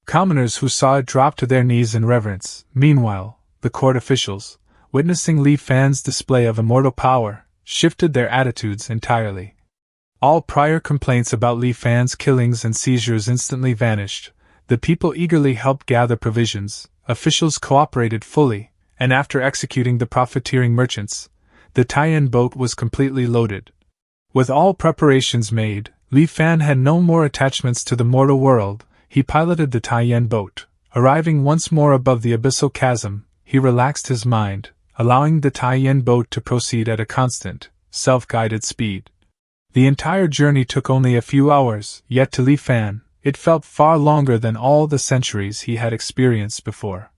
Commoners who saw it dropped to their knees in reverence. Meanwhile, the court officials, witnessing Li Fan's display of immortal power, shifted their attitudes entirely. All prior complaints about Li Fan's killings and seizures instantly vanished. The people eagerly helped gather provisions, officials cooperated fully, and after executing the profiteering merchants, the Taiyan boat was completely loaded. With all preparations made, Li Fan had no more attachments to the mortal world. He piloted the Taiyan boat. Arriving once more above the abyssal chasm, he relaxed his mind, allowing the Taiyan boat to proceed at a constant, self-guided speed. The entire journey took only a few hours, yet to Li Fan, it felt far longer than all the centuries he had experienced before.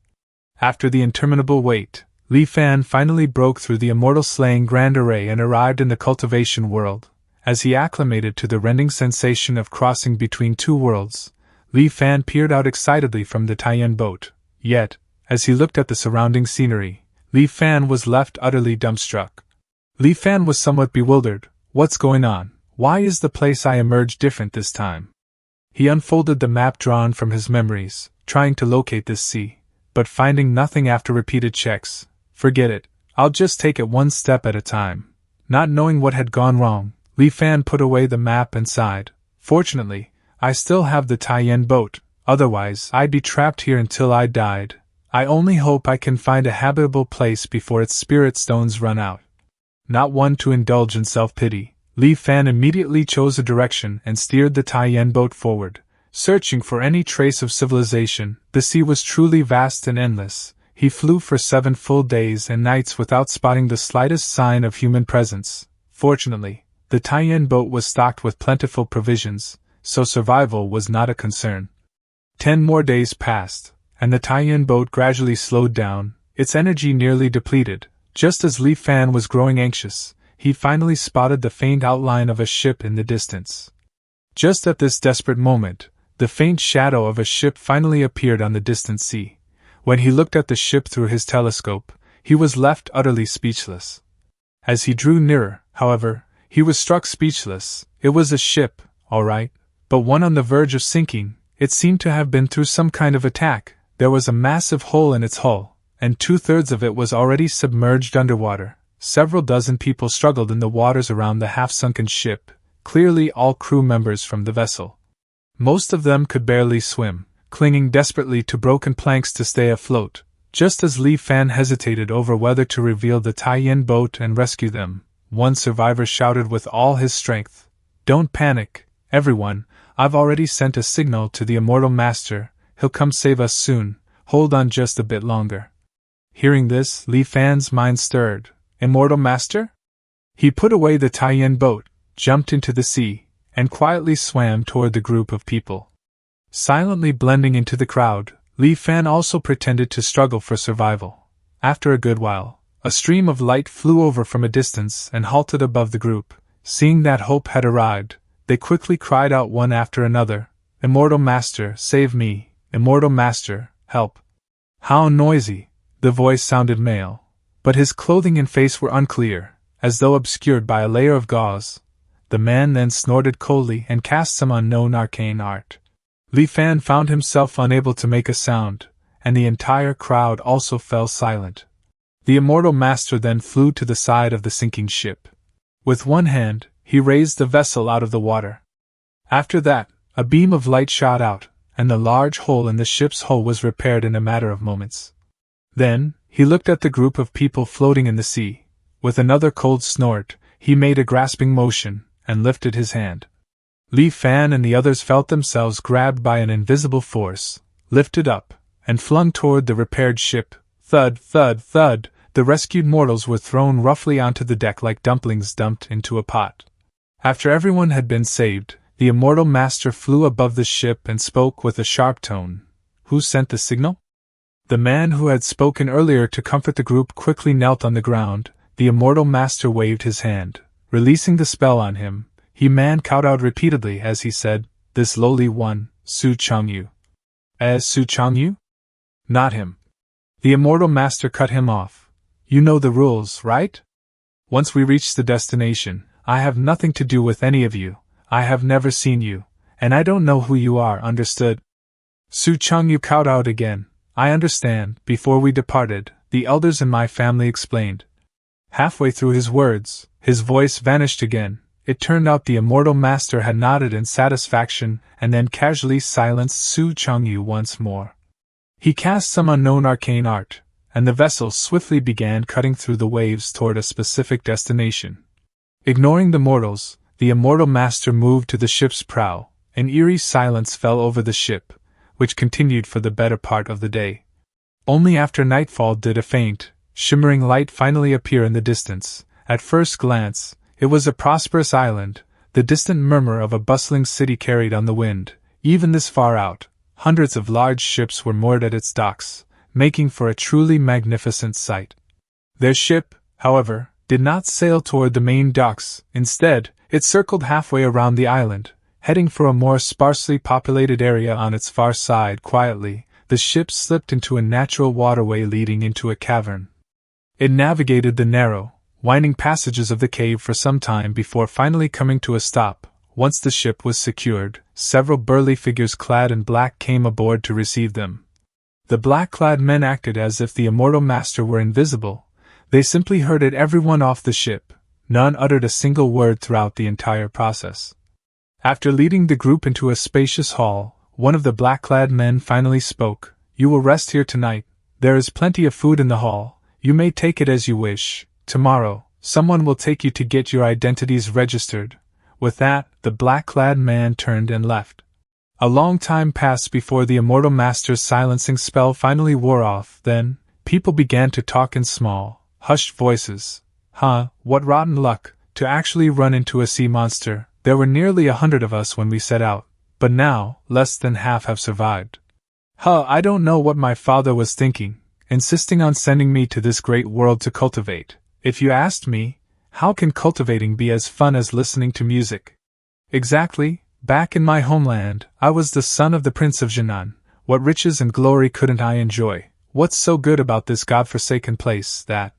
After the interminable wait, Li Fan finally broke through the immortal slaying grand array and arrived in the cultivation world. As he acclimated to the rending sensation of crossing between two worlds, Li Fan peered out excitedly from the Taiyan boat. Yet, as he looked at the surrounding scenery, Li Fan was left utterly dumbstruck. Li Fan was somewhat bewildered. What's going on? Why is the place I emerged different this time? He unfolded the map drawn from his memories, trying to locate this sea, but finding nothing after repeated checks. Forget it, I'll just take it one step at a time. Not knowing what had gone wrong, Li Fan put away the map and sighed. Fortunately, I still have the Taiyan boat, otherwise I'd be trapped here until I died. I only hope I can find a habitable place before its spirit stones run out. Not one to indulge in self-pity, Li Fan immediately chose a direction and steered the Taiyan boat forward, searching for any trace of civilization. The sea was truly vast and endless. He flew for 7 full days and nights without spotting the slightest sign of human presence. Fortunately, the tie-in boat was stocked with plentiful provisions, so survival was not a concern. 10 more days passed, and the tie-in boat gradually slowed down, its energy nearly depleted. Just as Li Fan was growing anxious, he finally spotted the faint outline of a ship in the distance. Just at this desperate moment, the faint shadow of a ship finally appeared on the distant sea. When he looked at the ship through his telescope, he was left utterly speechless. As he drew nearer, however, he was struck speechless. It was a ship, all right, but one on the verge of sinking. It seemed to have been through some kind of attack. There was a massive hole in its hull, and 2/3 of it was already submerged underwater. Several dozen people struggled in the waters around the half-sunken ship, clearly all crew members from the vessel. Most of them could barely swim, clinging desperately to broken planks to stay afloat. Just as Li Fan hesitated over whether to reveal the tie-in boat and rescue them, one survivor shouted with all his strength, "Don't panic, everyone, I've already sent a signal to the Immortal Master, he'll come save us soon, hold on just a bit longer." Hearing this, Li Fan's mind stirred. Immortal Master? He put away the tie-in boat, jumped into the sea, and quietly swam toward the group of people. Silently blending into the crowd, Li Fan also pretended to struggle for survival. After a good while, a stream of light flew over from a distance and halted above the group. Seeing that hope had arrived, they quickly cried out one after another, "Immortal Master, save me! Immortal Master, help!" How noisy! The voice sounded male, but his clothing and face were unclear, as though obscured by a layer of gauze. The man then snorted coldly and cast some unknown arcane art. Li Fan found himself unable to make a sound, and the entire crowd also fell silent. The Immortal Master then flew to the side of the sinking ship. With one hand, he raised the vessel out of the water. After that, a beam of light shot out, and the large hole in the ship's hull was repaired in a matter of moments. Then, he looked at the group of people floating in the sea. With another cold snort, he made a grasping motion, and lifted his hand. Li Fan and the others felt themselves grabbed by an invisible force, lifted up, and flung toward the repaired ship. Thud, thud, thud, the rescued mortals were thrown roughly onto the deck like dumplings dumped into a pot. After everyone had been saved, the Immortal Master flew above the ship and spoke with a sharp tone. Who sent the signal? The man who had spoken earlier to comfort the group quickly knelt on the ground. The Immortal Master waved his hand, releasing the spell on him. He kowtowed repeatedly as he said, "This lowly one, Su Changyu." "As Su Changyu?" "Not him." The Immortal Master cut him off. "You know the rules, right? Once we reach the destination, I have nothing to do with any of you. I have never seen you, and I don't know who you are, understood?" Su Changyu kowtowed again. "I understand." Before we departed, the elders in my family explained. Halfway through his words, his voice vanished again. It turned out the Immortal Master had nodded in satisfaction and then casually silenced Su Changyu once more. He cast some unknown arcane art, and the vessel swiftly began cutting through the waves toward a specific destination. Ignoring the mortals, the Immortal Master moved to the ship's prow. An eerie silence fell over the ship, which continued for the better part of the day. Only after nightfall did a faint, shimmering light finally appear in the distance. At first glance, it was a prosperous island, the distant murmur of a bustling city carried on the wind. Even this far out, hundreds of large ships were moored at its docks, making for a truly magnificent sight. Their ship, however, did not sail toward the main docks. Instead, it circled halfway around the island, heading for a more sparsely populated area on its far side. Quietly, the ship slipped into a natural waterway leading into a cavern. It navigated the narrow, winding passages of the cave for some time before finally coming to a stop. Once the ship was secured, several burly figures clad in black came aboard to receive them. The black-clad men acted as if the Immortal Master were invisible. They simply herded everyone off the ship. None uttered a single word throughout the entire process. After leading the group into a spacious hall, one of the black-clad men finally spoke. "You will rest here tonight. There is plenty of food in the hall. You may take it as you wish. Tomorrow, someone will take you to get your identities registered." With that, the black-clad man turned and left. A long time passed before the Immortal Master's silencing spell finally wore off. Then, people began to talk in small, hushed voices. What rotten luck, to actually run into a sea monster. There were nearly 100 of us when we set out, but now, less than half have survived. I don't know what my father was thinking, insisting on sending me to this great world to cultivate. If you asked me, how can cultivating be as fun as listening to music? Exactly. Back in my homeland, I was the son of the Prince of Jinan. What riches and glory couldn't I enjoy? What's so good about this godforsaken place that...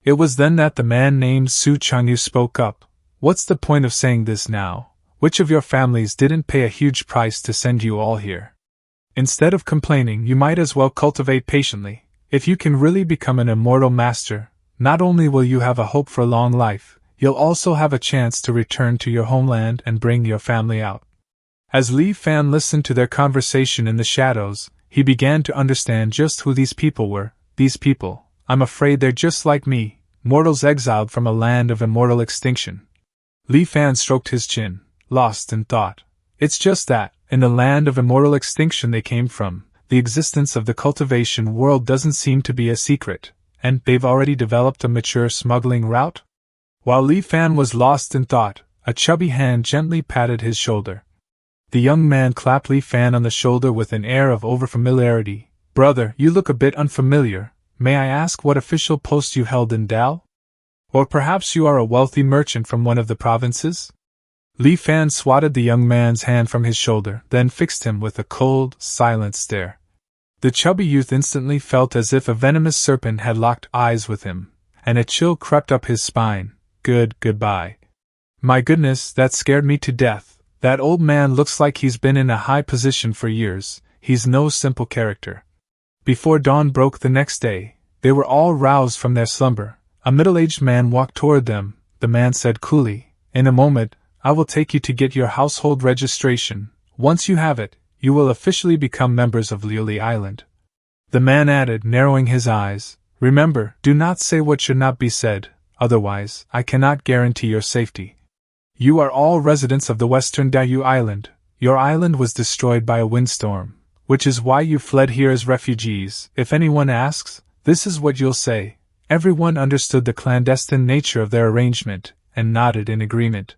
It was then that the man named Su Changyu spoke up. What's the point of saying this now? Which of your families didn't pay a huge price to send you all here? Instead of complaining, you might as well cultivate patiently. If you can really become an immortal master, not only will you have a hope for long life, you'll also have a chance to return to your homeland and bring your family out. As Li Fan listened to their conversation in the shadows, he began to understand just who these people were. These people, I'm afraid they're just like me, mortals exiled from a land of immortal extinction. Li Fan stroked his chin, lost in thought. It's just that, in the land of immortal extinction they came from, the existence of the cultivation world doesn't seem to be a secret, and they've already developed a mature smuggling route? While Li Fan was lost in thought, a chubby hand gently patted his shoulder. The young man clapped Li Fan on the shoulder with an air of overfamiliarity. Brother, you look a bit unfamiliar. May I ask what official post you held in Dal? Or perhaps you are a wealthy merchant from one of the provinces? Li Fan swatted the young man's hand from his shoulder, then fixed him with a cold, silent stare. The chubby youth instantly felt as if a venomous serpent had locked eyes with him, and a chill crept up his spine. Goodbye. My goodness, that scared me to death. That old man looks like he's been in a high position for years. He's no simple character. Before dawn broke the next day, they were all roused from their slumber. A middle-aged man walked toward them. The man said coolly, In a moment, I will take you to get your household registration. Once you have it, you will officially become members of Liuli Island. The man added, narrowing his eyes, Remember, do not say what should not be said. Otherwise, I cannot guarantee your safety. You are all residents of the western Dayu Island. Your island was destroyed by a windstorm, which is why you fled here as refugees. If anyone asks, this is what you'll say. Everyone understood the clandestine nature of their arrangement, and nodded in agreement.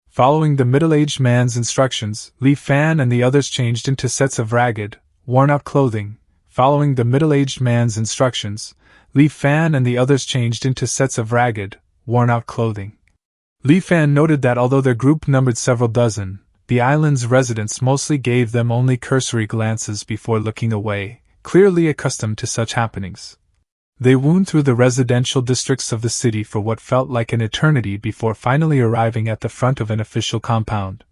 Following the middle-aged man's instructions, Li Fan and the others changed into sets of ragged, worn-out clothing. Following the middle-aged man's instructions, Li Fan and the others changed into sets of ragged, worn-out clothing. Li Fan noted that although their group numbered several dozen, the island's residents mostly gave them only cursory glances before looking away, clearly accustomed to such happenings. They wound through the residential districts of the city for what felt like an eternity before finally arriving at the front of an official compound.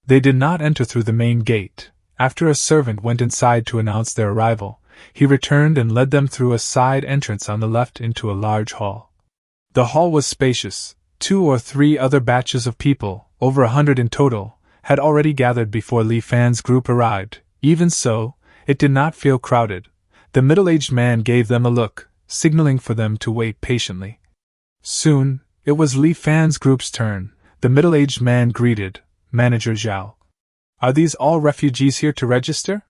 They did not enter through the main gate. After a servant went inside to announce their arrival, he returned and led them through a side entrance on the left into a large hall. The hall was spacious. 2 or 3 other batches of people, over 100 in total, had already gathered before Li Fan's group arrived. Even so, it did not feel crowded. The middle-aged man gave them a look, signaling for them to wait patiently. Soon, it was Li Fan's group's turn. The middle-aged man greeted, Manager Zhao. Are these all refugees here to register?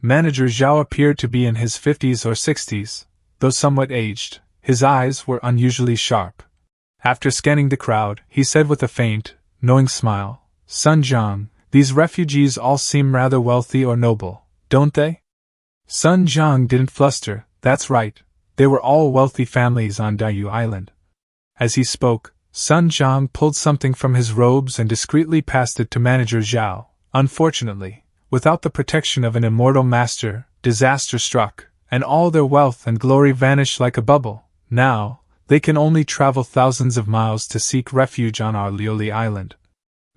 Manager Zhao appeared to be in his 50s or 60s, though somewhat aged. His eyes were unusually sharp. After scanning the crowd, he said with a faint, knowing smile, Sun Jiang, these refugees all seem rather wealthy or noble, don't they? Sun Jiang didn't fluster. That's right, they were all wealthy families on Dayu Island. As he spoke, Sun Jiang pulled something from his robes and discreetly passed it to Manager Zhao. Unfortunately, without the protection of an immortal master, disaster struck, and all their wealth and glory vanished like a bubble. Now, they can only travel thousands of miles to seek refuge on our Liuli Island.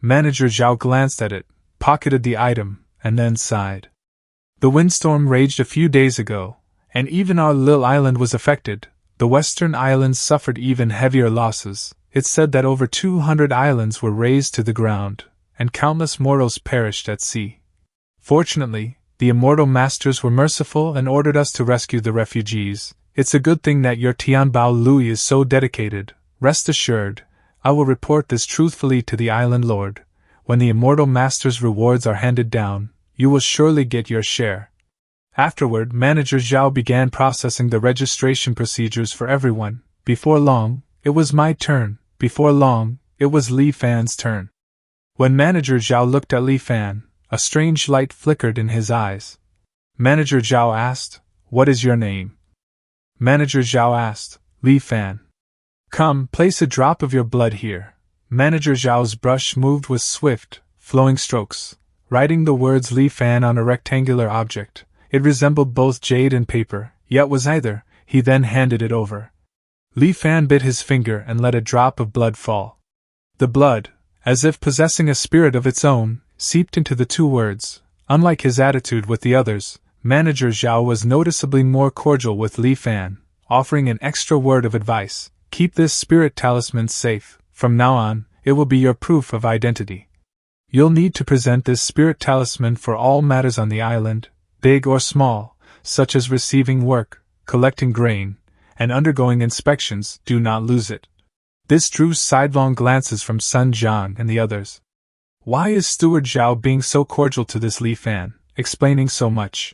Manager Zhao glanced at it, pocketed the item, and then sighed. The windstorm raged a few days ago, and even our Lil Island was affected. The western islands suffered even heavier losses. It's said that over 200 islands were razed to the ground, and countless mortals perished at sea. Fortunately, the immortal masters were merciful and ordered us to rescue the refugees. It's a good thing that your Tianbao Lui is so dedicated. Rest assured, I will report this truthfully to the island lord. When the immortal master's rewards are handed down, you will surely get your share. Afterward, Manager Zhao began processing the registration procedures for everyone. Before long, it was my turn. Before long, it was Li Fan's turn. When Manager Zhao looked at Li Fan, a strange light flickered in his eyes. Manager Zhao asked, "What is your name?" Manager Zhao asked, "Li Fan." "Come, place a drop of your blood here." Manager Zhao's brush moved with swift, flowing strokes, writing the words Li Fan on a rectangular object. It resembled both jade and paper, yet was either. He then handed it over. Li Fan bit his finger and let a drop of blood fall. The blood, as if possessing a spirit of its own, seeped into the two words. Unlike his attitude with the others, Manager Zhao was noticeably more cordial with Li Fan, offering an extra word of advice. "Keep this spirit talisman safe. From now on, it will be your proof of identity. You'll need to present this spirit talisman for all matters on the island, big or small, such as receiving work, collecting grain, and undergoing inspections. Do not lose it." This drew sidelong glances from Sun Jiang and the others. Why is Steward Zhao being so cordial to this Li Fan, explaining so much?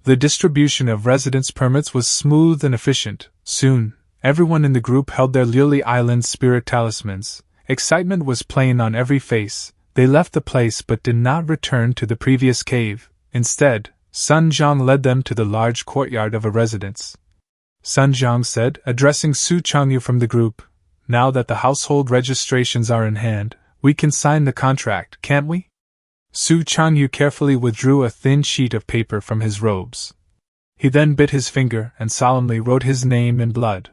The distribution of residence permits was smooth and efficient. Soon, everyone in the group held their Lily Island spirit talismans. Excitement was plain on every face. They left the place but did not return to the previous cave. Instead, Sun Jiang led them to the large courtyard of a residence. Sun Jiang said, addressing Su Changyu from the group, "Now that the household registrations are in hand, we can sign the contract, can't we?" Su Changyu carefully withdrew a thin sheet of paper from his robes. He then bit his finger and solemnly wrote his name in blood.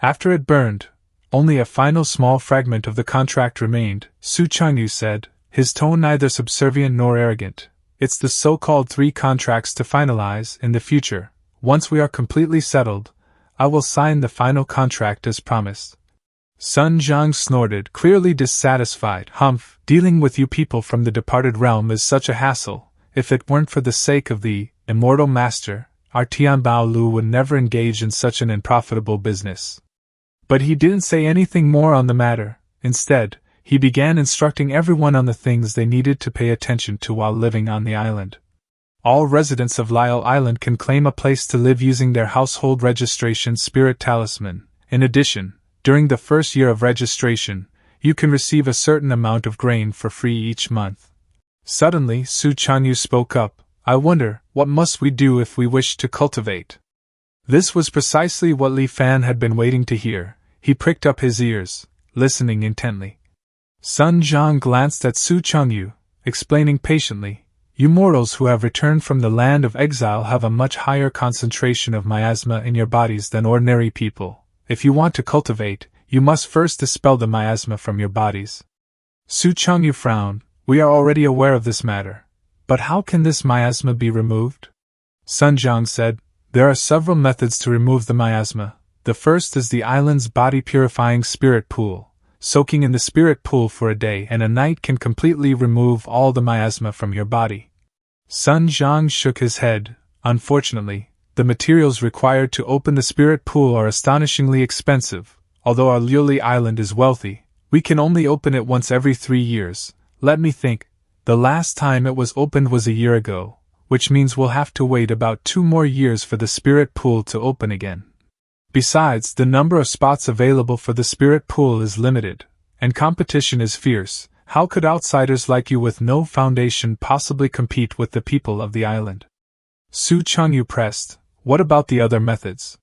After it burned, only a final small fragment of the contract remained. Su Changyu said, his tone neither subservient nor arrogant. "It's the so-called 3 contracts to finalize in the future. Once we are completely settled, I will sign the final contract as promised." Sun Jiang snorted, clearly dissatisfied. "Humph, dealing with you people from the departed realm is such a hassle. If it weren't for the sake of the immortal master, our Tian Bao Lu would never engage in such an unprofitable business." But he didn't say anything more on the matter. Instead, he began instructing everyone on the things they needed to pay attention to while living on the island. All residents of Lyle Island can claim a place to live using their household registration spirit talisman. In addition, during the first year of registration, you can receive a certain amount of grain for free each month. Suddenly, Su Chanyu spoke up, "I wonder, what must we do if we wish to cultivate?" This was precisely what Li Fan had been waiting to hear. He pricked up his ears, listening intently. Sun Jiang glanced at Su Changyu, explaining patiently, "You mortals who have returned from the land of exile have a much higher concentration of miasma in your bodies than ordinary people. If you want to cultivate, you must first dispel the miasma from your bodies." Su Changyu frowned. "We are already aware of this matter. But how can this miasma be removed?" Sun Jiang said, "There are several methods to remove the miasma. The first is the island's body-purifying spirit pool. Soaking in the spirit pool for a day and a night can completely remove all the miasma from your body." Sun Jiang shook his head. "Unfortunately, the materials required to open the spirit pool are astonishingly expensive. Although our Luli Island is wealthy, we can only open it once every 3 years. Let me think. The last time it was opened was a year ago, which means we'll have to wait about 2 more years for the spirit pool to open again. Besides, the number of spots available for the spirit pool is limited, and competition is fierce. How could outsiders like you with no foundation possibly compete with the people of the island?" Su Changyu pressed, "What about the other methods?"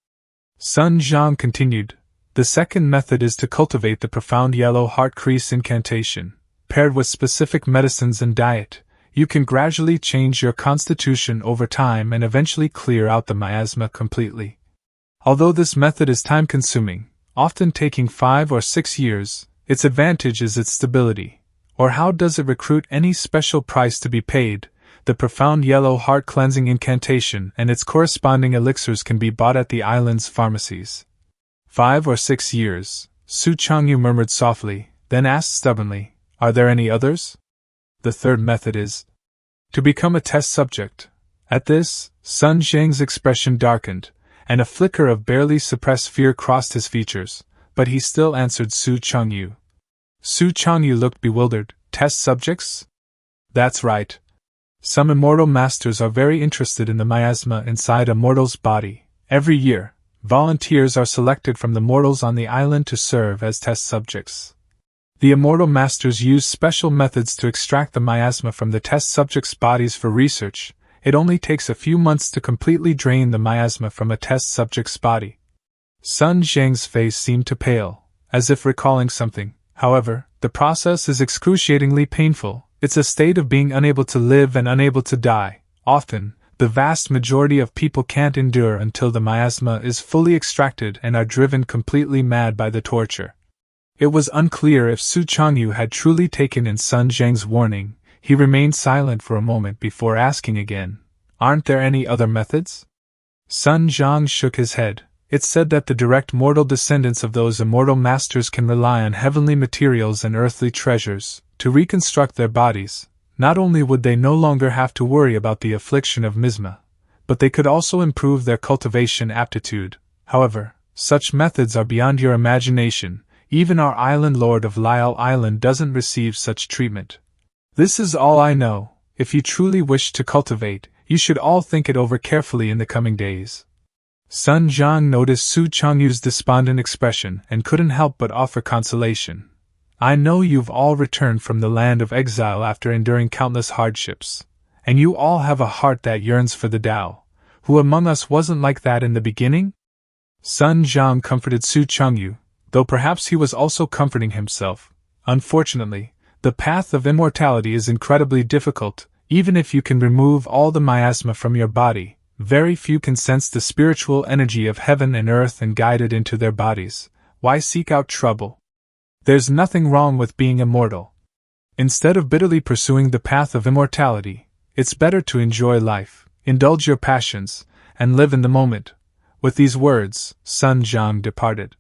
Sun Jiang continued, "The second method is to cultivate the profound yellow heart crease incantation. Paired with specific medicines and diet, you can gradually change your constitution over time and eventually clear out the miasma completely. Although this method is time-consuming, often taking 5 or 6 years, its advantage is its stability. Or how does it recruit any special price to be paid? The profound yellow heart cleansing incantation and its corresponding elixirs can be bought at the island's pharmacies." 5 or 6 years, Su Changyu murmured softly, then asked stubbornly, "Are there any others?" "The third method is to become a test subject." At this, Sun Zheng's expression darkened, and a flicker of barely suppressed fear crossed his features, but he still answered Su Changyu. Su Changyu looked bewildered. "Test subjects?" "That's right. Some immortal masters are very interested in the miasma inside a mortal's body. Every year, volunteers are selected from the mortals on the island to serve as test subjects. The immortal masters use special methods to extract the miasma from the test subjects' bodies for research. It only takes a few months to completely drain the miasma from a test subject's body. Sun Zhang's face seemed to pale, as if recalling something. However, the process is excruciatingly painful. It's a state of being unable to live and unable to die. Often, the vast majority of people can't endure until the miasma is fully extracted and are driven completely mad by the torture. It was unclear if Su Changyu had truly taken in Sun Zhang's warning. He remained silent for a moment before asking again, "Aren't there any other methods?" Sun Zhang shook his head. It's said that the direct mortal descendants of those immortal masters can rely on heavenly materials and earthly treasures to reconstruct their bodies. Not only would they no longer have to worry about the affliction of miasma, but they could also improve their cultivation aptitude. However, such methods are beyond your imagination. Even our island lord of Lyle Island doesn't receive such treatment. This is all I know. If you truly wish to cultivate, you should all think it over carefully in the coming days. Sun Zhang noticed Su Changyu's despondent expression and couldn't help but offer consolation. I know you've all returned from the land of exile after enduring countless hardships, and you all have a heart that yearns for the Tao. Who among us wasn't like that in the beginning? Sun Zhang comforted Su Changyu, though perhaps he was also comforting himself. Unfortunately, the path of immortality is incredibly difficult. Even if you can remove all the miasma from your body, very few can sense the spiritual energy of heaven and earth and guide it into their bodies. Why seek out trouble? There's nothing wrong with being immortal. Instead of bitterly pursuing the path of immortality, it's better to enjoy life, indulge your passions, and live in the moment. With these words, Sun Zhang departed.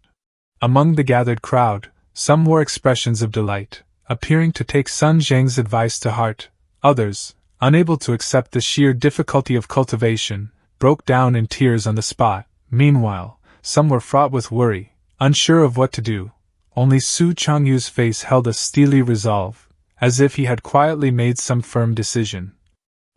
Among the gathered crowd, some wore expressions of delight, appearing to take Sun Zhang's advice to heart. Others, unable to accept the sheer difficulty of cultivation, broke down in tears on the spot. Meanwhile, some were fraught with worry, unsure of what to do. Only Su Changyu's face held a steely resolve, as if he had quietly made some firm decision.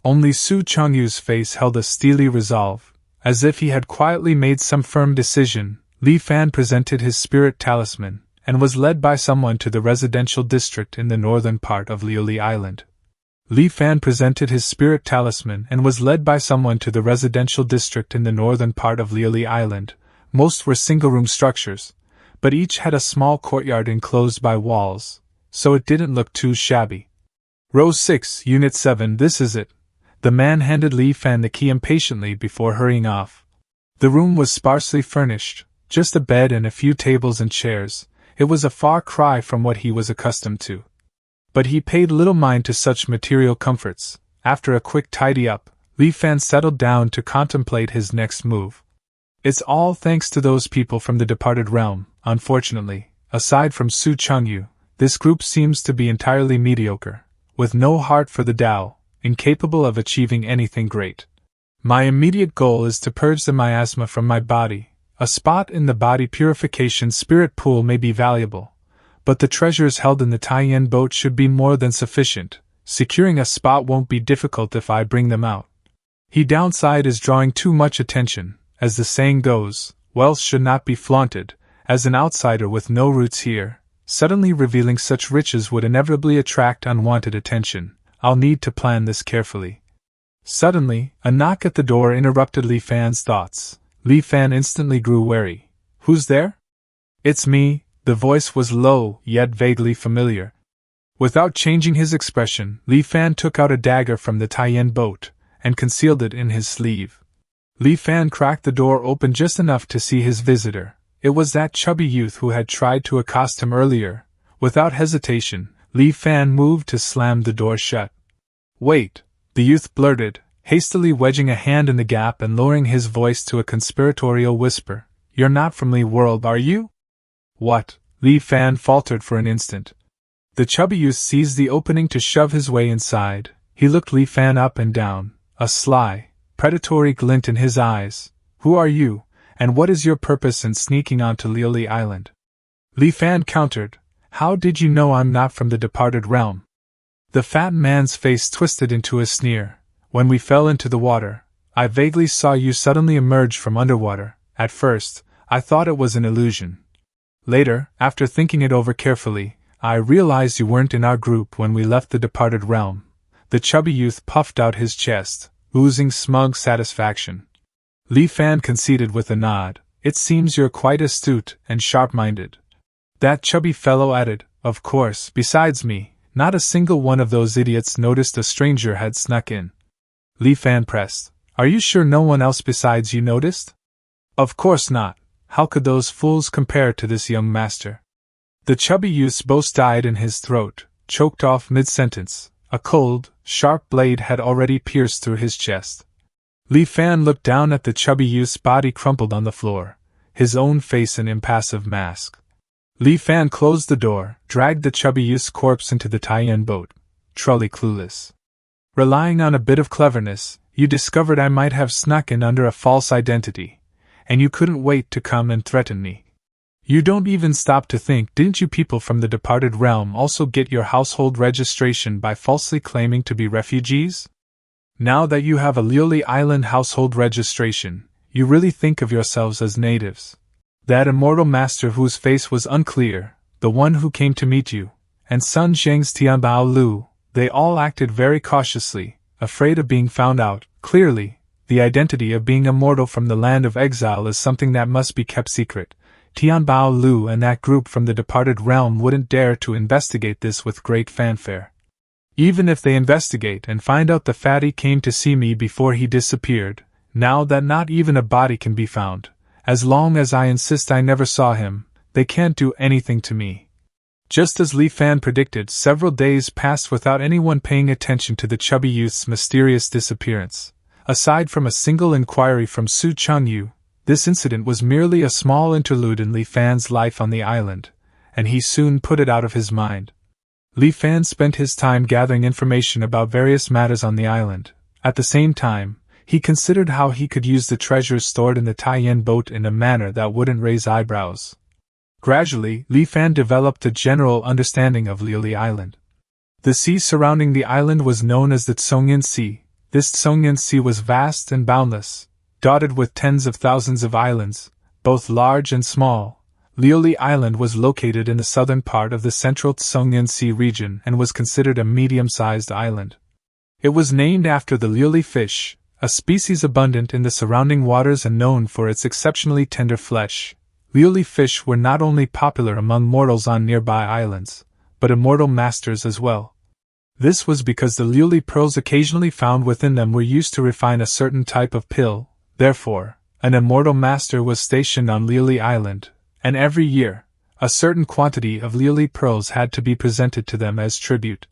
Only Su Changyu's face held a steely resolve, as if he had quietly made some firm decision. Li Fan presented his spirit talisman, and was led by someone to the residential district in the northern part of Lioli Island. Li Fan presented his spirit talisman and was led by someone to the residential district in the northern part of Lioli Island. Most were single-room structures, but each had a small courtyard enclosed by walls, so it didn't look too shabby. Row 6, Unit 7, this is it. The man handed Li Fan the key impatiently before hurrying off. The room was sparsely furnished, just a bed and a few tables and chairs. It was a far cry from what he was accustomed to. But he paid little mind to such material comforts. After a quick tidy-up, Li Fan settled down to contemplate his next move. It's all thanks to those people from the departed realm. Unfortunately, aside from Su Changyu, this group seems to be entirely mediocre, with no heart for the Tao, incapable of achieving anything great. My immediate goal is to purge the miasma from my body. A spot in the body purification spirit pool may be valuable, but the treasures held in the Taiyan boat should be more than sufficient. Securing a spot won't be difficult if I bring them out. The downside is drawing too much attention. As the saying goes, wealth should not be flaunted. As an outsider with no roots here, suddenly revealing such riches would inevitably attract unwanted attention. I'll need to plan this carefully. Suddenly, a knock at the door interrupted Li Fan's thoughts. Li Fan instantly grew wary. Who's there? It's me. The voice was low, yet vaguely familiar. Without changing his expression, Li Fan took out a dagger from the Taiyan boat, and concealed it in his sleeve. Li Fan cracked the door open just enough to see his visitor. It was that chubby youth who had tried to accost him earlier. Without hesitation, Li Fan moved to slam the door shut. Wait, the youth blurted, hastily wedging a hand in the gap and lowering his voice to a conspiratorial whisper. You're not from Li World, are you? What? Li Fan faltered for an instant. The chubby youth seized the opening to shove his way inside. He looked Li Fan up and down, a sly, predatory glint in his eyes. Who are you, and what is your purpose in sneaking onto Lioli Island? Li Fan countered. How did you know I'm not from the departed realm? The fat man's face twisted into a sneer. When we fell into the water, I vaguely saw you suddenly emerge from underwater. At first, I thought it was an illusion. Later, after thinking it over carefully, I realized you weren't in our group when we left the departed realm. The chubby youth puffed out his chest, oozing smug satisfaction. Li Fan conceded with a nod. It seems you're quite astute and sharp-minded. That chubby fellow added, of course, besides me, not a single one of those idiots noticed a stranger had snuck in. Li Fan pressed. Are you sure no one else besides you noticed? Of course not. How could those fools compare to this young master? The chubby youth's boast died in his throat, choked off mid-sentence. A cold, sharp blade had already pierced through his chest. Li Fan looked down at the chubby youth's body crumpled on the floor, his own face an impassive mask. Li Fan closed the door, dragged the chubby youth's corpse into the tie-in boat, truly clueless. Relying on a bit of cleverness, you discovered I might have snuck in under a false identity, and you couldn't wait to come and threaten me. You don't even stop to think, didn't you people from the departed realm also get your household registration by falsely claiming to be refugees? Now that you have a Lily Island household registration, you really think of yourselves as natives. That immortal master whose face was unclear, the one who came to meet you, and Sun Zheng's Tianbao Lu, they all acted very cautiously, afraid of being found out. Clearly, the identity of being immortal from the land of exile is something that must be kept secret. Tianbao Lu and that group from the departed realm wouldn't dare to investigate this with great fanfare. Even if they investigate and find out the fatty came to see me before he disappeared, now that not even a body can be found, as long as I insist I never saw him, they can't do anything to me. Just as Li Fan predicted, several days passed without anyone paying attention to the chubby youth's mysterious disappearance. Aside from a single inquiry from Su Chengyu, this incident was merely a small interlude in Li Fan's life on the island, and he soon put it out of his mind. Li Fan spent his time gathering information about various matters on the island. At the same time, he considered how he could use the treasures stored in the tie-in boat in a manner that wouldn't raise eyebrows. Gradually, Li Fan developed a general understanding of Lily Island. The sea surrounding the island was known as the Tsongyin Sea. This Tsongyin Sea was vast and boundless, dotted with tens of thousands of islands, both large and small. Liuli Island was located in the southern part of the central Tsongyin Sea region and was considered a medium-sized island. It was named after the liuli fish, a species abundant in the surrounding waters and known for its exceptionally tender flesh. Liuli fish were not only popular among mortals on nearby islands, but immortal masters as well. This was because the liuli pearls occasionally found within them were used to refine a certain type of pill. Therefore, an immortal master was stationed on Liuli Island, and every year, a certain quantity of liuli pearls had to be presented to them as tribute.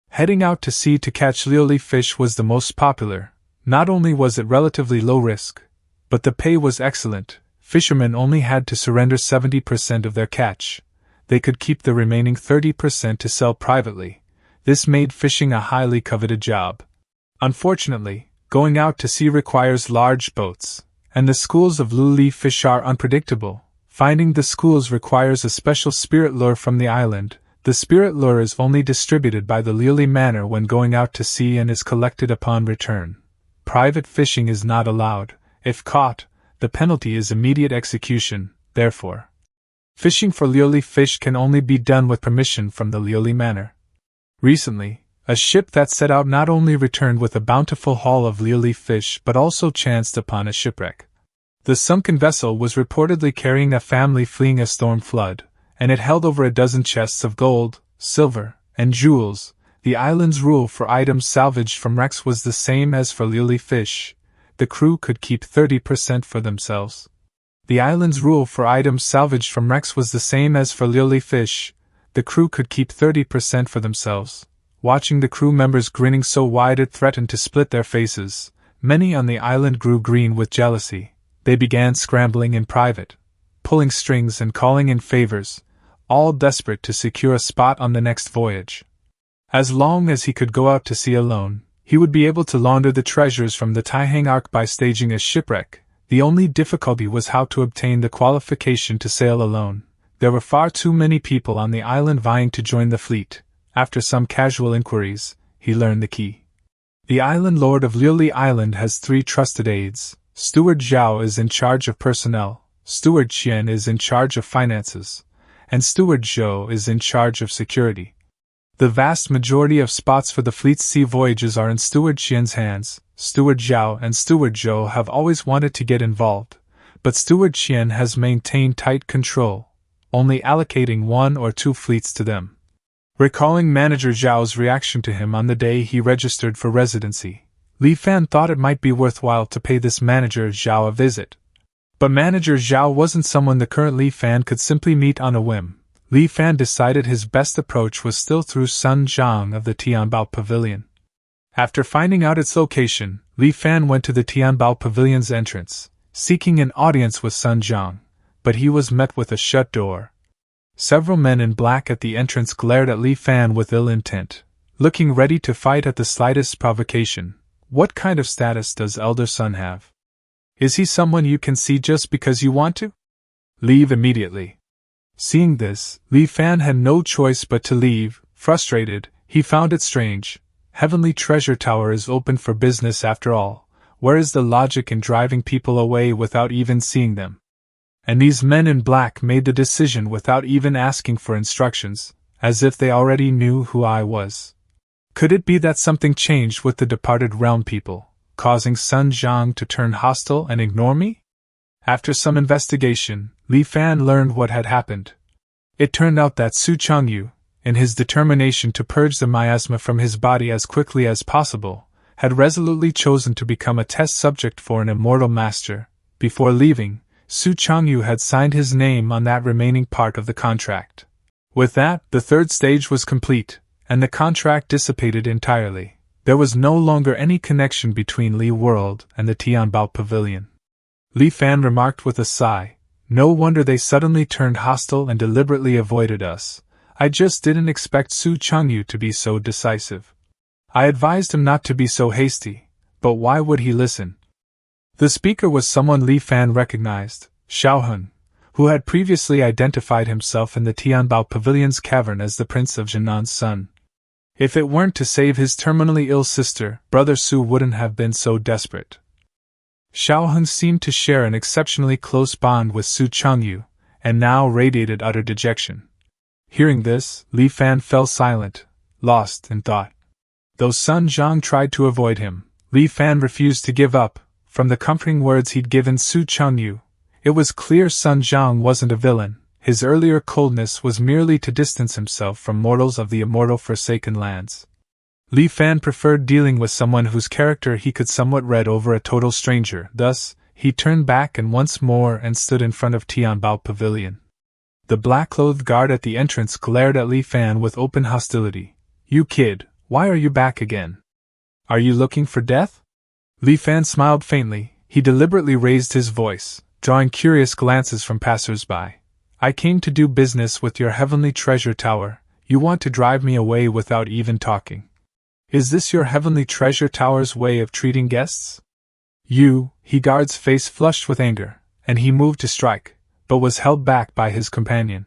Heading out to sea to catch liuli fish was the most popular. Not only was it relatively low risk, but the pay was excellent. Fishermen only had to surrender 70% of their catch. They could keep the remaining 30% to sell privately. This made fishing a highly coveted job. Unfortunately, going out to sea requires large boats, and the schools of liuli fish are unpredictable. Finding the schools requires a special spirit lure from the island. The spirit lure is only distributed by the liuli manor when going out to sea and is collected upon return. Private fishing is not allowed. If caught, the penalty is immediate execution. Therefore, fishing for liuli fish can only be done with permission from the liuli manor. Recently, a ship that set out not only returned with a bountiful haul of liuli fish but also chanced upon a shipwreck. The sunken vessel was reportedly carrying a family fleeing a storm flood, and it held over a dozen chests of gold, silver, and jewels. The island's rule for items salvaged from wrecks was the same as for liuli fish. The crew could keep 30% for themselves. The island's rule for items salvaged from wrecks was the same as for liuli fish. The crew could keep 30% for themselves. Watching the crew members grinning so wide it threatened to split their faces, many on the island grew green with jealousy. They began scrambling in private, pulling strings and calling in favors, all desperate to secure a spot on the next voyage. As long as he could go out to sea alone, he would be able to launder the treasures from the Taihang Arc by staging a shipwreck. The only difficulty was how to obtain the qualification to sail alone. There were far too many people on the island vying to join the fleet, After some casual inquiries, he learned the key. The island lord of Liuli Island has 3 trusted aides. Steward Zhao is in charge of personnel, Steward Qian is in charge of finances, and Steward Zhou is in charge of security. The vast majority of spots for the fleet's sea voyages are in Steward Qian's hands. Steward Zhao and Steward Zhou have always wanted to get involved, but Steward Qian has maintained tight control, only allocating 1 or 2 fleets to them. Recalling Manager Zhao's reaction to him on the day he registered for residency, Li Fan thought it might be worthwhile to pay this Manager Zhao a visit. But Manager Zhao wasn't someone the current Li Fan could simply meet on a whim. Li Fan decided his best approach was still through Sun Zhang of the Tianbao Pavilion. After finding out its location, Li Fan went to the Tianbao Pavilion's entrance, seeking an audience with Sun Zhang, but he was met with a shut door. Several men in black at the entrance glared at Li Fan with ill intent, looking ready to fight at the slightest provocation. What kind of status does Elder Sun have? Is he someone you can see just because you want to? Leave immediately. Seeing this, Li Fan had no choice but to leave. Frustrated, he found it strange. Heavenly Treasure Tower is open for business after all. Where is the logic in driving people away without even seeing them? And these men in black made the decision without even asking for instructions, as if they already knew who I was. Could it be that something changed with the departed realm people, causing Sun Zhang to turn hostile and ignore me? After some investigation, Li Fan learned what had happened. It turned out that Su Changyu, in his determination to purge the miasma from his body as quickly as possible, had resolutely chosen to become a test subject for an immortal master. Before leaving, Su Changyu had signed his name on that remaining part of the contract. With that, the 3rd stage was complete, and the contract dissipated entirely. There was no longer any connection between Li World and the Tianbao Pavilion. Li Fan remarked with a sigh, "No wonder they suddenly turned hostile and deliberately avoided us. I just didn't expect Su Changyu to be so decisive. I advised him not to be so hasty, but why would he listen?" The speaker was someone Li Fan recognized, Xiaohun, who had previously identified himself in the Tianbao Pavilion's cavern as the Prince of Jinnan's son. If it weren't to save his terminally ill sister, Brother Su wouldn't have been so desperate. Xiaohun seemed to share an exceptionally close bond with Su Changyu, and now radiated utter dejection. Hearing this, Li Fan fell silent, lost in thought. Though Sun Zhang tried to avoid him, Li Fan refused to give up. From the comforting words he'd given Su Changyu, it was clear Sun Zhang wasn't a villain. His earlier coldness was merely to distance himself from mortals of the immortal Forsaken Lands. Li Fan preferred dealing with someone whose character he could somewhat read over a total stranger. Thus, he turned back and once more and stood in front of Tianbao Pavilion. The black-clothed guard at the entrance glared at Li Fan with open hostility. "You kid, why are you back again? Are you looking for death?" Li Fan smiled faintly. He deliberately raised his voice, drawing curious glances from passers-by. "I came to do business with your Heavenly Treasure Tower. You want to drive me away without even talking. Is this your Heavenly Treasure Tower's way of treating guests?" He guard's face flushed with anger, and he moved to strike, but was held back by his companion.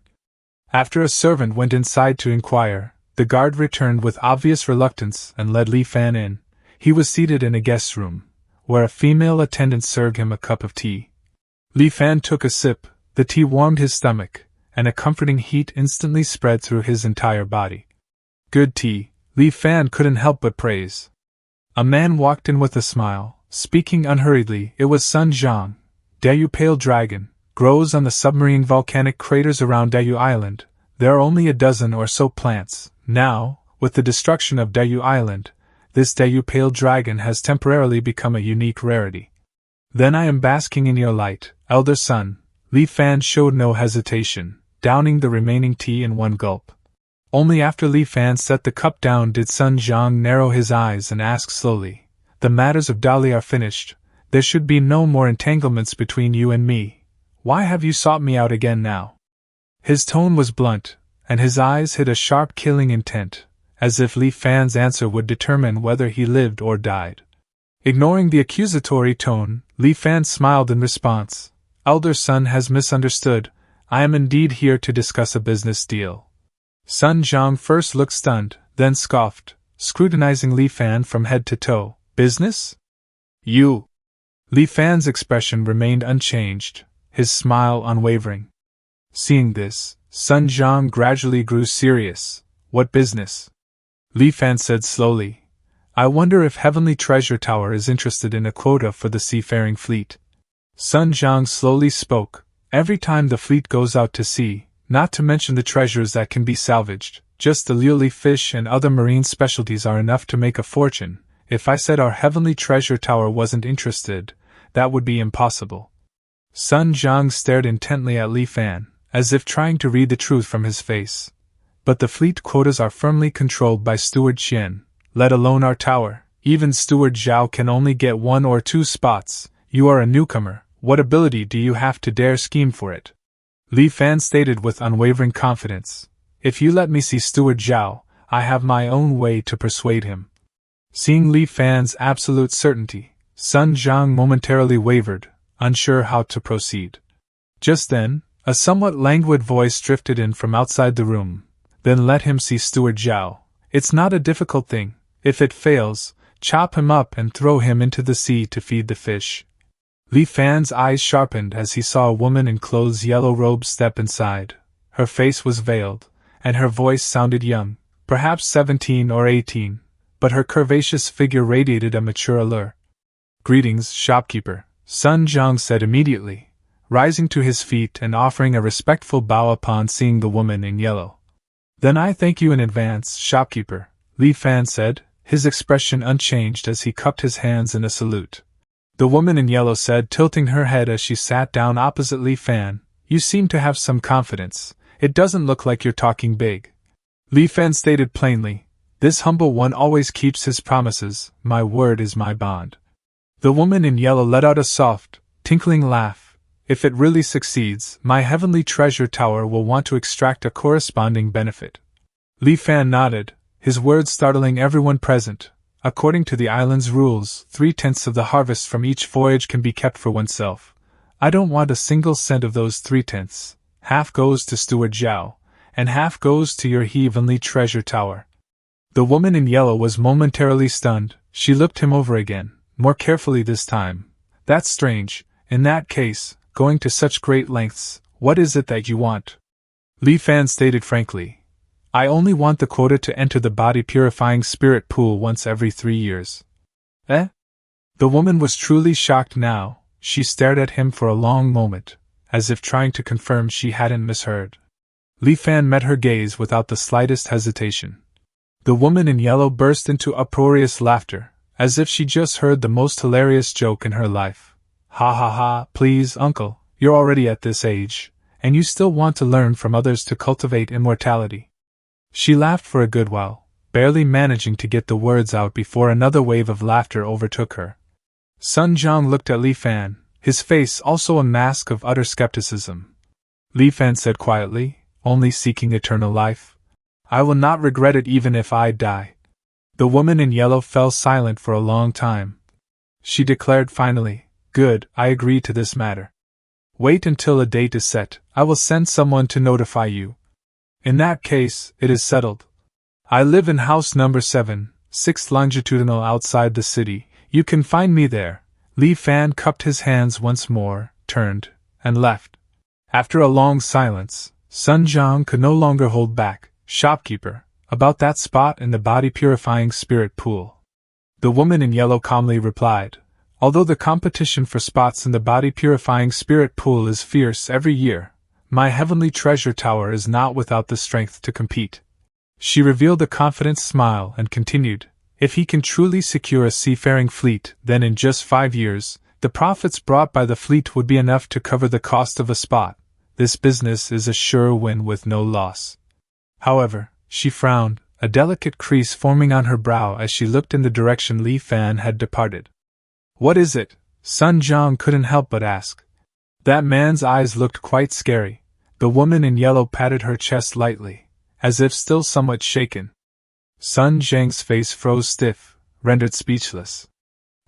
After a servant went inside to inquire, the guard returned with obvious reluctance and led Li Fan in. He was seated in a guest's room, where a female attendant served him a cup of tea. Li Fan took a sip. The tea warmed his stomach, and a comforting heat instantly spread through his entire body. "Good tea," Li Fan couldn't help but praise. A man walked in with a smile, speaking unhurriedly. It was Sun Zhang. "Dayu Pale Dragon grows on the submarine volcanic craters around Dayu Island. There are only a dozen or so plants. Now, with the destruction of Dayu Island, this Dayu Pale Dragon has temporarily become a unique rarity. Then I am basking in your light, Elder Sun." Li Fan showed no hesitation, downing the remaining tea in one gulp. Only after Li Fan set the cup down did Sun Zhang narrow his eyes and ask slowly, "The matters of Dali are finished. There should be no more entanglements between you and me. Why have you sought me out again now?" His tone was blunt, and his eyes hid a sharp killing intent, as if Li Fan's answer would determine whether he lived or died. Ignoring the accusatory tone, Li Fan smiled in response. "Elder Sun has misunderstood. I am indeed here to discuss a business deal." Sun Jiang first looked stunned, then scoffed, scrutinizing Li Fan from head to toe. Business? You? Li Fan's expression remained unchanged, his smile unwavering. Seeing this, Sun Jiang gradually grew serious. What business? Li Fan said slowly. I wonder if Heavenly Treasure Tower is interested in a quota for the seafaring fleet. Sun Jiang slowly spoke. Every time the fleet goes out to sea, not to mention the treasures that can be salvaged, just the lily fish and other marine specialties are enough to make a fortune. If I said our Heavenly Treasure Tower wasn't interested, that would be impossible. Sun Jiang stared intently at Li Fan, as if trying to read the truth from his face. But the fleet quotas are firmly controlled by Steward Qian, let alone our tower. Even Steward Zhao can only get 1 or 2 spots. You are a newcomer. What ability do you have to dare scheme for it? Li Fan stated with unwavering confidence. If you let me see Steward Zhao, I have my own way to persuade him. Seeing Li Fan's absolute certainty, Sun Jiang momentarily wavered, unsure how to proceed. Just then, a somewhat languid voice drifted in from outside the room. Then let him see Steward Zhao. It's not a difficult thing. If it fails, chop him up and throw him into the sea to feed the fish. Li Fan's eyes sharpened as he saw a woman in clothes yellow robes step inside. Her face was veiled, and her voice sounded young, perhaps 17 or 18, but her curvaceous figure radiated a mature allure. Greetings, shopkeeper, Sun Jiang said immediately, rising to his feet and offering a respectful bow upon seeing the woman in yellow. Then I thank you in advance, shopkeeper, Li Fan said, his expression unchanged as he cupped his hands in a salute. The woman in yellow said, tilting her head as she sat down opposite Li Fan, you seem to have some confidence. It doesn't look like you're talking big. Li Fan stated plainly, this humble one always keeps his promises, my word is my bond. The woman in yellow let out a soft, tinkling laugh. If it really succeeds, my Heavenly Treasure Tower will want to extract a corresponding benefit. Li Fan nodded, his words startling everyone present. According to the island's rules, 3/10 of the harvest from each voyage can be kept for oneself. I don't want a single cent of those 3/10. Half goes to Steward Zhao, and half goes to your Heavenly Treasure Tower. The woman in yellow was momentarily stunned. She looked him over again, more carefully this time. That's strange. In that case, going to such great lengths, what is it that you want? Li Fan stated frankly. I only want the quota to enter the body-purifying spirit pool once every 3 years. Eh? The woman was truly shocked now. She stared at him for a long moment, as if trying to confirm she hadn't misheard. Li Fan met her gaze without the slightest hesitation. The woman in yellow burst into uproarious laughter, as if she just heard the most hilarious joke in her life. Ha ha ha, please, uncle, you're already at this age, and you still want to learn from others to cultivate immortality. She laughed for a good while, barely managing to get the words out before another wave of laughter overtook her. Sun Jiang looked at Li Fan, his face also a mask of utter skepticism. Li Fan said quietly, only seeking eternal life? I will not regret it even if I die. The woman in yellow fell silent for a long time. She declared finally, good, I agree to this matter. Wait until a date is set, I will send someone to notify you. In that case, it is settled. I live in house number 7, 6th longitudinal outside the city, you can find me there. Li Fan cupped his hands once more, turned, and left. After a long silence, Sun Jiang could no longer hold back. Shopkeeper, about that spot in the body-purifying spirit pool. The woman in yellow calmly replied, although the competition for spots in the body-purifying spirit pool is fierce every year, my Heavenly Treasure Tower is not without the strength to compete. She revealed a confident smile and continued, if he can truly secure a seafaring fleet, then in just 5 years, the profits brought by the fleet would be enough to cover the cost of a spot. This business is a sure win with no loss. However, she frowned, a delicate crease forming on her brow as she looked in the direction Li Fan had departed. What is it? Sun Jiang couldn't help but ask. That man's eyes looked quite scary. The woman in yellow patted her chest lightly, as if still somewhat shaken. Sun Jiang's face froze stiff, rendered speechless.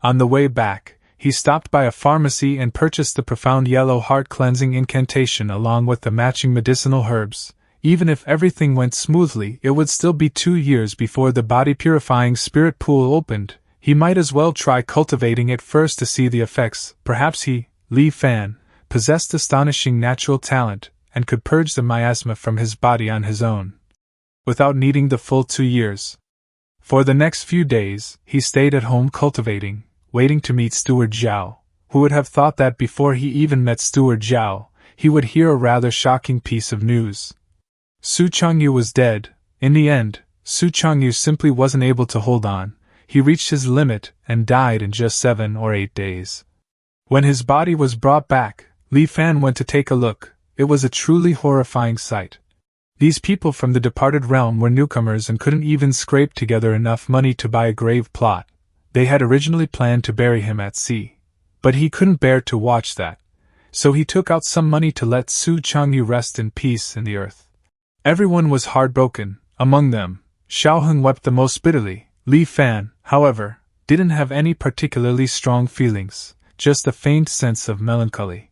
On the way back, he stopped by a pharmacy and purchased the profound yellow heart-cleansing incantation along with the matching medicinal herbs. Even if everything went smoothly, it would still be 2 years before the body-purifying spirit pool opened. He might as well try cultivating it first to see the effects. Perhaps he, Li Fan, possessed astonishing natural talent, and could purge the miasma from his body on his own, without needing the full 2 years. For the next few days, he stayed at home cultivating, waiting to meet Steward Zhao. Who would have thought that before he even met Steward Zhao, he would hear a rather shocking piece of news. Su Changyu was dead. In the end, Su Changyu simply wasn't able to hold on. He reached his limit and died in just 7 or 8 days. When his body was brought back, Li Fan went to take a look. It was a truly horrifying sight. These people from the departed realm were newcomers and couldn't even scrape together enough money to buy a grave plot. They had originally planned to bury him at sea. But he couldn't bear to watch that. So he took out some money to let Su Changyu rest in peace in the earth. Everyone was heartbroken. Among them, Xiaoheng wept the most bitterly. Li Fan, however, didn't have any particularly strong feelings, just a faint sense of melancholy.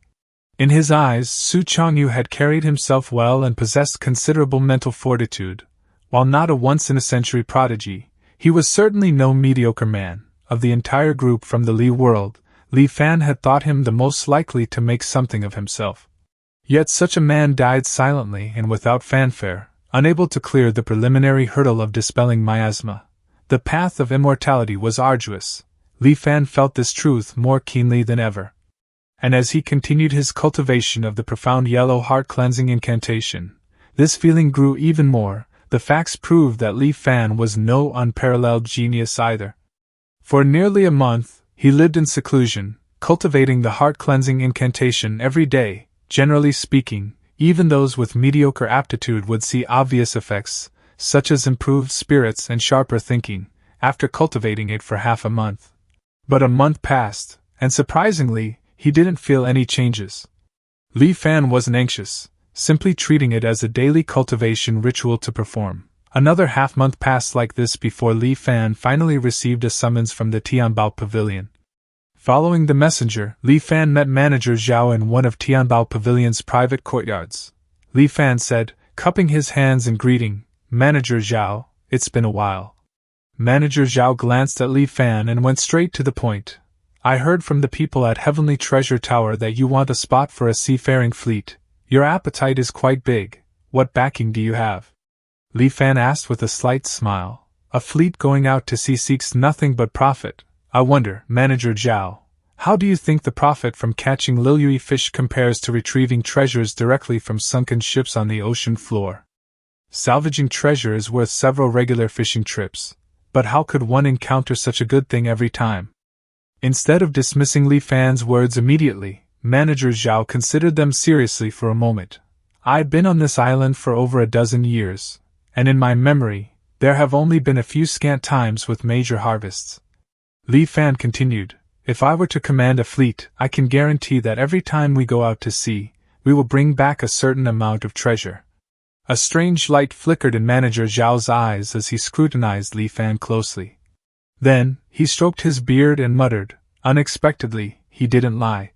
In his eyes, Su Changyu had carried himself well and possessed considerable mental fortitude. While not a once-in-a-century prodigy, he was certainly no mediocre man. Of the entire group from the Li world, Li Fan had thought him the most likely to make something of himself. Yet such a man died silently and without fanfare, unable to clear the preliminary hurdle of dispelling miasma. The path of immortality was arduous. Li Fan felt this truth more keenly than ever. And as he continued his cultivation of the profound yellow heart-cleansing incantation, this feeling grew even more. The facts proved that Li Fan was no unparalleled genius either. For nearly a month, he lived in seclusion, cultivating the heart-cleansing incantation every day. Generally speaking, even those with mediocre aptitude would see obvious effects, such as improved spirits and sharper thinking, after cultivating it for half a month. But a month passed, and surprisingly, he didn't feel any changes. Li Fan wasn't anxious, simply treating it as a daily cultivation ritual to perform. Another half-month passed like this before Li Fan finally received a summons from the Tianbao Pavilion. Following the messenger, Li Fan met Manager Zhao in one of Tianbao Pavilion's private courtyards. Li Fan said, cupping his hands in greeting, "Manager Zhao, it's been a while." Manager Zhao glanced at Li Fan and went straight to the point. "I heard from the people at Heavenly Treasure Tower that you want a spot for a seafaring fleet. Your appetite is quite big. What backing do you have?" Li Fan asked with a slight smile. "A fleet going out to sea seeks nothing but profit. I wonder, Manager Zhao, how do you think the profit from catching liliui fish compares to retrieving treasures directly from sunken ships on the ocean floor? Salvaging treasure is worth several regular fishing trips, but how could one encounter such a good thing every time?" Instead of dismissing Li Fan's words immediately, Manager Zhao considered them seriously for a moment. "I've been on this island for over a dozen years, and in my memory, there have only been a few scant times with major harvests." Li Fan continued, "If I were to command a fleet, I can guarantee that every time we go out to sea, we will bring back a certain amount of treasure." A strange light flickered in Manager Zhao's eyes as he scrutinized Li Fan closely. Then, he stroked his beard and muttered, "Unexpectedly, he didn't lie."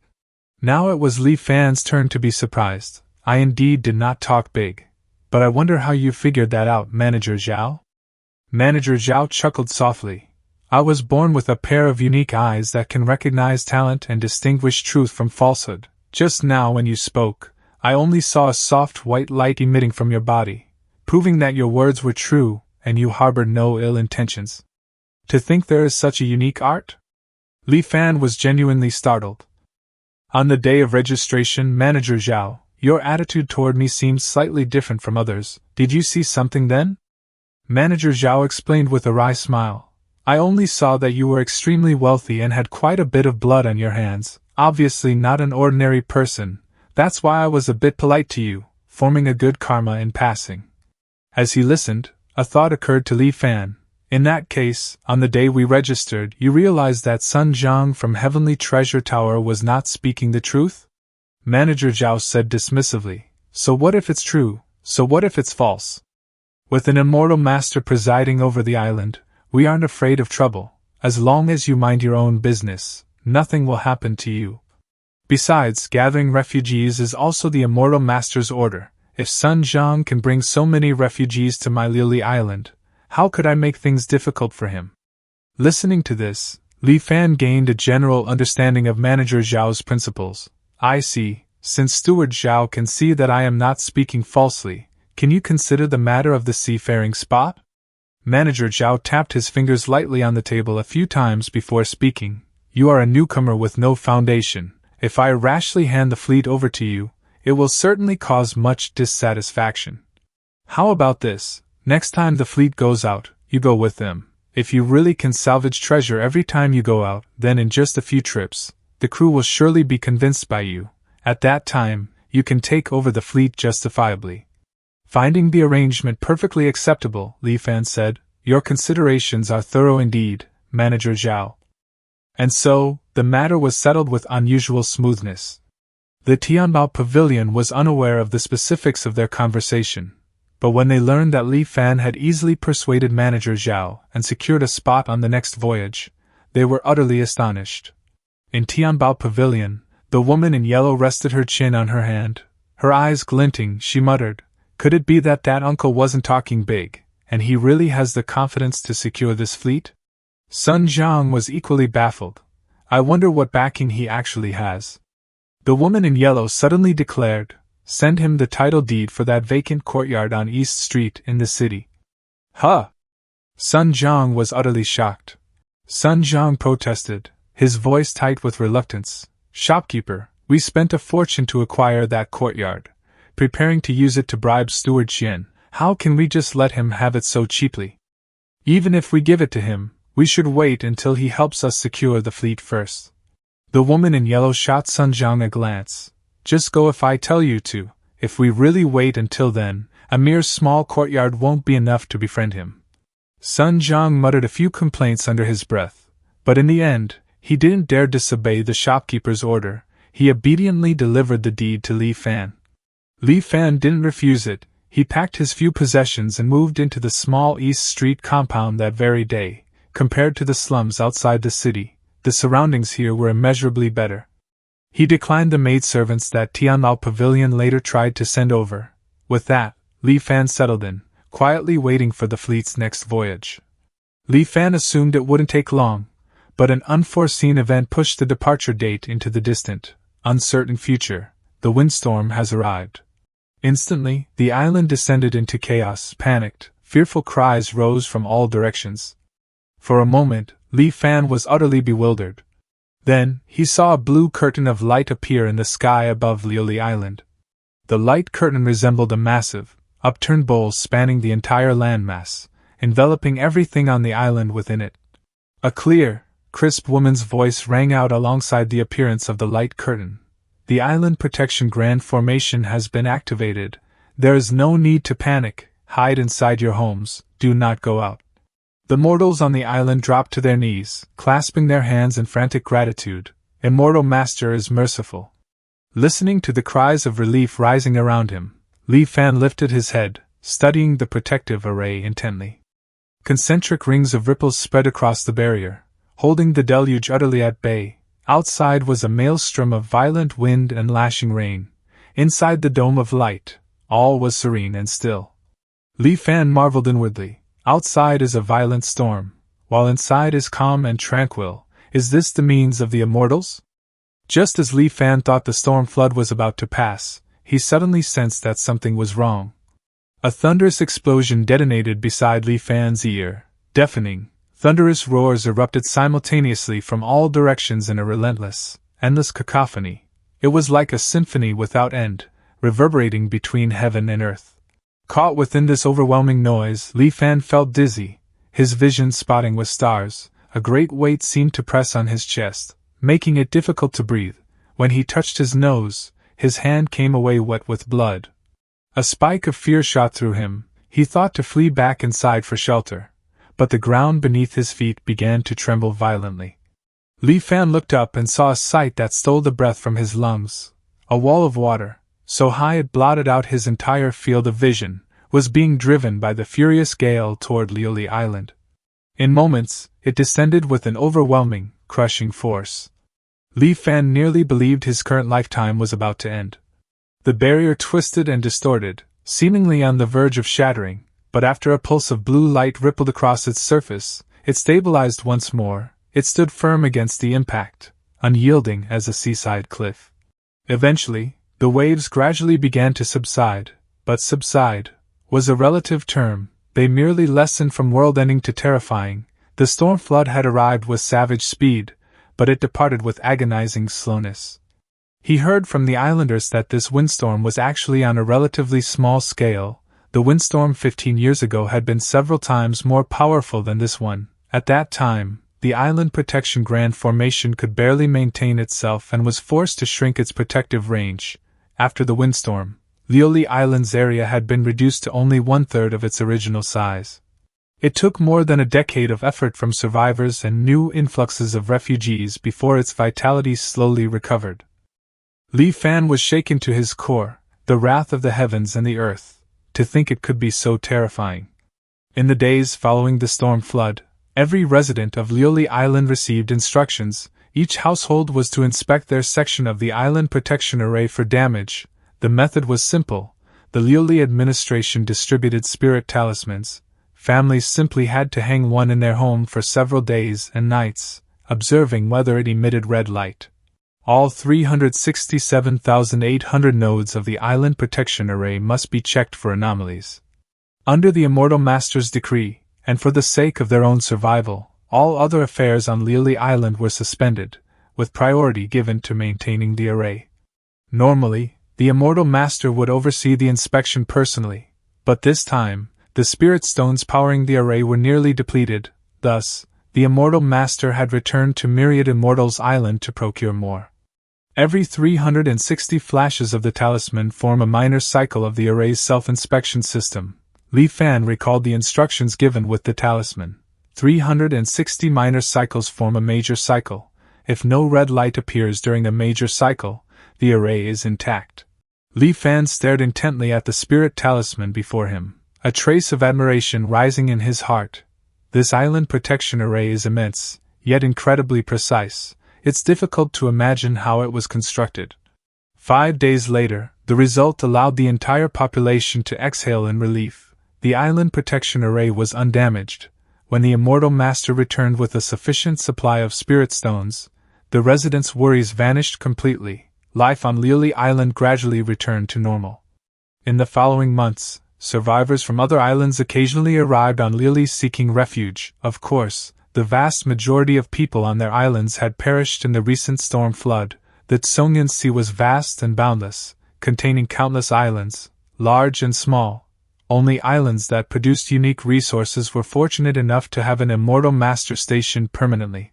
Now it was Li Fan's turn to be surprised. "I indeed did not talk big. But I wonder how you figured that out, Manager Zhao?" Manager Zhao chuckled softly. "I was born with a pair of unique eyes that can recognize talent and distinguish truth from falsehood. Just now when you spoke, I only saw a soft white light emitting from your body, proving that your words were true and you harbored no ill intentions. To think there is such a unique art?" Li Fan was genuinely startled. "On the day of registration, Manager Zhao, your attitude toward me seemed slightly different from others. Did you see something then?" Manager Zhao explained with a wry smile. "I only saw that you were extremely wealthy and had quite a bit of blood on your hands, obviously not an ordinary person. That's why I was a bit polite to you, forming a good karma in passing." As he listened, a thought occurred to Li Fan. "In that case, on the day we registered, you realized that Sun Zhang from Heavenly Treasure Tower was not speaking the truth?" Manager Zhao said dismissively, "So what if it's true? So what if it's false? With an immortal master presiding over the island, we aren't afraid of trouble. As long as you mind your own business, nothing will happen to you. Besides, gathering refugees is also the immortal master's order, If Sun Jiang can bring so many refugees to my Lily Island, how could I make things difficult for him? Listening to this, Li Fan gained a general understanding of Manager Zhao's principles. I see, since Steward Zhao can see that I am not speaking falsely, can you consider the matter of the seafaring spot? Manager Zhao tapped his fingers lightly on the table a few times before speaking. You are a newcomer with no foundation. If I rashly hand the fleet over to you, it will certainly cause much dissatisfaction. How about this? Next time the fleet goes out, you go with them. If you really can salvage treasure every time you go out, then in just a few trips, the crew will surely be convinced by you. At that time, you can take over the fleet justifiably. Finding the arrangement perfectly acceptable, Li Fan said, Your considerations are thorough indeed, Manager Zhao. And so, the matter was settled with unusual smoothness. The Tianbao Pavilion was unaware of the specifics of their conversation, but when they learned that Li Fan had easily persuaded Manager Zhao and secured a spot on the next voyage, they were utterly astonished. In Tianbao Pavilion, the woman in yellow rested her chin on her hand. Her eyes glinting, she muttered, Could it be that uncle wasn't talking big, and he really has the confidence to secure this fleet? Sun Jiang was equally baffled. I wonder what backing he actually has. The woman in yellow suddenly declared, Send him the title deed for that vacant courtyard on East Street in the city. Huh! Sun Jiang was utterly shocked. Sun Jiang protested, his voice tight with reluctance. Shopkeeper, we spent a fortune to acquire that courtyard, preparing to use it to bribe Steward Xian. How can we just let him have it so cheaply? Even if we give it to him, we should wait until he helps us secure the fleet first. The woman in yellow shot Sun Jiang a glance. Just go if I tell you to. If we really wait until then, a mere small courtyard won't be enough to befriend him. Sun Jiang muttered a few complaints under his breath, but in the end, he didn't dare disobey the shopkeeper's order. He obediently delivered the deed to Li Fan. Li Fan didn't refuse it. He packed his few possessions and moved into the small East Street compound that very day. Compared to the slums outside the city, the surroundings here were immeasurably better. He declined the maidservants that Tianbao Pavilion later tried to send over. With that, Li Fan settled in, quietly waiting for the fleet's next voyage. Li Fan assumed it wouldn't take long, but an unforeseen event pushed the departure date into the distant, uncertain future. The windstorm has arrived. Instantly, the island descended into chaos. Panicked, fearful cries rose from all directions. For a moment, Li Fan was utterly bewildered. Then, he saw a blue curtain of light appear in the sky above Liuli Island. The light curtain resembled a massive, upturned bowl spanning the entire landmass, enveloping everything on the island within it. A clear, crisp woman's voice rang out alongside the appearance of the light curtain. The Island Protection Grand Formation has been activated. There is no need to panic. Hide inside your homes. Do not go out. The mortals on the island dropped to their knees, clasping their hands in frantic gratitude. Immortal Master is merciful. Listening to the cries of relief rising around him, Li Fan lifted his head, studying the protective array intently. Concentric rings of ripples spread across the barrier, holding the deluge utterly at bay. Outside was a maelstrom of violent wind and lashing rain. Inside the dome of light, all was serene and still. Li Fan marveled inwardly. Outside is a violent storm, while inside is calm and tranquil. Is this the means of the immortals? Just as Li Fan thought the storm flood was about to pass, he suddenly sensed that something was wrong. A thunderous explosion detonated beside Li Fan's ear. Deafening, thunderous roars erupted simultaneously from all directions in a relentless, endless cacophony. It was like a symphony without end, reverberating between heaven and earth. Caught within this overwhelming noise, Li Fan felt dizzy, his vision spotting with stars. A great weight seemed to press on his chest, making it difficult to breathe. When he touched his nose, his hand came away wet with blood. A spike of fear shot through him. He thought to flee back inside for shelter, but the ground beneath his feet began to tremble violently. Li Fan looked up and saw a sight that stole the breath from his lungs. A wall of water, so high it blotted out his entire field of vision, was being driven by the furious gale toward Liuli Island. In moments, it descended with an overwhelming, crushing force. Li Fan nearly believed his current lifetime was about to end. The barrier twisted and distorted, seemingly on the verge of shattering, but after a pulse of blue light rippled across its surface, it stabilized once more. It stood firm against the impact, unyielding as a seaside cliff. Eventually, the waves gradually began to subside, but subside was a relative term. They merely lessened from world-ending to terrifying. The storm flood had arrived with savage speed, but it departed with agonizing slowness. He heard from the islanders that this windstorm was actually on a relatively small scale. The windstorm 15 years ago had been several times more powerful than this one. At that time, the Island Protection Grand Formation could barely maintain itself and was forced to shrink its protective range. After the windstorm, Lioli Island's area had been reduced to only 1/3 of its original size. It took more than a decade of effort from survivors and new influxes of refugees before its vitality slowly recovered. Li Fan was shaken to his core, the wrath of the heavens and the earth, to think it could be so terrifying. In the days following the storm flood, every resident of Lioli Island received instructions. Each household was to inspect their section of the island protection array for damage. The method was simple. The Lioli administration distributed spirit talismans. Families simply had to hang one in their home for several days and nights, observing whether it emitted red light. All 367,800 nodes of the island protection array must be checked for anomalies. Under the Immortal Master's decree, and for the sake of their own survival, all other affairs on Lioli Island were suspended, with priority given to maintaining the array. Normally, the Immortal Master would oversee the inspection personally, but this time, the spirit stones powering the array were nearly depleted. Thus, the Immortal Master had returned to Myriad Immortals Island to procure more. Every 360 flashes of the talisman form a minor cycle of the array's self-inspection system. Li Fan recalled the instructions given with the talisman. 360 minor cycles form a major cycle. If no red light appears during a major cycle, the array is intact. Li Fan stared intently at the spirit talisman before him, a trace of admiration rising in his heart. This island protection array is immense, yet incredibly precise. It's difficult to imagine how it was constructed. 5 days later, the result allowed the entire population to exhale in relief. The island protection array was undamaged. When the Immortal Master returned with a sufficient supply of spirit stones, the residents' worries vanished completely. Life on Lioli Island gradually returned to normal. In the following months, survivors from other islands occasionally arrived on Lioli seeking refuge. Of course, the vast majority of people on their islands had perished in the recent storm flood. The Tsongyang Sea was vast and boundless, containing countless islands, large and small. Only islands that produced unique resources were fortunate enough to have an Immortal Master stationed permanently.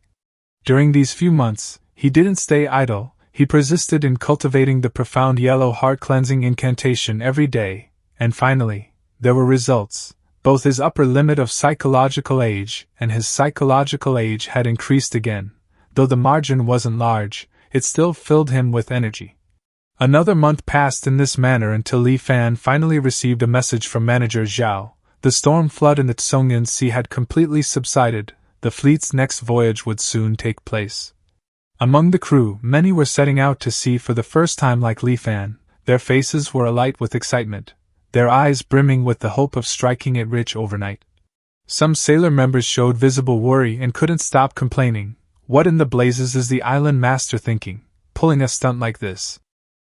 During these few months, he didn't stay idle. He persisted in cultivating the profound yellow heart-cleansing incantation every day, and finally, there were results. Both his upper limit of psychological age and his psychological age had increased again. Though the margin wasn't large, it still filled him with energy. Another month passed in this manner until Li Fan finally received a message from Manager Zhao. The storm flood in the Tsongyang Sea had completely subsided. The fleet's next voyage would soon take place. Among the crew, many were setting out to sea for the first time like Li Fan. Their faces were alight with excitement, their eyes brimming with the hope of striking it rich overnight. Some sailor members showed visible worry and couldn't stop complaining. What in the blazes is the island master thinking, pulling a stunt like this?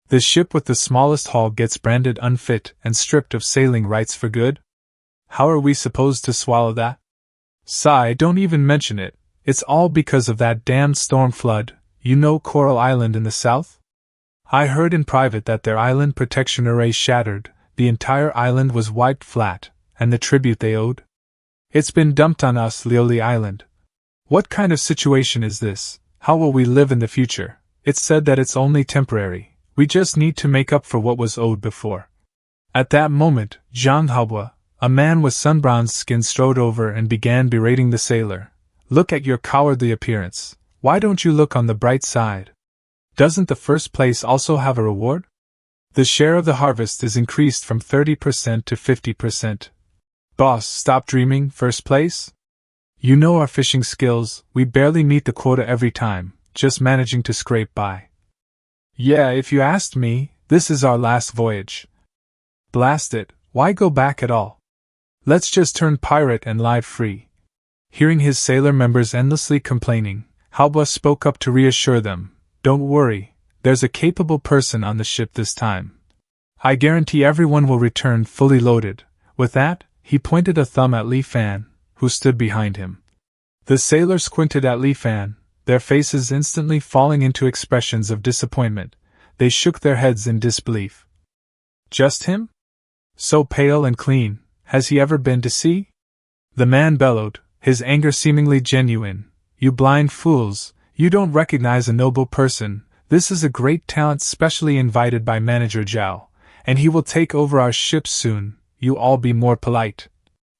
The ship with the smallest hull gets branded unfit and stripped of sailing rights for good? How are we supposed to swallow that? Sigh, don't even mention it. It's all because of that damned storm flood. You know Coral Island in the south? I heard in private that their island protection array shattered. The entire island was wiped flat, and the tribute they owed? It's been dumped on us, Lioli Island. What kind of situation is this? How will we live in the future? It's said that it's only temporary. We just need to make up for what was owed before. At that moment, Zhang Haobo, a man with sun-bronzed skin, strode over and began berating the sailor. Look at your cowardly appearance. Why don't you look on the bright side? Doesn't the first place also have a reward? The share of the harvest is increased from 30% to 50%. Boss, stop dreaming, first place? You know our fishing skills, we barely meet the quota every time, just managing to scrape by. Yeah, if you asked me, This is our last voyage. Blast it, why go back at all? Let's just turn pirate and live free. Hearing his sailor members endlessly complaining, Halba spoke up to reassure them. Don't worry, there's a capable person on the ship this time. I guarantee everyone will return fully loaded. With that, he pointed a thumb at Li Fan, who stood behind him. The sailors squinted at Li Fan, their faces instantly falling into expressions of disappointment. They shook their heads in disbelief. Just him? So pale and clean, has he ever been to sea? The man bellowed, his anger seemingly genuine. You blind fools, you don't recognize a noble person. This is a great talent specially invited by Manager Zhao, and he will take over our ship soon. You all be more polite.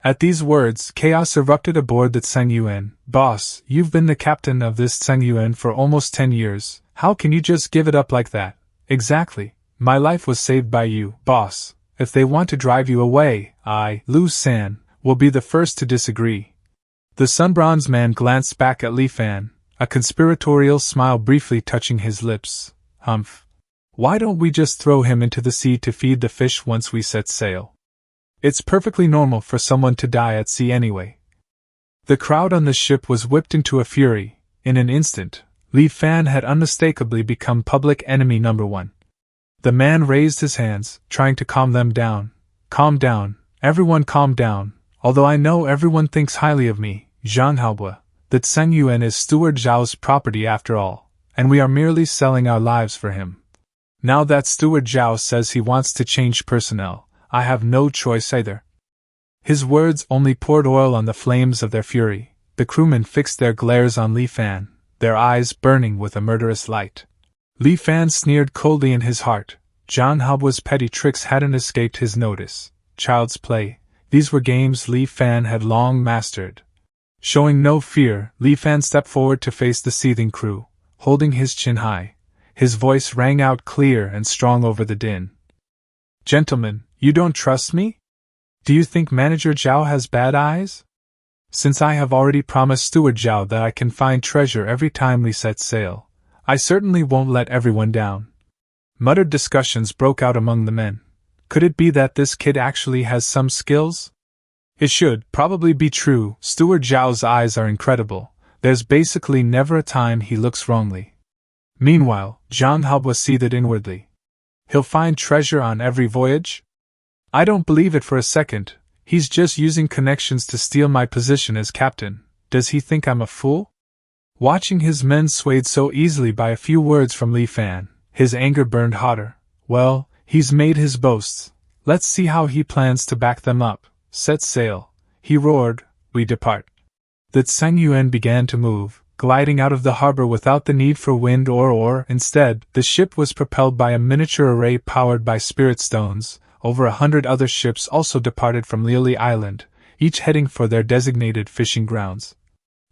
At these words, chaos erupted aboard the Tsengyuan. Boss, you've been the captain of this Tsengyuan for almost 10 years. How can you just give it up like that? Exactly. My life was saved by you, boss. If they want to drive you away, I, Lu San, will be the first to disagree. The sunbronze man glanced back at Li Fan, a conspiratorial smile briefly touching his lips. Humph. Why don't we just throw him into the sea to feed the fish once we set sail? It's perfectly normal for someone to die at sea anyway. The crowd on the ship was whipped into a fury. In an instant, Li Fan had unmistakably become public enemy number one. The man raised his hands, trying to calm them down. Calm down, everyone calm down. Although I know everyone thinks highly of me, Zhang Haobo, the Tsengyuan is Steward Zhao's property after all, and we are merely selling our lives for him. Now that Steward Zhao says he wants to change personnel, I have no choice either. His words only poured oil on the flames of their fury. The crewmen fixed their glares on Li Fan, their eyes burning with a murderous light. Li Fan sneered coldly in his heart. Zhang Haobo's petty tricks hadn't escaped his notice. Child's play. These were games Li Fan had long mastered. Showing no fear, Li Fan stepped forward to face the seething crew, holding his chin high. His voice rang out clear and strong over the din. Gentlemen, you don't trust me? Do you think Manager Zhao has bad eyes? Since I have already promised Steward Zhao that I can find treasure every time we set sail, I certainly won't let everyone down. Muttered discussions broke out among the men. Could it be that this kid actually has some skills? It should probably be true. Steward Zhao's eyes are incredible. There's basically never a time he looks wrongly. Meanwhile, Zhang Haobo seethed inwardly. He'll find treasure on every voyage? I don't believe it for a second. He's just using connections to steal my position as captain. Does he think I'm a fool? Watching his men swayed so easily by a few words from Li Fan, his anger burned hotter. Well, he's made his boasts. Let's see how he plans to back them up. Set sail, he roared. We depart. The Tsengyuan began to move, gliding out of the harbor without the need for wind or oar. Instead, the ship was propelled by a miniature array powered by spirit stones. Over 100 other ships also departed from Liuli Island, each heading for their designated fishing grounds.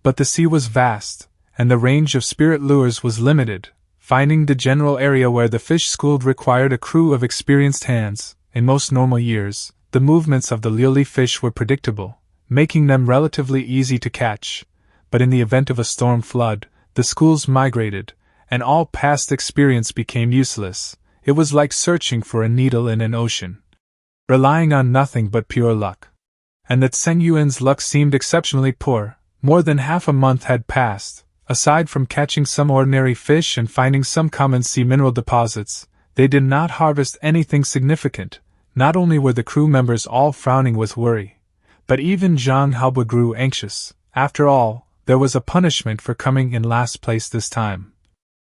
But the sea was vast, and the range of spirit lures was limited. Finding the general area where the fish schooled required a crew of experienced hands. In most normal years, the movements of the Liuli fish were predictable, making them relatively easy to catch. But in the event of a storm flood, the schools migrated, and all past experience became useless. It was like searching for a needle in an ocean, relying on nothing but pure luck. And the Tsengyuan's luck seemed exceptionally poor. More than half a month had passed. Aside from catching some ordinary fish and finding some common sea mineral deposits, they did not harvest anything significant. Not only were the crew members all frowning with worry, but even Zhang Haobo grew anxious. After all, there was a punishment for coming in last place this time.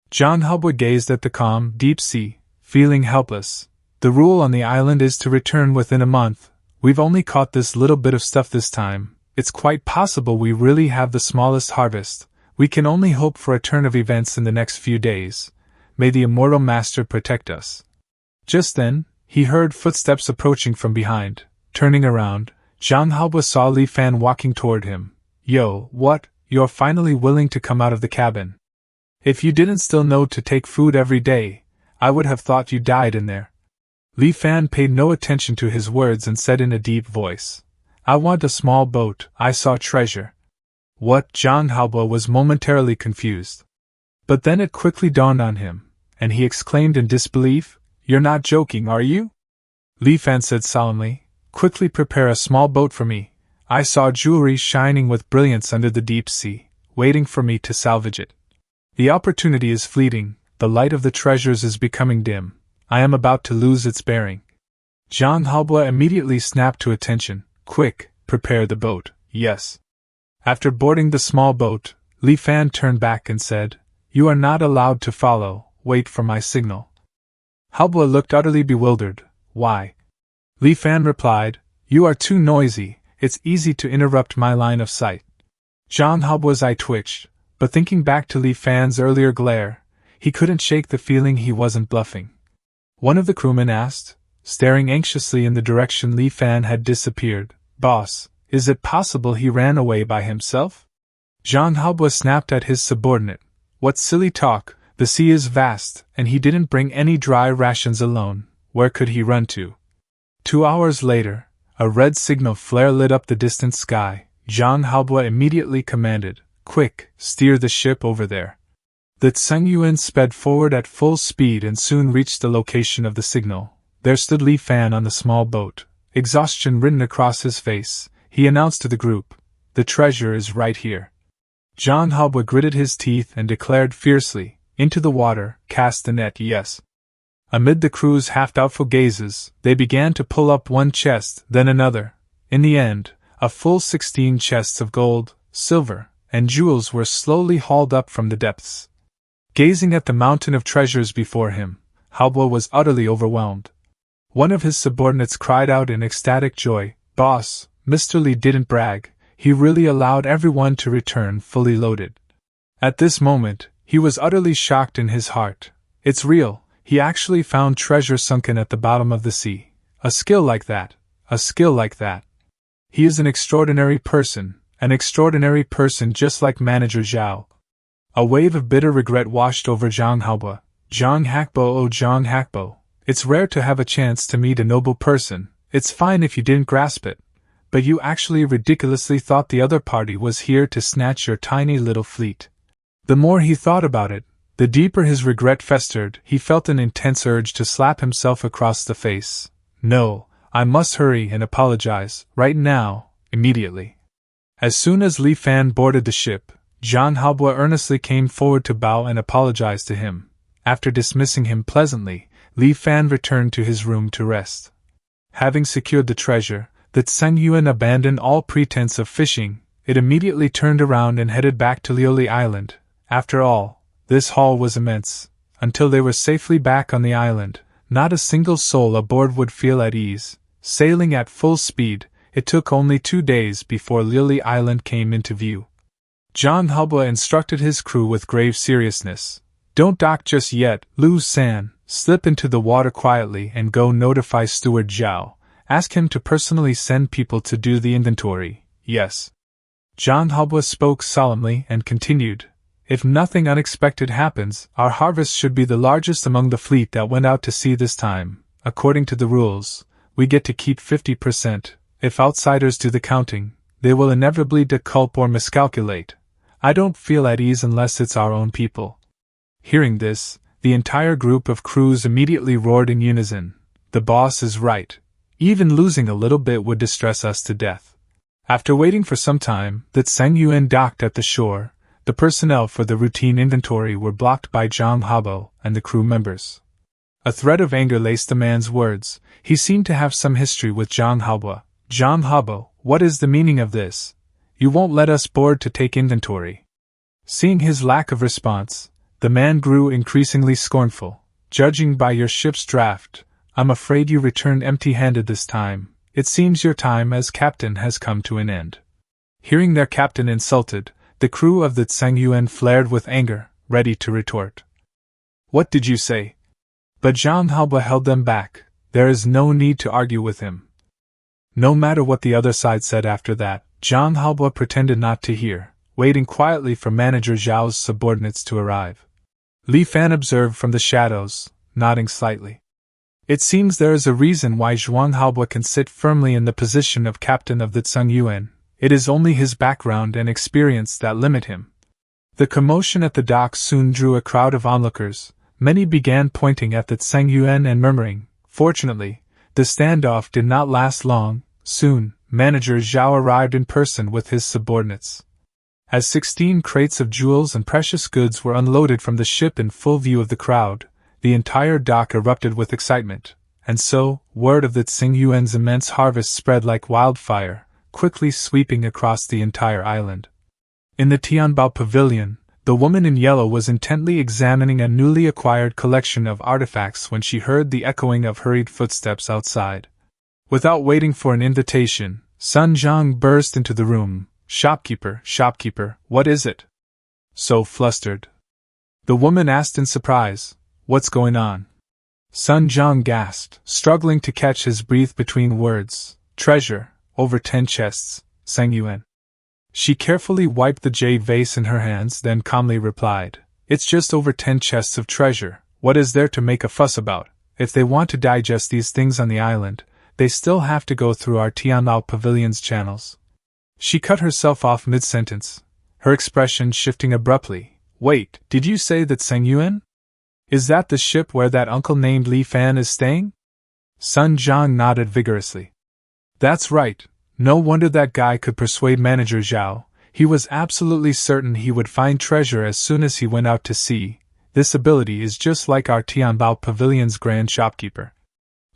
Zhang Haobo gazed at the calm, deep sea, feeling helpless. The rule on the island is to return within a month. We've only caught this little bit of stuff this time. It's quite possible we really have the smallest harvest. We can only hope for a turn of events in the next few days. May the immortal master protect us. Just then, he heard footsteps approaching from behind. Turning around, Zhang Haobo saw Li Fan walking toward him. Yo, what? You're finally willing to come out of the cabin. If you didn't still know to take food every day, I would have thought you died in there. Li Fan paid no attention to his words and said in a deep voice, I want a small boat. I saw treasure. What? Zhang Haobo was momentarily confused. But then it quickly dawned on him, and he exclaimed in disbelief, You're not joking, are you? Li Fan said solemnly. Quickly prepare a small boat for me. I saw jewelry shining with brilliance under the deep sea, waiting for me to salvage it. The opportunity is fleeting, the light of the treasures is becoming dim. I am about to lose its bearing. Zhang Haobo immediately snapped to attention. Quick, prepare the boat, yes. After boarding the small boat, Li Fan turned back and said, You are not allowed to follow, wait for my signal. Haobo looked utterly bewildered. Why? Li Fan replied, You are too noisy, it's easy to interrupt my line of sight. Zhang Haobo's eye twitched, but thinking back to Li Fan's earlier glare, he couldn't shake the feeling he wasn't bluffing. One of the crewmen asked, staring anxiously in the direction Li Fan had disappeared, Boss, is it possible he ran away by himself? Zhang Haobo snapped at his subordinate. What silly talk, the sea is vast, and he didn't bring any dry rations alone, where could he run to? 2 hours later, a red signal flare lit up the distant sky. Zhang Haobo immediately commanded, Quick, steer the ship over there. The Tsengyuan sped forward at full speed and soon reached the location of the signal. There stood Li Fan on the small boat, exhaustion written across his face. He announced to the group, The treasure is right here. Zhang Haobo gritted his teeth and declared fiercely, Into the water, cast the net, yes. Amid the crew's half-doubtful gazes, they began to pull up one chest, then another. In the end, a full 16 chests of gold, silver, and jewels were slowly hauled up from the depths. Gazing at the mountain of treasures before him, Haobo was utterly overwhelmed. One of his subordinates cried out in ecstatic joy, Boss, Mr. Li didn't brag, he really allowed everyone to return fully loaded. At this moment, he was utterly shocked in his heart. It's real, he actually found treasure sunken at the bottom of the sea. A skill like that, a skill like that. He is an extraordinary person just like Manager Zhao. A wave of bitter regret washed over Zhang Haobo. Zhang Haobo, oh Zhang Haobo, it's rare to have a chance to meet a noble person. It's fine if you didn't grasp it. But you actually ridiculously thought the other party was here to snatch your tiny little fleet. The more he thought about it, the deeper his regret festered. He felt an intense urge to slap himself across the face. No, I must hurry and apologize, right now, immediately. As soon as Li Fan boarded the ship, Zhang Haobo earnestly came forward to bow and apologize to him. After dismissing him pleasantly, Li Fan returned to his room to rest. Having secured the treasure, the Tsengyuan abandoned all pretense of fishing. It immediately turned around and headed back to Lioli Island. After all, this haul was immense. Until they were safely back on the island, not a single soul aboard would feel at ease. Sailing at full speed, it took only 2 days before Lioli Island came into view. Zhang Haobo instructed his crew with grave seriousness. Don't dock just yet, Lu San. Slip into the water quietly and go notify Steward Zhao. Ask him to personally send people to do the inventory. Yes. Zhang Haobo spoke solemnly and continued, If nothing unexpected happens, our harvest should be the largest among the fleet that went out to sea this time. According to the rules, we get to keep 50%. If outsiders do the counting, they will inevitably deculp or miscalculate. I don't feel at ease unless it's our own people. Hearing this, the entire group of crews immediately roared in unison. The boss is right. Even losing a little bit would distress us to death. After waiting for some time, the Tsengyuan docked at the shore. The personnel for the routine inventory were blocked by Zhang Haobo and the crew members. A thread of anger laced the man's words. He seemed to have some history with Zhang Haobo. Zhang Haobo, what is the meaning of this? You won't let us board to take inventory. Seeing his lack of response, the man grew increasingly scornful. Judging by your ship's draft, I'm afraid you returned empty-handed this time. It seems your time as captain has come to an end. Hearing their captain insulted, the crew of the Tsengyuan flared with anger, ready to retort. What did you say? But Zhang Haobo held them back. There is no need to argue with him. No matter what the other side said after that, Zhang Haobo pretended not to hear, waiting quietly for Manager Zhao's subordinates to arrive. Li Fan observed from the shadows, nodding slightly. It seems there is a reason why Zhang Haobo can sit firmly in the position of captain of the Tsengyuan. It is only his background and experience that limit him. The commotion at the docks soon drew a crowd of onlookers. Many began pointing at the Tseng Yuan and murmuring. Fortunately, the standoff did not last long. Soon, Manager Zhao arrived in person with his subordinates. As 16 crates of jewels and precious goods were unloaded from the ship in full view of the crowd, the entire dock erupted with excitement, and so, word of the Tsing Yuan's immense harvest spread like wildfire, quickly sweeping across the entire island. In the Tianbao Pavilion, the woman in yellow was intently examining a newly acquired collection of artifacts when she heard the echoing of hurried footsteps outside. Without waiting for an invitation, Sun Zhang burst into the room. Shopkeeper, shopkeeper, what is it? So flustered. The woman asked in surprise, what's going on? Sun Zhang gasped, struggling to catch his breath between words. Treasure, over 10 chests, Tseng Yuan. She carefully wiped the jade vase in her hands, then calmly replied, it's just over 10 chests of treasure. What is there to make a fuss about? If they want to digest these things on the island, they still have to go through our Tianbao Pavilion's channels. She cut herself off mid-sentence, her expression shifting abruptly. Wait, did you say that Tseng Yuan? Is that the ship where that uncle named Li Fan is staying? Sun Zhang nodded vigorously. That's right. No wonder that guy could persuade Manager Zhao. He was absolutely certain he would find treasure as soon as he went out to sea. This ability is just like our Tianbao Pavilion's grand shopkeeper.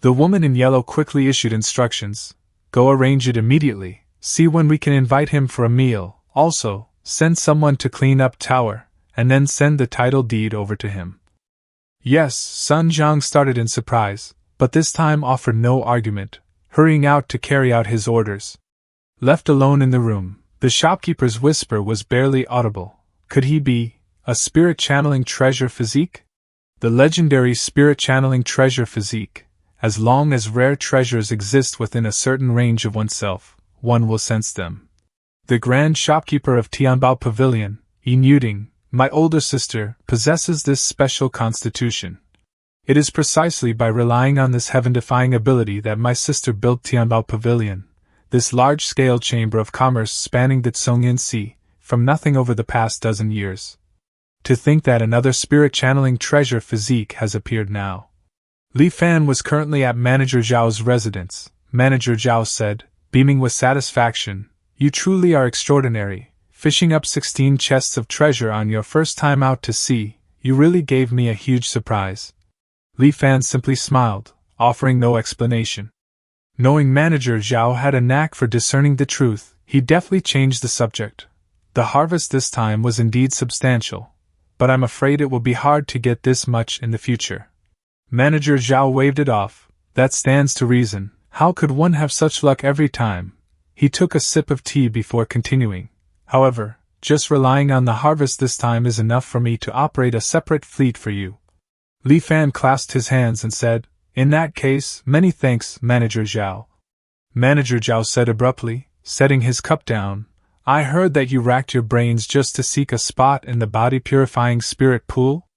The woman in yellow quickly issued instructions. Go arrange it immediately. See when we can invite him for a meal. Also, send someone to clean up tower, and then send the title deed over to him. Yes, Sun Zhang started in surprise, but this time offered no argument, hurrying out to carry out his orders. Left alone in the room, the shopkeeper's whisper was barely audible. Could he be a spirit-channeling treasure physique? The legendary spirit-channeling treasure physique. As long as rare treasures exist within a certain range of oneself, one will sense them. The grand shopkeeper of Tianbao Pavilion, Yuding, my older sister, possesses this special constitution. It is precisely by relying on this heaven-defying ability that my sister built Tianbao Pavilion, this large-scale chamber of commerce spanning the Tsongyan Sea, from nothing over the past dozen years. To think that another spirit-channeling treasure physique has appeared now. Li Fan was currently at Manager Zhao's residence. Manager Zhao said, beaming with satisfaction, you truly are extraordinary. Fishing up 16 chests of treasure on your first time out to sea, you really gave me a huge surprise. Li Fan simply smiled, offering no explanation. Knowing Manager Zhao had a knack for discerning the truth, he deftly changed the subject. The harvest this time was indeed substantial, but I'm afraid it will be hard to get this much in the future. Manager Zhao waved it off. That stands to reason. How could one have such luck every time? He took a sip of tea before continuing. However, just relying on the harvest this time is enough for me to operate a separate fleet for you. Li Fan clasped his hands and said, in that case, many thanks, Manager Zhao. Manager Zhao said abruptly, setting his cup down, I heard that you racked your brains just to seek a spot in the body-purifying spirit pool?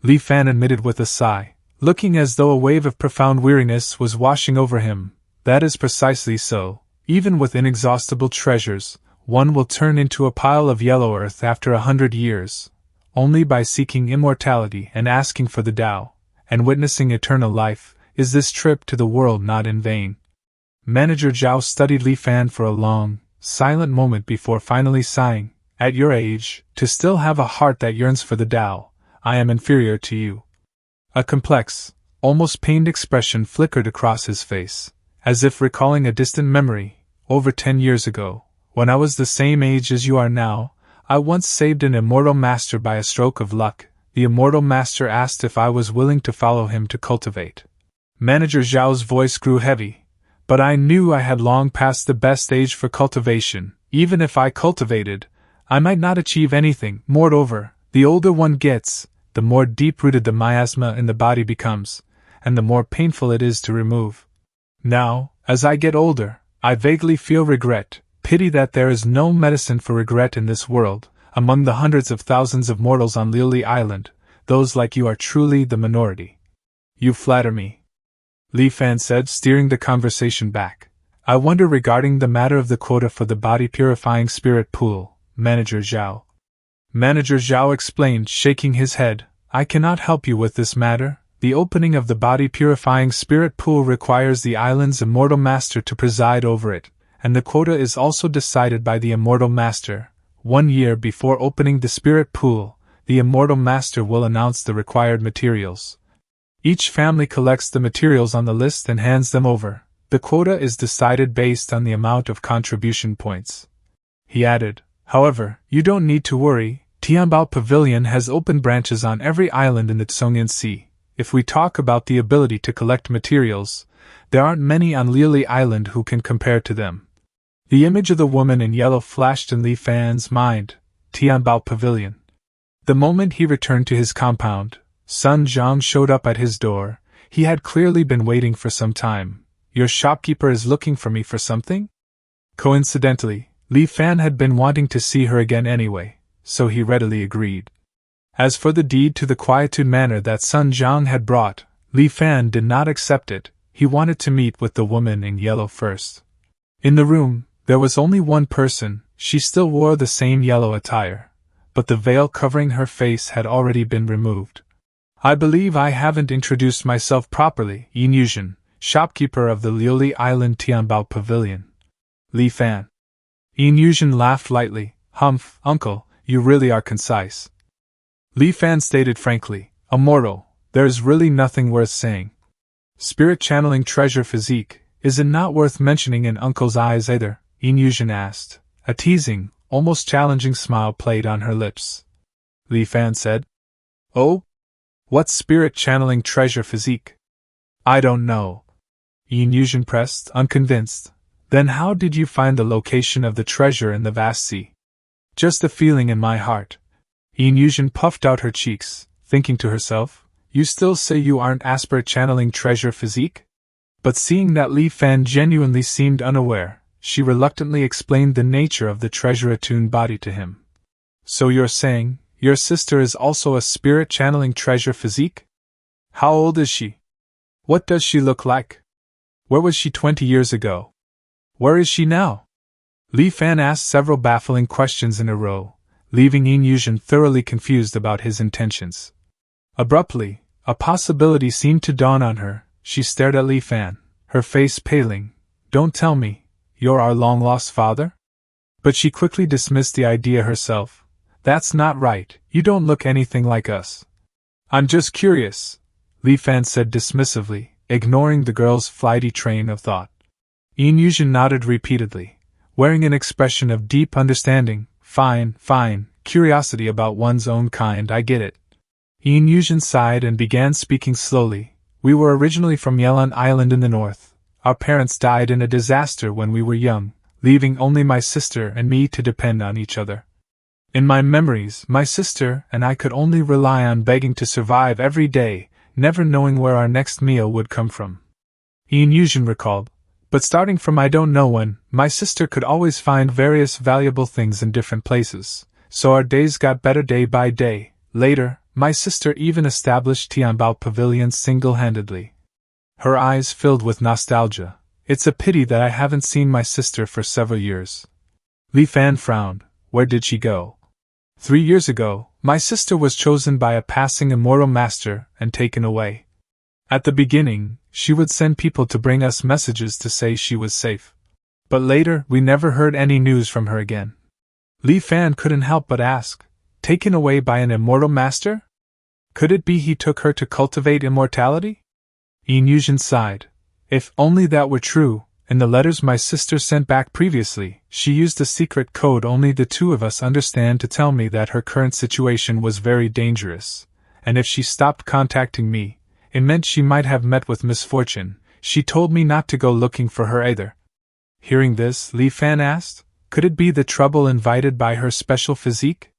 Li Fan admitted with a sigh, looking as though a wave of profound weariness was washing over him. That is precisely so. Even with inexhaustible treasures, one will turn into a pile of yellow earth after 100 years. Only by seeking immortality and asking for the Tao, and witnessing eternal life, is this trip to the world not in vain. Manager Zhao studied Li Fan for a long, silent moment before finally sighing, at your age, to still have a heart that yearns for the Tao, I am inferior to you. A complex, almost pained expression flickered across his face, as if recalling a distant memory. Over 10 years ago, when I was the same age as you are now, I once saved an immortal master by a stroke of luck. The immortal master asked if I was willing to follow him to cultivate. Manager Zhao's voice grew heavy, but I knew I had long passed the best age for cultivation. Even if I cultivated, I might not achieve anything. Moreover, the older one gets, the more deep-rooted the miasma in the body becomes, and the more painful it is to remove. Now, as I get older, I vaguely feel regret, pity that there is no medicine for regret in this world. Among the hundreds of thousands of mortals on Lily Island, those like you are truly the minority. You flatter me, Li Fan said, steering the conversation back. I wonder regarding the matter of the quota for the body-purifying spirit pool, Manager Zhao. Manager Zhao explained, shaking his head. I cannot help you with this matter. The opening of the body-purifying spirit pool requires the island's immortal master to preside over it, and the quota is also decided by the immortal master. 1 year before opening the spirit pool, the immortal master will announce the required materials. Each family collects the materials on the list and hands them over. The quota is decided based on the amount of contribution points. He added, however, you don't need to worry. Tianbao Pavilion has open branches on every island in the Tsungyan Sea. If we talk about the ability to collect materials, there aren't many on Lili Island who can compare to them. The image of the woman in yellow flashed in Li Fan's mind. Tianbao Pavilion. The moment he returned to his compound, Sun Zhang showed up at his door. He had clearly been waiting for some time. Your shopkeeper is looking for me for something? Coincidentally, Li Fan had been wanting to see her again anyway, so he readily agreed. As for the deed to the Quietude Manor that Sun Zhang had brought, Li Fan did not accept it. He wanted to meet with the woman in yellow first. In the room, there was only one person. She still wore the same yellow attire, but the veil covering her face had already been removed. I believe I haven't introduced myself properly. Yin Yuzhen, shopkeeper of the Liuli Island Tianbao Pavilion. Li Fan. Yin Yuzhen laughed lightly. Humph, uncle, you really are concise. Li Fan stated frankly, a mortal, there is really nothing worth saying. Spirit channeling treasure physique, is it not worth mentioning in uncle's eyes either? Yin Yuzhen asked. A teasing, almost challenging smile played on her lips. Li Fan said, oh? What's spirit channeling treasure physique? I don't know. Yin Yuzhen pressed, unconvinced. Then how did you find the location of the treasure in the vast sea? Just a feeling in my heart. Yin Yuzhen puffed out her cheeks, thinking to herself, you still say you aren't spirit channeling treasure physique? But seeing that Li Fan genuinely seemed unaware, she reluctantly explained the nature of the treasure-attuned body to him. So you're saying, your sister is also a spirit channeling treasure physique? How old is she? What does she look like? Where was she 20 years ago? Where is she now? Li Fan asked several baffling questions in a row, leaving Yin Yuzhen thoroughly confused about his intentions. Abruptly, a possibility seemed to dawn on her. She stared at Li Fan, her face paling. Don't tell me, you're our long-lost father? But she quickly dismissed the idea herself. That's not right, you don't look anything like us. I'm just curious, Li Fan said dismissively, ignoring the girl's flighty train of thought. Yin Yuzhen nodded repeatedly, wearing an expression of deep understanding. Fine, curiosity about one's own kind, I get it. Yin Yuzhen sighed and began speaking slowly. We were originally from Yelan Island in the north. Our parents died in a disaster when we were young, leaving only my sister and me to depend on each other. In my memories, my sister and I could only rely on begging to survive every day, never knowing where our next meal would come from. Yin Yuzhen recalled. But starting from I don't know when, my sister could always find various valuable things in different places, so our days got better day by day. Later, my sister even established Tianbao Pavilion single-handedly. Her eyes filled with nostalgia. It's a pity that I haven't seen my sister for several years. Li Fan frowned. Where did she go? 3 years ago, my sister was chosen by a passing immortal master and taken away. At the beginning, she would send people to bring us messages to say she was safe. But later, we never heard any news from her again. Li Fan couldn't help but ask, taken away by an immortal master? Could it be he took her to cultivate immortality? Yin Yuzhen sighed. If only that were true. In the letters my sister sent back previously, she used a secret code only the two of us understand to tell me that her current situation was very dangerous, and if she stopped contacting me, it meant she might have met with misfortune. She told me not to go looking for her either. Hearing this, Li Fan asked, could it be the trouble invited by her special physique?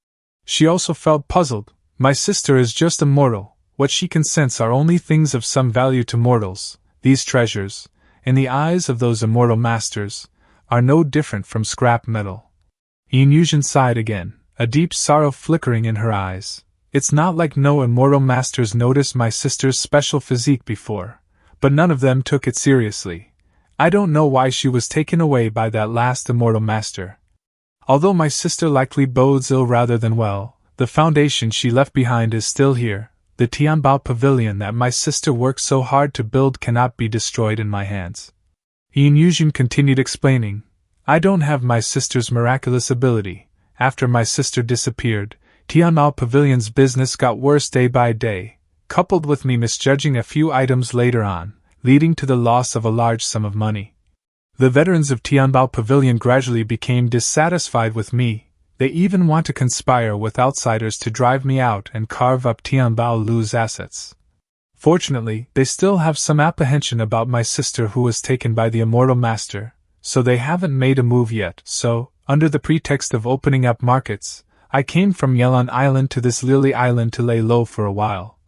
She also felt puzzled. My sister is just a mortal. What she can sense are only things of some value to mortals. These treasures, in the eyes of those immortal masters, are no different from scrap metal. Yin Yuzhen sighed again, a deep sorrow flickering in her eyes. It's not like no immortal masters noticed my sister's special physique before, but none of them took it seriously. I don't know why she was taken away by that last immortal master. Although my sister likely bodes ill rather than well, the foundation she left behind is still here. The Tianbao Pavilion that my sister worked so hard to build cannot be destroyed in my hands. Yin Yuzhen continued explaining, I don't have my sister's miraculous ability. After my sister disappeared, Tianbao Pavilion's business got worse day by day, coupled with me misjudging a few items later on, leading to the loss of a large sum of money. The veterans of Tianbao Pavilion gradually became dissatisfied with me. They even want to conspire with outsiders to drive me out and carve up Tianbao Lu's assets. Fortunately, they still have some apprehension about my sister who was taken by the Immortal Master, so they haven't made a move yet. So, under the pretext of opening up markets, I came from Yelon Island to this Lily Island to lay low for a while.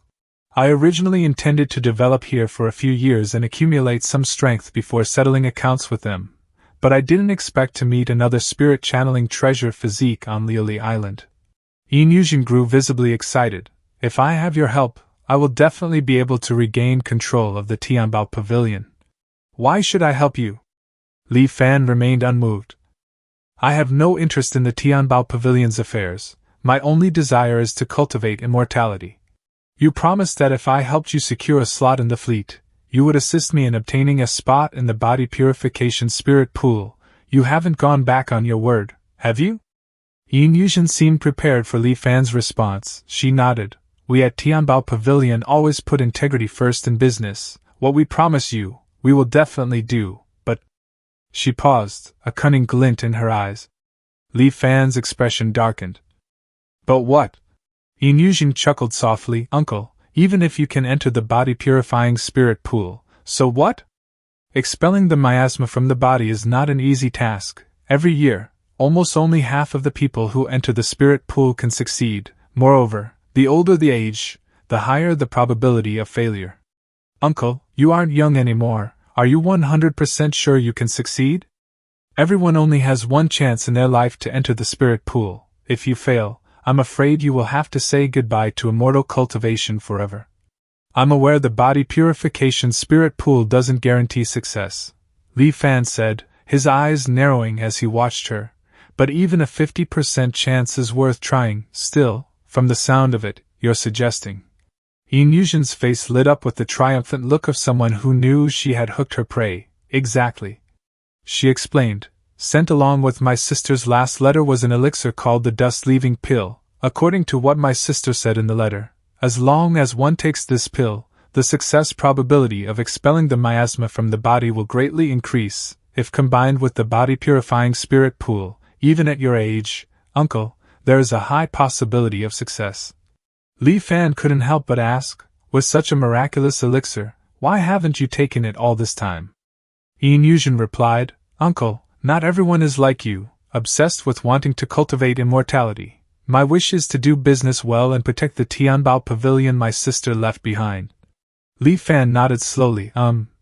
I originally intended to develop here for a few years and accumulate some strength before settling accounts with them. But I didn't expect to meet another spirit-channeling treasure physique on Lily Island. Yin Yuzhen grew visibly excited. If I have your help, I will definitely be able to regain control of the Tianbao Pavilion. Why should I help you? Li Fan remained unmoved. I have no interest in the Tianbao Pavilion's affairs. My only desire is to cultivate immortality. You promised that if I helped you secure a slot in the fleet, you would assist me in obtaining a spot in the body purification spirit pool. You haven't gone back on your word, have you? Yin Yuzhen seemed prepared for Li Fan's response. She nodded. We at Tianbao Pavilion always put integrity first in business. What we promise you, we will definitely do, but... She paused, a cunning glint in her eyes. Li Fan's expression darkened. But what? Yin Yuzhen chuckled softly. Uncle, even if you can enter the body-purifying spirit pool, so what? Expelling the miasma from the body is not an easy task. Every year, almost only half of the people who enter the spirit pool can succeed. Moreover, the older the age, the higher the probability of failure. Uncle, you aren't young anymore. Are you 100% sure you can succeed? Everyone only has one chance in their life to enter the spirit pool. If you fail, I'm afraid you will have to say goodbye to immortal cultivation forever. I'm aware the body purification spirit pool doesn't guarantee success, Li Fan said, his eyes narrowing as he watched her, but even a 50% chance is worth trying. Still, from the sound of it, you're suggesting. Yin Yuzhen's face lit up with the triumphant look of someone who knew she had hooked her prey. Exactly. She explained. Sent along with my sister's last letter was an elixir called the dust-leaving pill. According to what my sister said in the letter, as long as one takes this pill, the success probability of expelling the miasma from the body will greatly increase. If combined with the body-purifying spirit pool, even at your age, Uncle, there is a high possibility of success. Li Fan couldn't help but ask, with such a miraculous elixir, why haven't you taken it all this time? Yin Yuzhen replied, Uncle, not everyone is like you, obsessed with wanting to cultivate immortality. My wish is to do business well and protect the Tianbao Pavilion my sister left behind. Li Fan nodded slowly.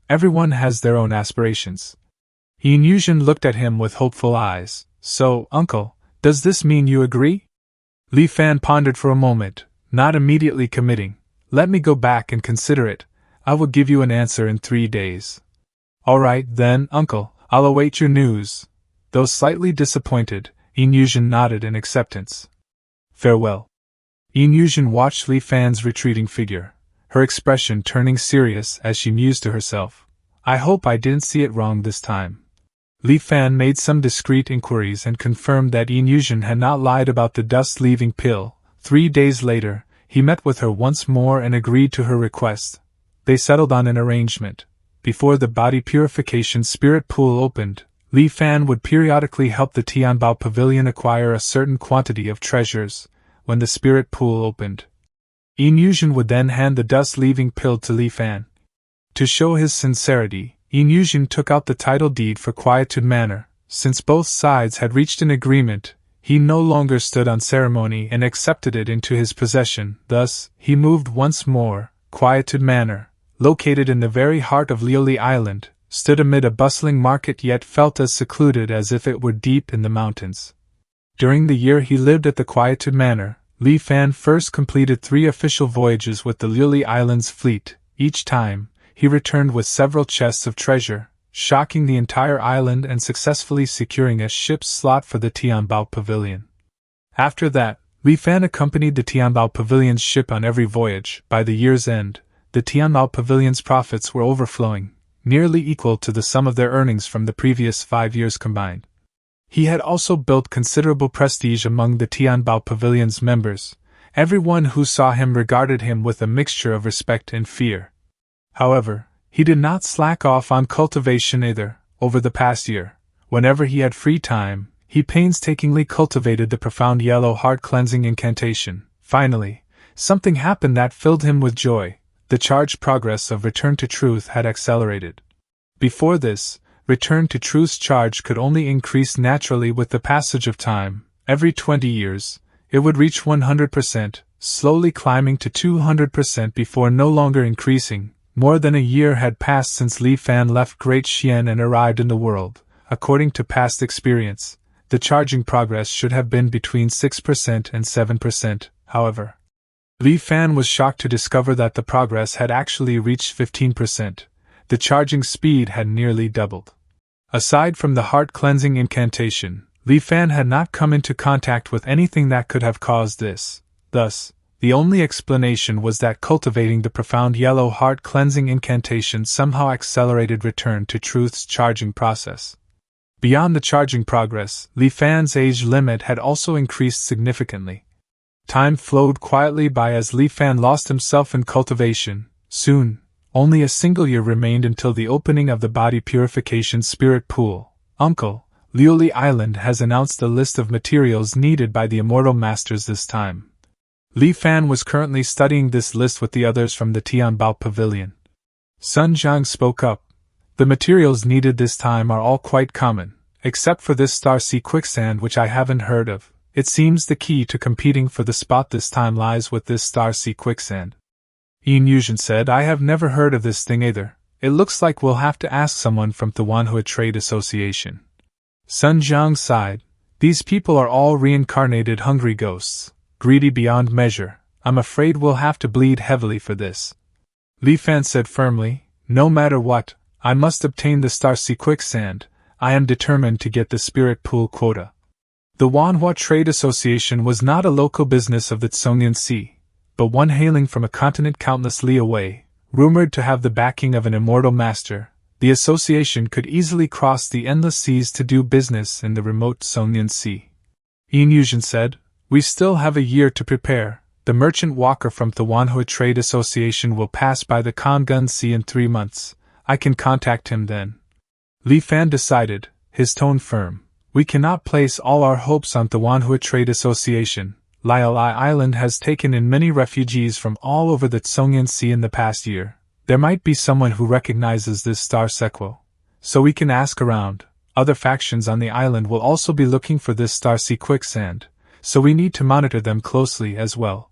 Everyone has their own aspirations. Yin Yuzhen looked at him with hopeful eyes. So, Uncle, does this mean you agree? Li Fan pondered for a moment, not immediately committing. Let me go back and consider it. I will give you an answer in 3 days. All right, then, Uncle, I'll await your news. Though slightly disappointed, Yin Yuzhen nodded in acceptance. Farewell. Yin Yuzhen watched Li Fan's retreating figure, her expression turning serious as she mused to herself. I hope I didn't see it wrong this time. Li Fan made some discreet inquiries and confirmed that Yin Yuzhen had not lied about the dust-leaving pill. 3 days later, he met with her once more and agreed to her request. They settled on an arrangement. Before the body purification spirit pool opened, Li Fan would periodically help the Tianbao Pavilion acquire a certain quantity of treasures. When the spirit pool opened, Yin Yuzhen would then hand the dust-leaving pill to Li Fan. To show his sincerity, Yin Yuzhen took out the title deed for Quietude Manor. Since both sides had reached an agreement, he no longer stood on ceremony and accepted it into his possession. Thus, he moved once more. Quietude Manor, located in the very heart of Lily Island, stood amid a bustling market yet felt as secluded as if it were deep in the mountains. During the year he lived at the Quietude Manor, Li Fan first completed 3 official voyages with the Lily Island's fleet. Each time, he returned with several chests of treasure, shocking the entire island and successfully securing a ship's slot for the Tianbao Pavilion. After that, Li Fan accompanied the Tianbao Pavilion's ship on every voyage. By the year's end, the Tianbao Pavilion's profits were overflowing, nearly equal to the sum of their earnings from the previous 5 years combined. He had also built considerable prestige among the Tianbao Pavilion's members. Everyone who saw him regarded him with a mixture of respect and fear. However, he did not slack off on cultivation either. Over the past year, whenever he had free time, he painstakingly cultivated the profound yellow heart-cleansing incantation. Finally, something happened that filled him with joy. The charged progress of Return to Truth had accelerated. Before this, Return to Truth's charge could only increase naturally with the passage of time. Every 20 years, it would reach 100%, slowly climbing to 200% before no longer increasing. More than a year had passed since Li Fan left Great Xian and arrived in the world. According to past experience, the charging progress should have been between 6% and 7%, however. Li Fan was shocked to discover that the progress had actually reached 15%. The charging speed had nearly doubled. Aside from the heart-cleansing incantation, Li Fan had not come into contact with anything that could have caused this. Thus, the only explanation was that cultivating the profound yellow heart-cleansing incantation somehow accelerated Return to Truth's charging process. Beyond the charging progress, Li Fan's age limit had also increased significantly. Time flowed quietly by as Li Fan lost himself in cultivation. Soon, only a single year remained until the opening of the body purification spirit pool. Uncle, Liuli Island has announced the list of materials needed by the Immortal Masters this time. Li Fan was currently studying this list with the others from the Tianbao Pavilion. Sun Jiang spoke up. The materials needed this time are all quite common, except for this star sea quicksand which I haven't heard of. It seems the key to competing for the spot this time lies with this star sea quicksand. Yin Yuzhen said, I have never heard of this thing either. It looks like we'll have to ask someone from the Manhwa Trade Association. Sun Jiang sighed. These people are all reincarnated hungry ghosts, greedy beyond measure. I'm afraid we'll have to bleed heavily for this. Li Fan said firmly, no matter what, I must obtain the star sea quicksand. I am determined to get the spirit pool quota. The Manhwa Trade Association was not a local business of the Tsongyan Sea, but one hailing from a continent countless li away, rumored to have the backing of an immortal master. The association could easily cross the endless seas to do business in the remote Tsongyan Sea. Yin Yuzhen said, we still have a year to prepare. The merchant walker from the Manhwa Trade Association will pass by the Kongun Sea in 3 months. I can contact him then. Li Fan decided, his tone firm. We cannot place all our hopes on the Manhwa Trade Association. Liuli Island has taken in many refugees from all over the Tsongyan Sea in the past year. There might be someone who recognizes this star sequel. So we can ask around. Other factions on the island will also be looking for this star sea quicksand, so we need to monitor them closely as well.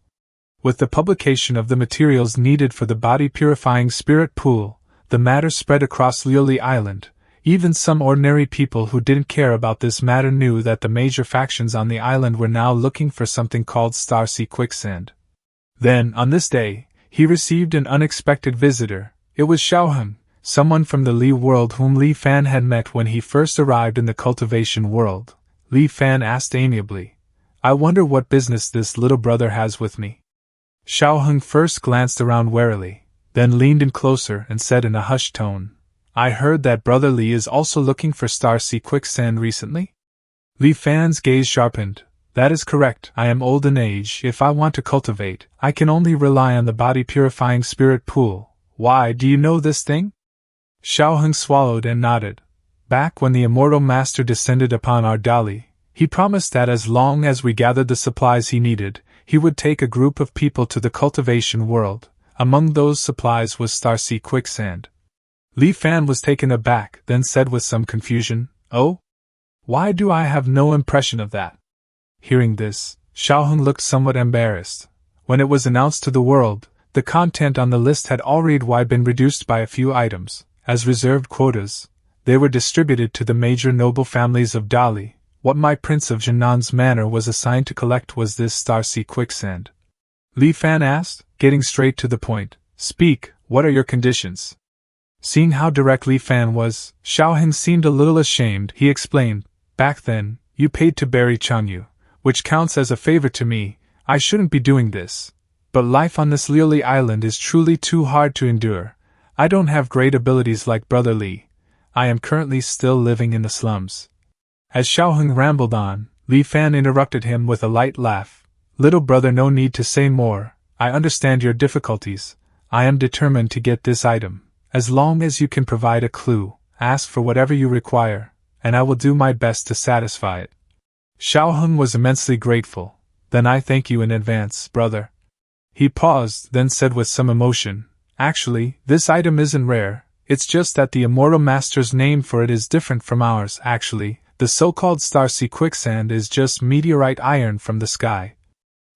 With the publication of the materials needed for the body purifying spirit pool, the matter spread across Liuli Island. Even some ordinary people who didn't care about this matter knew that the major factions on the island were now looking for something called star sea quicksand. Then, on this day, he received an unexpected visitor. It was Xiaoheng, someone from the Li world whom Li Fan had met when he first arrived in the cultivation world. Li Fan asked amiably, I wonder what business this little brother has with me. Xiaoheng first glanced around warily, then leaned in closer and said in a hushed tone, I heard that Brother Li is also looking for star sea quicksand recently? Li Fan's gaze sharpened. That is correct. I am old in age. If I want to cultivate, I can only rely on the body purifying spirit pool. Why, do you know this thing? Xiaoheng swallowed and nodded. Back when the immortal master descended upon our Dali, he promised that as long as we gathered the supplies he needed, he would take a group of people to the cultivation world. Among those supplies was star sea quicksand. Li Fan was taken aback, then said with some confusion, Oh? Why do I have no impression of that? Hearing this, Xiaoheng looked somewhat embarrassed. When it was announced to the world, the content on the list had already been reduced by a few items. As reserved quotas, they were distributed to the major noble families of Dali. What my Prince of Jinnan's manor was assigned to collect was this star sea quicksand. Li Fan asked, getting straight to the point. Speak, what are your conditions? Seeing how direct Li Fan was, Xiaoheng seemed a little ashamed. He explained, Back then, you paid to bury Changyu, which counts as a favor to me. I shouldn't be doing this. But life on this lowly island is truly too hard to endure. I don't have great abilities like Brother Li. I am currently still living in the slums. As Xiaoheng rambled on, Li Fan interrupted him with a light laugh. Little brother, no need to say more. I understand your difficulties. I am determined to get this item. As long as you can provide a clue, ask for whatever you require, and I will do my best to satisfy it. Xiaoheng was immensely grateful. Then I thank you in advance, brother. He paused, then said with some emotion, Actually, this item isn't rare, it's just that the Immortal Master's name for it is different from ours. Actually, the so-called Starsea quicksand is just meteorite iron from the sky.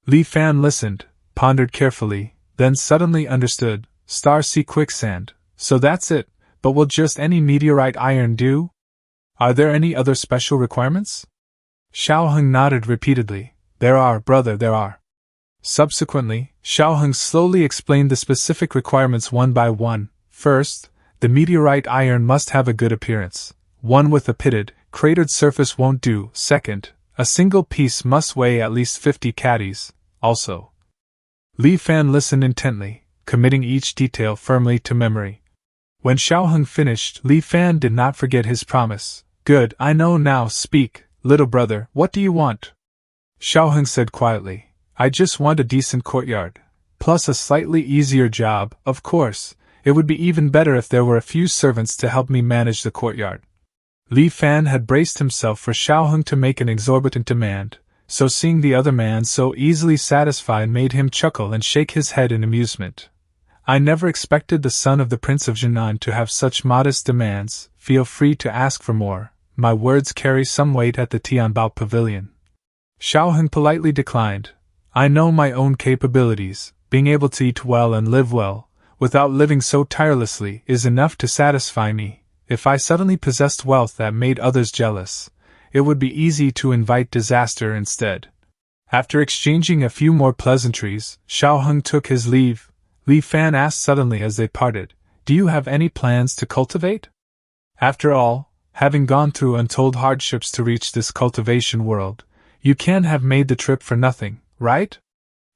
Li Fan listened, pondered carefully, then suddenly understood. Starsea quicksand, so that's it, but will just any meteorite iron do? Are there any other special requirements? Xiaoheng nodded repeatedly. There are, brother, there are. Subsequently, Xiaoheng slowly explained the specific requirements one by one. First, the meteorite iron must have a good appearance. One with a pitted, cratered surface won't do. Second, a single piece must weigh at least 50 caddies. Also, Li Fan listened intently, committing each detail firmly to memory. When Xiaoheng finished, Li Fan did not forget his promise. Good, I know now. Speak, little brother, what do you want? Xiaoheng said quietly. I just want a decent courtyard. Plus a slightly easier job, of course. It would be even better if there were a few servants to help me manage the courtyard. Li Fan had braced himself for Xiaoheng to make an exorbitant demand, so seeing the other man so easily satisfied made him chuckle and shake his head in amusement. I never expected the son of the Prince of Jinan to have such modest demands. Feel free to ask for more. My words carry some weight at the Tianbao Pavilion. Xiaoheng politely declined. I know my own capabilities. Being able to eat well and live well, without living so tirelessly, is enough to satisfy me. If I suddenly possessed wealth that made others jealous, it would be easy to invite disaster instead. After exchanging a few more pleasantries, Xiaoheng took his leave. Li Fan asked suddenly as they parted, Do you have any plans to cultivate? After all, having gone through untold hardships to reach this cultivation world, you can't have made the trip for nothing, right?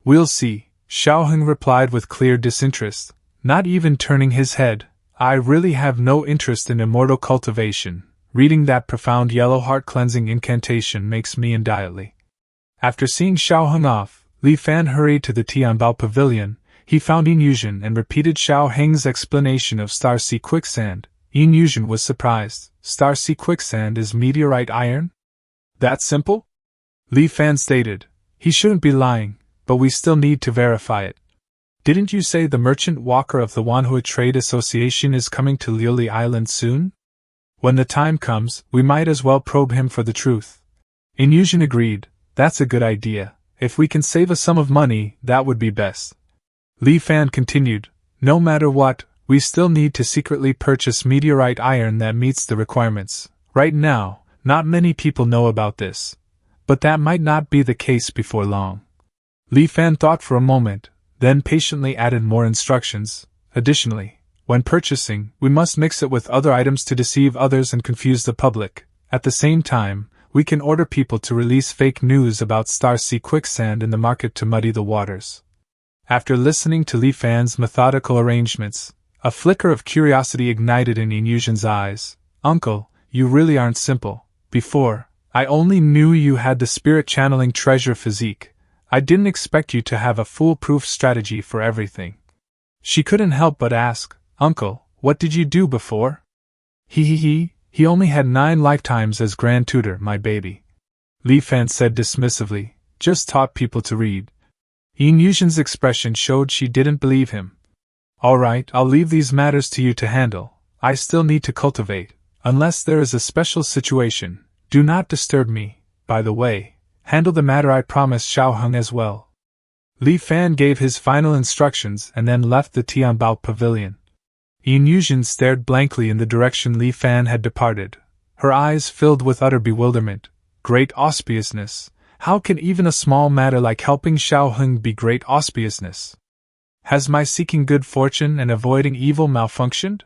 We'll see, Xiaoheng replied with clear disinterest, not even turning his head. I really have no interest in immortal cultivation. Reading that profound yellow heart-cleansing incantation makes me indietly. After seeing Xiaoheng off, Li Fan hurried to the Tianbao Pavilion. He found Yin Yuzhen and repeated Xiaoheng's explanation of Starsea quicksand. Yin Yuzhen was surprised. Starsea quicksand is meteorite iron? That simple? Li Fan stated. He shouldn't be lying, but we still need to verify it. Didn't you say the merchant walker of the Manhwa Trade Association is coming to Liuli Island soon? When the time comes, we might as well probe him for the truth. Yin Yuzhen agreed. That's a good idea. If we can save a sum of money, that would be best. Li Fan continued. No matter what, we still need to secretly purchase meteorite iron that meets the requirements. Right now, not many people know about this. But that might not be the case before long. Li Fan thought for a moment, then patiently added more instructions. Additionally, when purchasing, we must mix it with other items to deceive others and confuse the public. At the same time, we can order people to release fake news about Starsea quicksand in the market to muddy the waters. After listening to Li Fan's methodical arrangements, a flicker of curiosity ignited in Yin Yuzhen's eyes. Uncle, you really aren't simple. Before, I only knew you had the spirit-channeling treasure physique. I didn't expect you to have a foolproof strategy for everything. She couldn't help but ask, Uncle, what did you do before? He only had 9 lifetimes as Grand Tutor, my baby. Li Fan said dismissively, just taught people to read. Yin Yuzhen's expression showed she didn't believe him. All right, I'll leave these matters to you to handle. I still need to cultivate. Unless there is a special situation, do not disturb me. By the way, handle the matter I promised Xiaoheng as well. Li Fan gave his final instructions and then left the Tianbao Pavilion. Yin Yuzhen stared blankly in the direction Li Fan had departed. Her eyes filled with utter bewilderment. Great auspiciousness. How can even a small matter like helping Xiaoheng be great auspiciousness? Has my seeking good fortune and avoiding evil malfunctioned?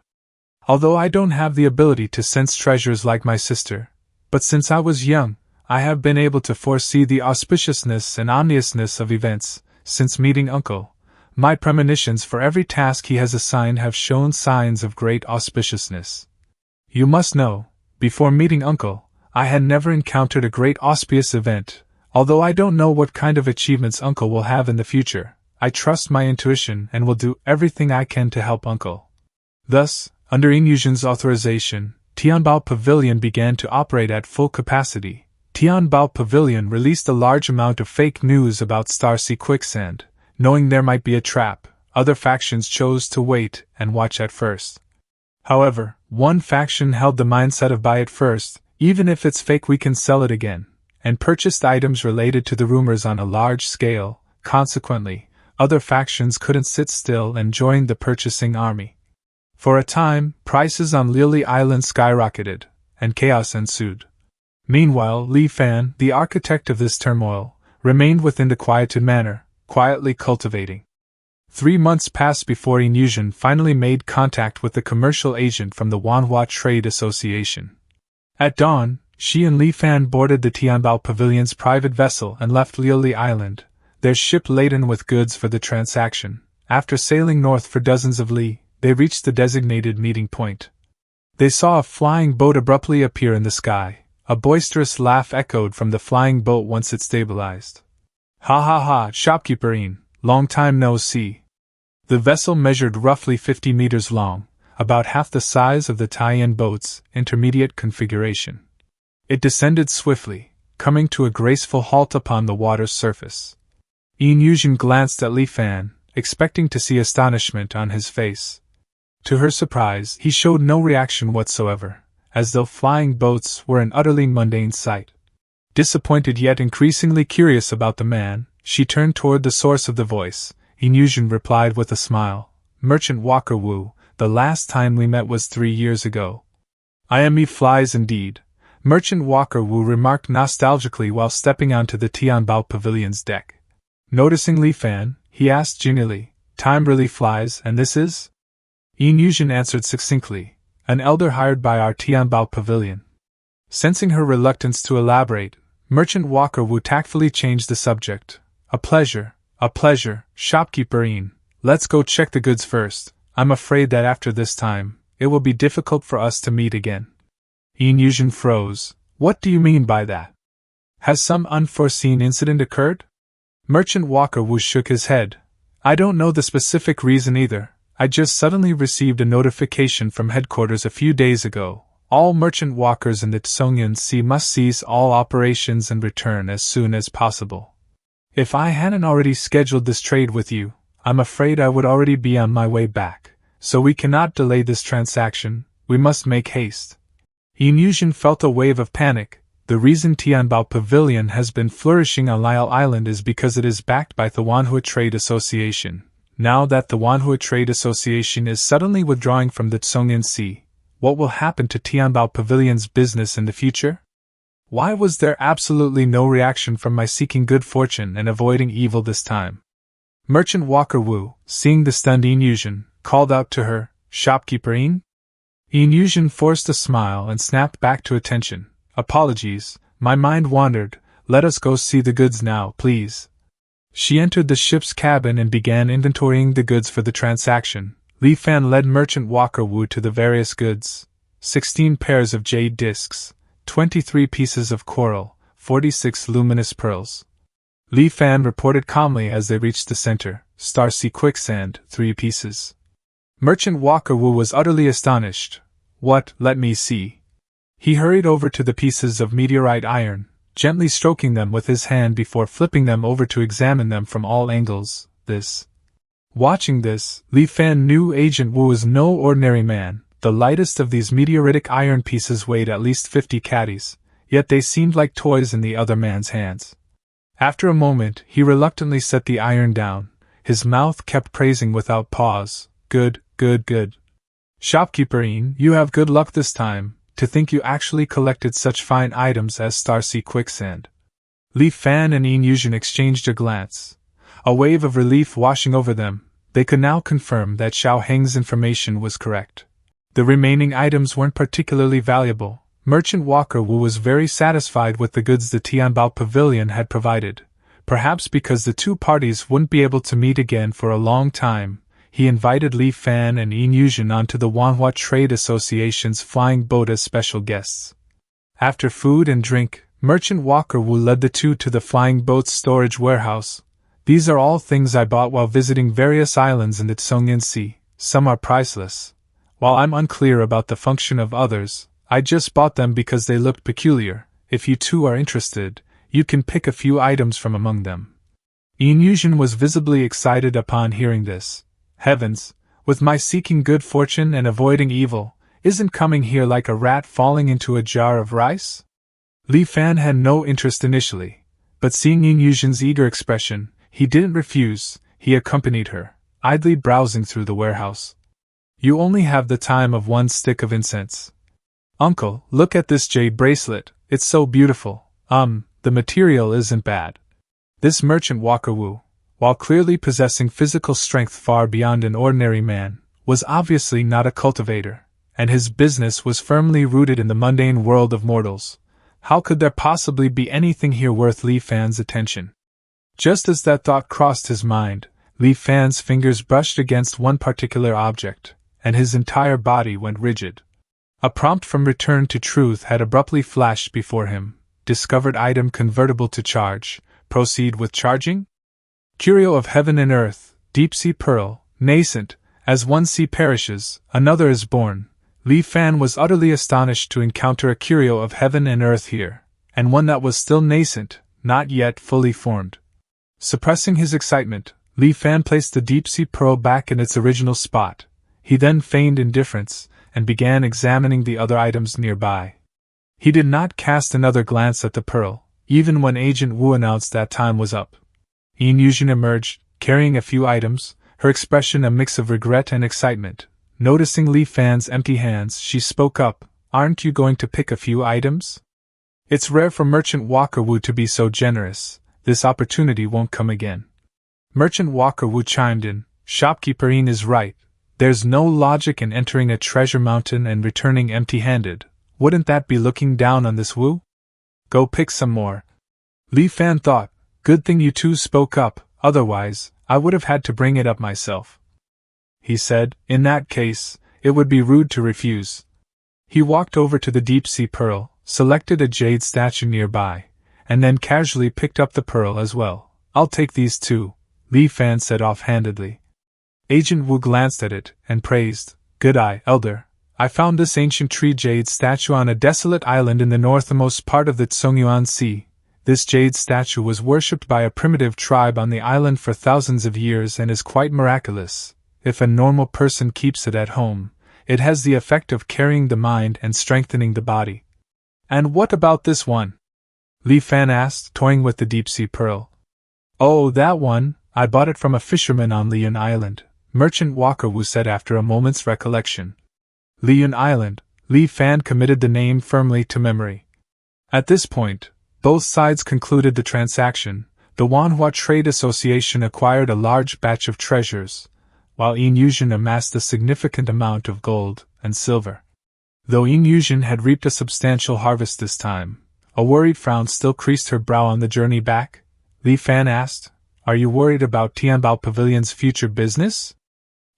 Although I don't have the ability to sense treasures like my sister, but since I was young, I have been able to foresee the auspiciousness and ominousness of events. Since meeting Uncle, my premonitions for every task he has assigned have shown signs of great auspiciousness. You must know, before meeting Uncle, I had never encountered a great auspicious event. Although I don't know what kind of achievements Uncle will have in the future, I trust my intuition and will do everything I can to help Uncle. Thus, under Inyusion's authorization, Tianbao Pavilion began to operate at full capacity. Tianbao Pavilion released a large amount of fake news about Starsea Quicksand. Knowing there might be a trap, other factions chose to wait and watch at first. However, one faction held the mindset of buy it first, even if it's fake we can sell it again, and purchased items related to the rumors on a large scale. Consequently, other factions couldn't sit still and joined the purchasing army. For a time, prices on Lily Island skyrocketed, and chaos ensued. Meanwhile, Li Fan, the architect of this turmoil, remained within the quietude manor, quietly cultivating. 3 months passed before Inyusion finally made contact with the commercial agent from the Manhwa Trade Association. At dawn, she and Li Fan boarded the Tianbao Pavilion's private vessel and left Lily Island, their ship laden with goods for the transaction. After sailing north for dozens of li, they reached the designated meeting point. They saw a flying boat abruptly appear in the sky. A boisterous laugh echoed from the flying boat once it stabilized. Ha ha ha, shopkeeperine, long time no see. The vessel measured roughly 50 meters long, about half the size of the tie-in boat's intermediate configuration. It descended swiftly, coming to a graceful halt upon the water's surface. Inyusion glanced at Li Fan, expecting to see astonishment on his face. To her surprise, he showed no reaction whatsoever, as though flying boats were an utterly mundane sight. Disappointed yet increasingly curious about the man, she turned toward the source of the voice. Inyusion replied with a smile, "Merchant Walker Wu, the last time we met was 3 years ago." "I am me flies indeed," Merchant Walker Wu remarked nostalgically while stepping onto the Tianbao Pavilion's deck. Noticing Li Fan, he asked genially, "Time really flies, and this is?" Inyusion answered succinctly, "An elder hired by our Tianbao Pavilion." Sensing her reluctance to elaborate, Merchant Walker Wu tactfully changed the subject. A pleasure, shopkeeperine. Let's go check the goods first. I'm afraid that after this time, it will be difficult for us to meet again." Inyusion froze. "What do you mean by that? Has some unforeseen incident occurred?" Merchant Walker Wu shook his head. "I don't know the specific reason either. I just suddenly received a notification from headquarters a few days ago. All merchant walkers in the Tsongyan Sea must cease all operations and return as soon as possible. If I hadn't already scheduled this trade with you, I'm afraid I would already be on my way back. So we cannot delay this transaction, we must make haste." Inyusion felt a wave of panic. The reason Tianbao Pavilion has been flourishing on Lyle Island is because it is backed by the Manhwa Trade Association. Now that the Manhwa Trade Association is suddenly withdrawing from the Tsongyan Sea, what will happen to Tianbao Pavilion's business in the future? Why was there absolutely no reaction from my seeking good fortune and avoiding evil this time? Merchant Walker Wu, seeing the stunned Inyusion, called out to her, "Shopkeeperine?" Inyusion forced a smile and snapped back to attention. "Apologies, my mind wandered. Let us go see the goods now, please." She entered the ship's cabin and began inventorying the goods for the transaction. Li Fan led Merchant Walker Wu to the various goods. 16 pairs of jade discs, 23 pieces of coral, 46 luminous pearls. Li Fan reported calmly as they reached the center. Starsea Quicksand, 3 pieces. Merchant Walker Wu was utterly astonished. "What, let me see." He hurried over to the pieces of meteorite iron, gently stroking them with his hand before flipping them over to examine them from all angles. Watching this, Li Fan knew Agent Wu was no ordinary man. The lightest of these meteoritic iron pieces weighed at least 50 caddies, yet they seemed like toys in the other man's hands. After a moment, he reluctantly set the iron down. His mouth kept praising without pause. Good. "Shopkeeperine, you have good luck this time. To think you actually collected such fine items as Starsea Quicksand." Li Fan and Inyusion exchanged a glance. A wave of relief washing over them, they could now confirm that Xiao Heng's information was correct. The remaining items weren't particularly valuable, Merchant Walker Wu was very satisfied with the goods the Tianbao Pavilion had provided. Perhaps because the two parties wouldn't be able to meet again for a long time, he invited Li Fan and Yin Yuzhen onto the Wanhua Trade Association's flying boat as special guests. After food and drink, Merchant Walker Wu led the two to the flying boat's storage warehouse. These are all things I bought while visiting various islands in the Tsongyan Sea. Some are priceless. While I'm unclear about the function of others, I just bought them because they looked peculiar. If you two are interested, you can pick a few items from among them. Yin Yuzhen was visibly excited upon hearing this. Heavens, with my seeking good fortune and avoiding evil, isn't coming here like a rat falling into a jar of rice? Li Fan had no interest initially, but seeing Yin Yuzhen's eager expression, he didn't refuse. He accompanied her, idly browsing through the warehouse. You only have the time of one stick of incense. Uncle, look at this jade bracelet, it's so beautiful. The material isn't bad. This merchant Walker Wu, while clearly possessing physical strength far beyond an ordinary man, was obviously not a cultivator, and his business was firmly rooted in the mundane world of mortals. How could there possibly be anything here worth Li Fan's attention? Just as that thought crossed his mind, Li Fan's fingers brushed against one particular object, and his entire body went rigid. A prompt from Return to Truth had abruptly flashed before him. Discovered item convertible to charge. Proceed with charging? Curio of heaven and earth, deep sea pearl, nascent. As one sea perishes, another is born. Li Fan was utterly astonished to encounter a curio of heaven and earth here, and one that was still nascent, not yet fully formed. Suppressing his excitement, Li Fan placed the deep sea pearl back in its original spot. He then feigned indifference, and began examining the other items nearby. He did not cast another glance at the pearl, even when Agent Wu announced that time was up. Yin Yuzhen emerged, carrying a few items, her expression a mix of regret and excitement. Noticing Li Fan's empty hands, she spoke up, "Aren't you going to pick a few items? It's rare for Merchant Walker Wu to be so generous. This opportunity won't come again." Merchant Walker Wu chimed in, "Shopkeeper Yin is right. There's no logic in entering a treasure mountain and returning empty-handed. Wouldn't that be looking down on this Wu? Go pick some more." Li Fan thought, "Good thing you two spoke up, otherwise, I would have had to bring it up myself." He said, "In that case, it would be rude to refuse." He walked over to the deep-sea pearl, selected a jade statue nearby, and then casually picked up the pearl as well. "I'll take these too," Li Fan said offhandedly. Agent Wu glanced at it, and praised, "Good eye, elder. I found this ancient tree jade statue on a desolate island in the northernmost part of the Tsongyuan Sea. This jade statue was worshipped by a primitive tribe on the island for thousands of years and is quite miraculous. If a normal person keeps it at home, it has the effect of carrying the mind and strengthening the body." "And what about this one?" Li Fan asked, toying with the deep-sea pearl. "Oh, that one, I bought it from a fisherman on Liyun Island," Merchant Walker Wu said after a moment's recollection. Liyun Island, Li Fan committed the name firmly to memory. At this point, both sides concluded the transaction. The Wanhua Trade Association acquired a large batch of treasures, while Yin Yuzhen amassed a significant amount of gold and silver. Though Yin Yuzhen had reaped a substantial harvest this time, a worried frown still creased her brow on the journey back. Li Fan asked, "Are you worried about Tianbao Pavilion's future business?"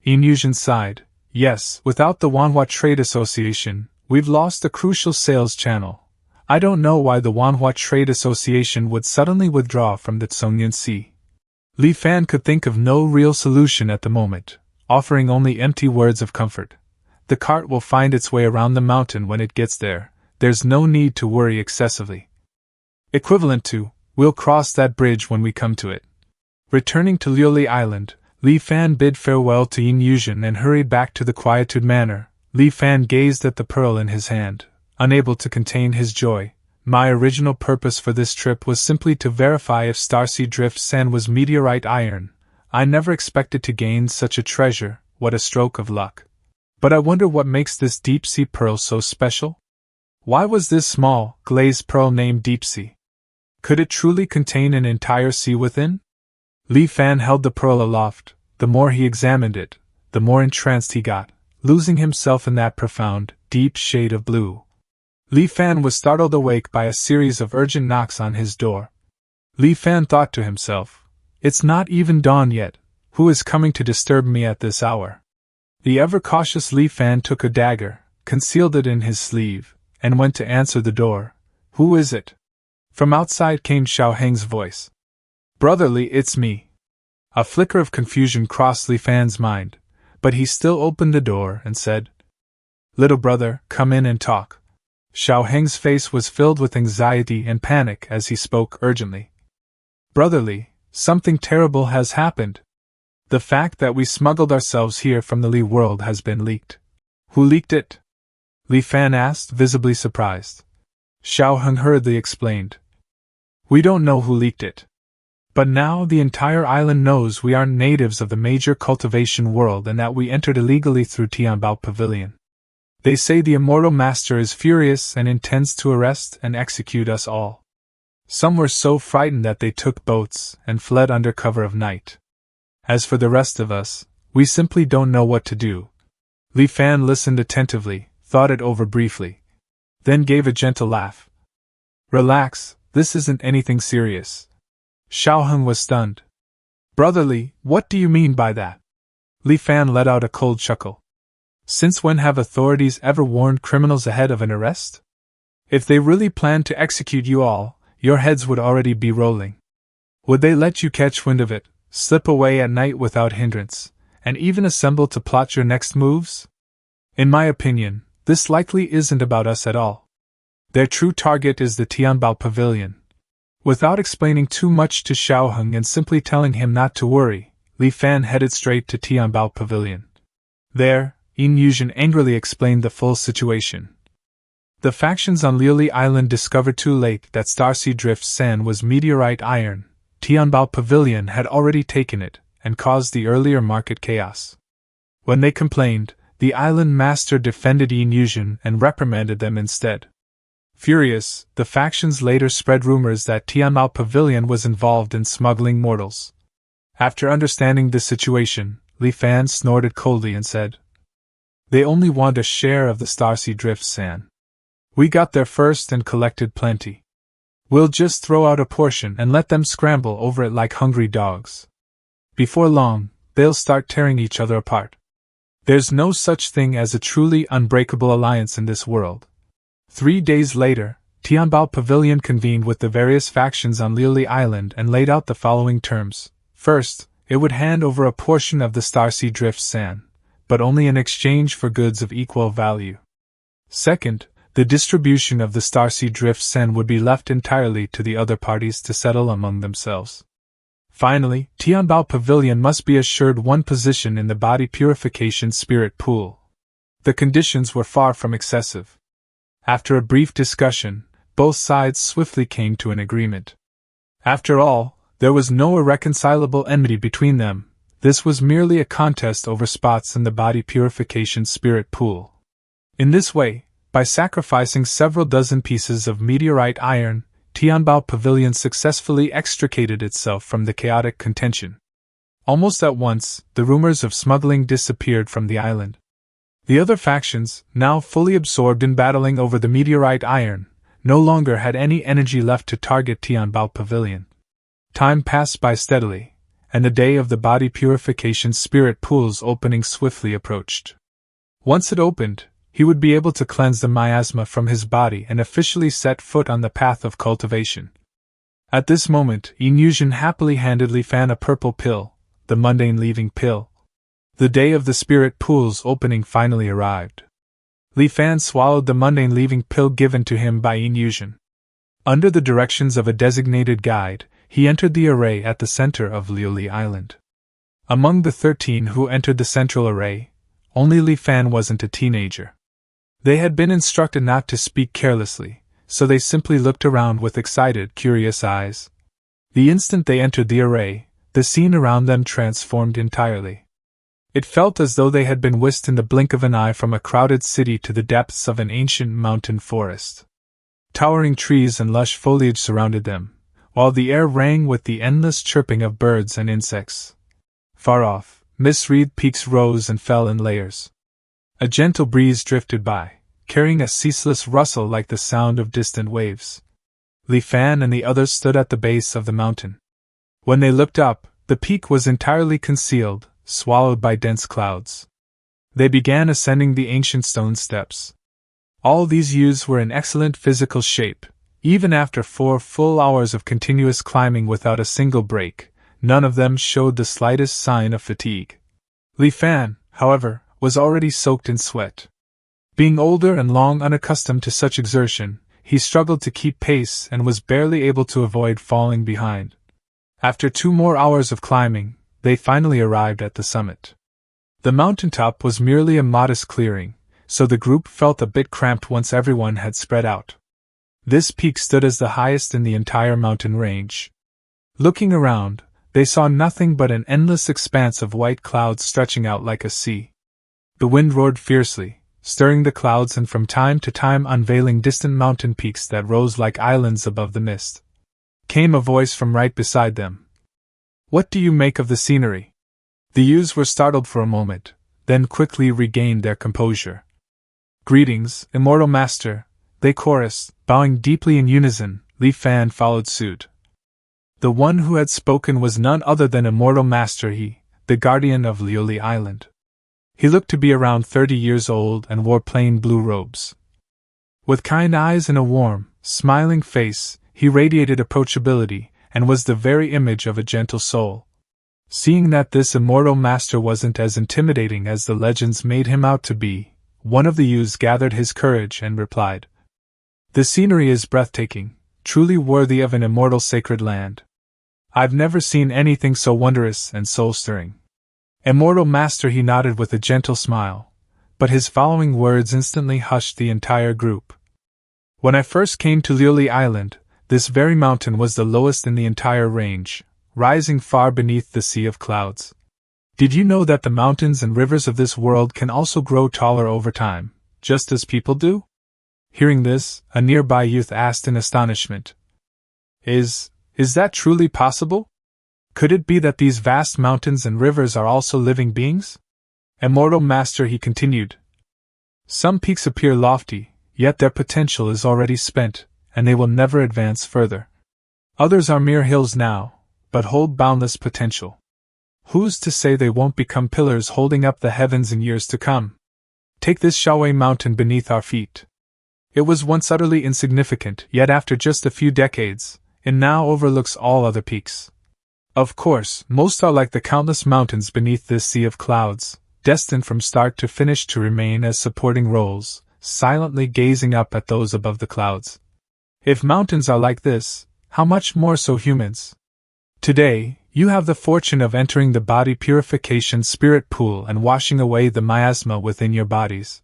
Yin Yuzhen sighed. "Yes, without the Wanhua Trade Association, we've lost a crucial sales channel. I don't know why the Wanhua Trade Association would suddenly withdraw from the Tsongyan Sea." Li Fan could think of no real solution at the moment, offering only empty words of comfort. "The cart will find its way around the mountain when it gets there. There's no need to worry excessively." Equivalent to, "We'll cross that bridge when we come to it." Returning to Liuli Island, Li Fan bid farewell to Yin Yuzhen and hurried back to the Quietude Manor. Li Fan gazed at the pearl in his hand, unable to contain his joy. "My original purpose for this trip was simply to verify if Starseed Drift Sand was meteorite iron. I never expected to gain such a treasure. What a stroke of luck. But I wonder what makes this deep-sea pearl so special? Why was this small, glazed pearl named Deep-Sea? Could it truly contain an entire sea within?" Li Fan held the pearl aloft. The more he examined it, the more entranced he got, losing himself in that profound, deep shade of blue. Li Fan was startled awake by a series of urgent knocks on his door. Li Fan thought to himself, "It's not even dawn yet. Who is coming to disturb me at this hour?" The ever-cautious Li Fan took a dagger, concealed it in his sleeve, and went to answer the door. "Who is it?" From outside came Xiao Heng's voice. "Brotherly, it's me." A flicker of confusion crossed Li Fan's mind, but he still opened the door and said, "Little brother, come in and talk." Xiao Heng's face was filled with anxiety and panic as he spoke urgently. "Brotherly, something terrible has happened. The fact that we smuggled ourselves here from the Li world has been leaked." "Who leaked it?" Li Fan asked, visibly surprised. Xiao Heng hurriedly explained. "We don't know who leaked it. But now the entire island knows we aren't natives of the major cultivation world and that we entered illegally through Tianbao Pavilion. They say the Immortal Master is furious and intends to arrest and execute us all. Some were so frightened that they took boats and fled under cover of night. As for the rest of us, we simply don't know what to do." Li Fan listened attentively, thought it over briefly, then gave a gentle laugh. "Relax, this isn't anything serious." Xiao Heng was stunned. "Brotherly, what do you mean by that?" Li Fan let out a cold chuckle. "Since when have authorities ever warned criminals ahead of an arrest? If they really planned to execute you all, your heads would already be rolling. Would they let you catch wind of it, slip away at night without hindrance, and even assemble to plot your next moves? In my opinion, this likely isn't about us at all. Their true target is the Tianbao Pavilion." Without explaining too much to Xiao Heng and simply telling him not to worry, Li Fan headed straight to Tianbao Pavilion. There, Yin Yuzhen angrily explained the full situation. The factions on Liuli Island discovered too late that Starseed Drift's sand was meteorite iron. Tianbao Pavilion had already taken it, and caused the earlier market chaos. When they complained, the island master defended Yin Yuzhen and reprimanded them instead. Furious, the factions later spread rumors that Tianbao Pavilion was involved in smuggling mortals. After understanding the situation, Li Fan snorted coldly and said, "They only want a share of the Starseed Drift sand. We got there first and collected plenty. We'll just throw out a portion and let them scramble over it like hungry dogs. Before long, they'll start tearing each other apart. There's no such thing as a truly unbreakable alliance in this world." 3 days later, Tianbao Pavilion convened with the various factions on Liuli Island and laid out the following terms. First, it would hand over a portion of the Starseed Drift sand, but only in exchange for goods of equal value. Second, the distribution of the Starseed Drift sand would be left entirely to the other parties to settle among themselves. Finally, Tianbao Pavilion must be assured one position in the body purification spirit pool. The conditions were far from excessive. After a brief discussion, both sides swiftly came to an agreement. After all, there was no irreconcilable enmity between them. This was merely a contest over spots in the body purification spirit pool. In this way, by sacrificing several dozen pieces of meteorite iron, Tianbao Pavilion successfully extricated itself from the chaotic contention. Almost at once, the rumors of smuggling disappeared from the island. The other factions, now fully absorbed in battling over the meteorite iron, no longer had any energy left to target Tianbao Pavilion. Time passed by steadily, and the day of the body purification spirit pool's opening swiftly approached. Once it opened, he would be able to cleanse the miasma from his body and officially set foot on the path of cultivation. At this moment, Yin Yuzhen happily handed Li Fan a purple pill, the mundane leaving pill. The day of the spirit pool's opening finally arrived. Li Fan swallowed the mundane leaving pill given to him by Yin Yuzhen. Under the directions of a designated guide, he entered the array at the center of Liuli Island. Among the 13 who entered the central array, only Li Fan wasn't a teenager. They had been instructed not to speak carelessly, so they simply looked around with excited, curious eyes. The instant they entered the array, the scene around them transformed entirely. It felt as though they had been whisked in the blink of an eye from a crowded city to the depths of an ancient mountain forest. Towering trees and lush foliage surrounded them, while the air rang with the endless chirping of birds and insects. Far off, mist-wreathed peaks rose and fell in layers. A gentle breeze drifted by, carrying a ceaseless rustle like the sound of distant waves. Li Fan and the others stood at the base of the mountain. When they looked up, the peak was entirely concealed, swallowed by dense clouds. They began ascending the ancient stone steps. All these youths were in excellent physical shape. Even after 4 full hours of continuous climbing without a single break, none of them showed the slightest sign of fatigue. Li Fan, however, was already soaked in sweat. Being older and long unaccustomed to such exertion, he struggled to keep pace and was barely able to avoid falling behind. After 2 more hours of climbing, they finally arrived at the summit. The mountaintop was merely a modest clearing, so the group felt a bit cramped once everyone had spread out. This peak stood as the highest in the entire mountain range. Looking around, they saw nothing but an endless expanse of white clouds stretching out like a sea. The wind roared fiercely, stirring the clouds and from time to time unveiling distant mountain peaks that rose like islands above the mist. Came a voice from right beside them. "What do you make of the scenery?" The youths were startled for a moment, then quickly regained their composure. "Greetings, Immortal Master," they chorused, bowing deeply in unison. Li Fan followed suit. The one who had spoken was none other than Immortal Master He, the guardian of Lioli Island. He looked to be around 30 years old and wore plain blue robes. With kind eyes and a warm, smiling face, he radiated approachability, and was the very image of a gentle soul. Seeing that this immortal master wasn't as intimidating as the legends made him out to be, one of the youths gathered his courage and replied, "The scenery is breathtaking, truly worthy of an immortal sacred land. I've never seen anything so wondrous and soul-stirring." Immortal Master he nodded with a gentle smile, but his following words instantly hushed the entire group. "When I first came to Lioli Island, this very mountain was the lowest in the entire range, rising far beneath the sea of clouds. Did you know that the mountains and rivers of this world can also grow taller over time, just as people do?" Hearing this, a nearby youth asked in astonishment, Is that truly possible? Could it be that these vast mountains and rivers are also living beings?" Immortal Master he continued, "Some peaks appear lofty, yet their potential is already spent, and they will never advance further. Others are mere hills now, but hold boundless potential. Who's to say they won't become pillars holding up the heavens in years to come? Take this Shaowei mountain beneath our feet. It was once utterly insignificant, yet after just a few decades, it now overlooks all other peaks. Of course, most are like the countless mountains beneath this sea of clouds, destined from start to finish to remain as supporting roles, silently gazing up at those above the clouds. If mountains are like this, how much more so humans? Today, you have the fortune of entering the body purification spirit pool and washing away the miasma within your bodies.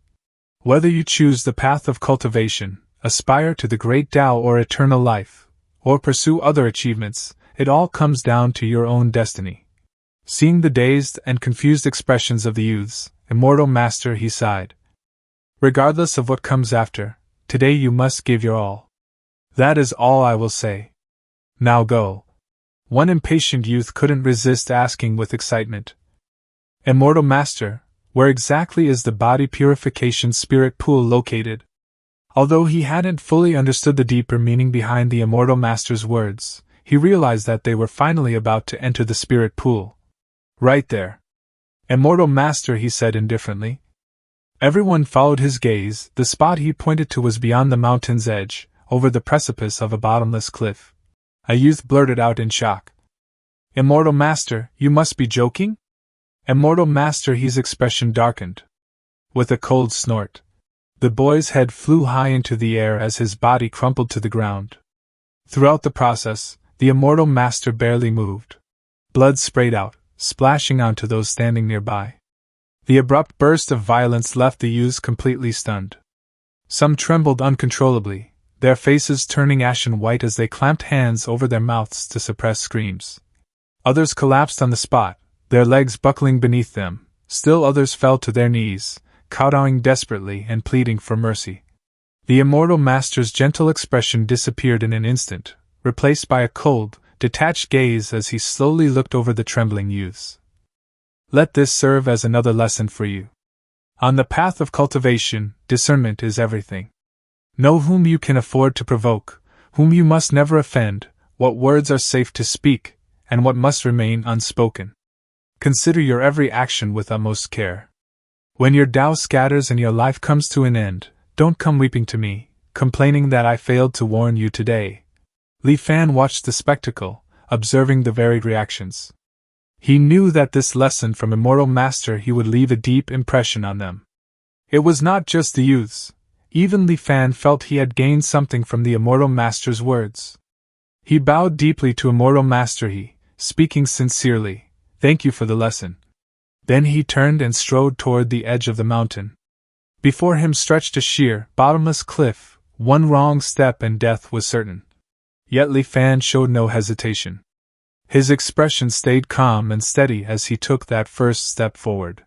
Whether you choose the path of cultivation, aspire to the great Tao or eternal life, or pursue other achievements, it all comes down to your own destiny." Seeing the dazed and confused expressions of the youths, Immortal Master he sighed. "Regardless of what comes after, today you must give your all. That is all I will say. Now go." One impatient youth couldn't resist asking with excitement, "Immortal Master, where exactly is the body purification spirit pool located?" Although he hadn't fully understood the deeper meaning behind the Immortal Master's words, he realized that they were finally about to enter the spirit pool. "Right there." "Immortal Master," he said indifferently. Everyone followed his gaze. The spot he pointed to was beyond the mountain's edge, over the precipice of a bottomless cliff. A youth blurted out in shock, "Immortal Master, you must be joking?" Immortal Master his expression darkened. With a cold snort, the boy's head flew high into the air as his body crumpled to the ground. Throughout the process, the Immortal Master barely moved. Blood sprayed out, splashing onto those standing nearby. The abrupt burst of violence left the youths completely stunned. Some trembled uncontrollably, their faces turning ashen white as they clamped hands over their mouths to suppress screams. Others collapsed on the spot, their legs buckling beneath them. Still others fell to their knees, kowtowing desperately and pleading for mercy. The Immortal Master's gentle expression disappeared in an instant, replaced by a cold, detached gaze as he slowly looked over the trembling youths. "Let this serve as another lesson for you. On the path of cultivation, discernment is everything. Know whom you can afford to provoke, whom you must never offend, what words are safe to speak, and what must remain unspoken. Consider your every action with utmost care. When your Tao scatters and your life comes to an end, don't come weeping to me, complaining that I failed to warn you today. Li Fan watched the spectacle, observing the varied reactions. He knew that this lesson from Immortal Master he would leave a deep impression on them. It was not just the youths. Even Li Fan felt he had gained something from the Immortal Master's words. He bowed deeply to Immortal Master speaking sincerely, "Thank you for the lesson." Then he turned and strode toward the edge of the mountain. Before him stretched a sheer, bottomless cliff. One wrong step and death was certain. Yet Li Fan showed no hesitation. His expression stayed calm and steady as he took that first step forward.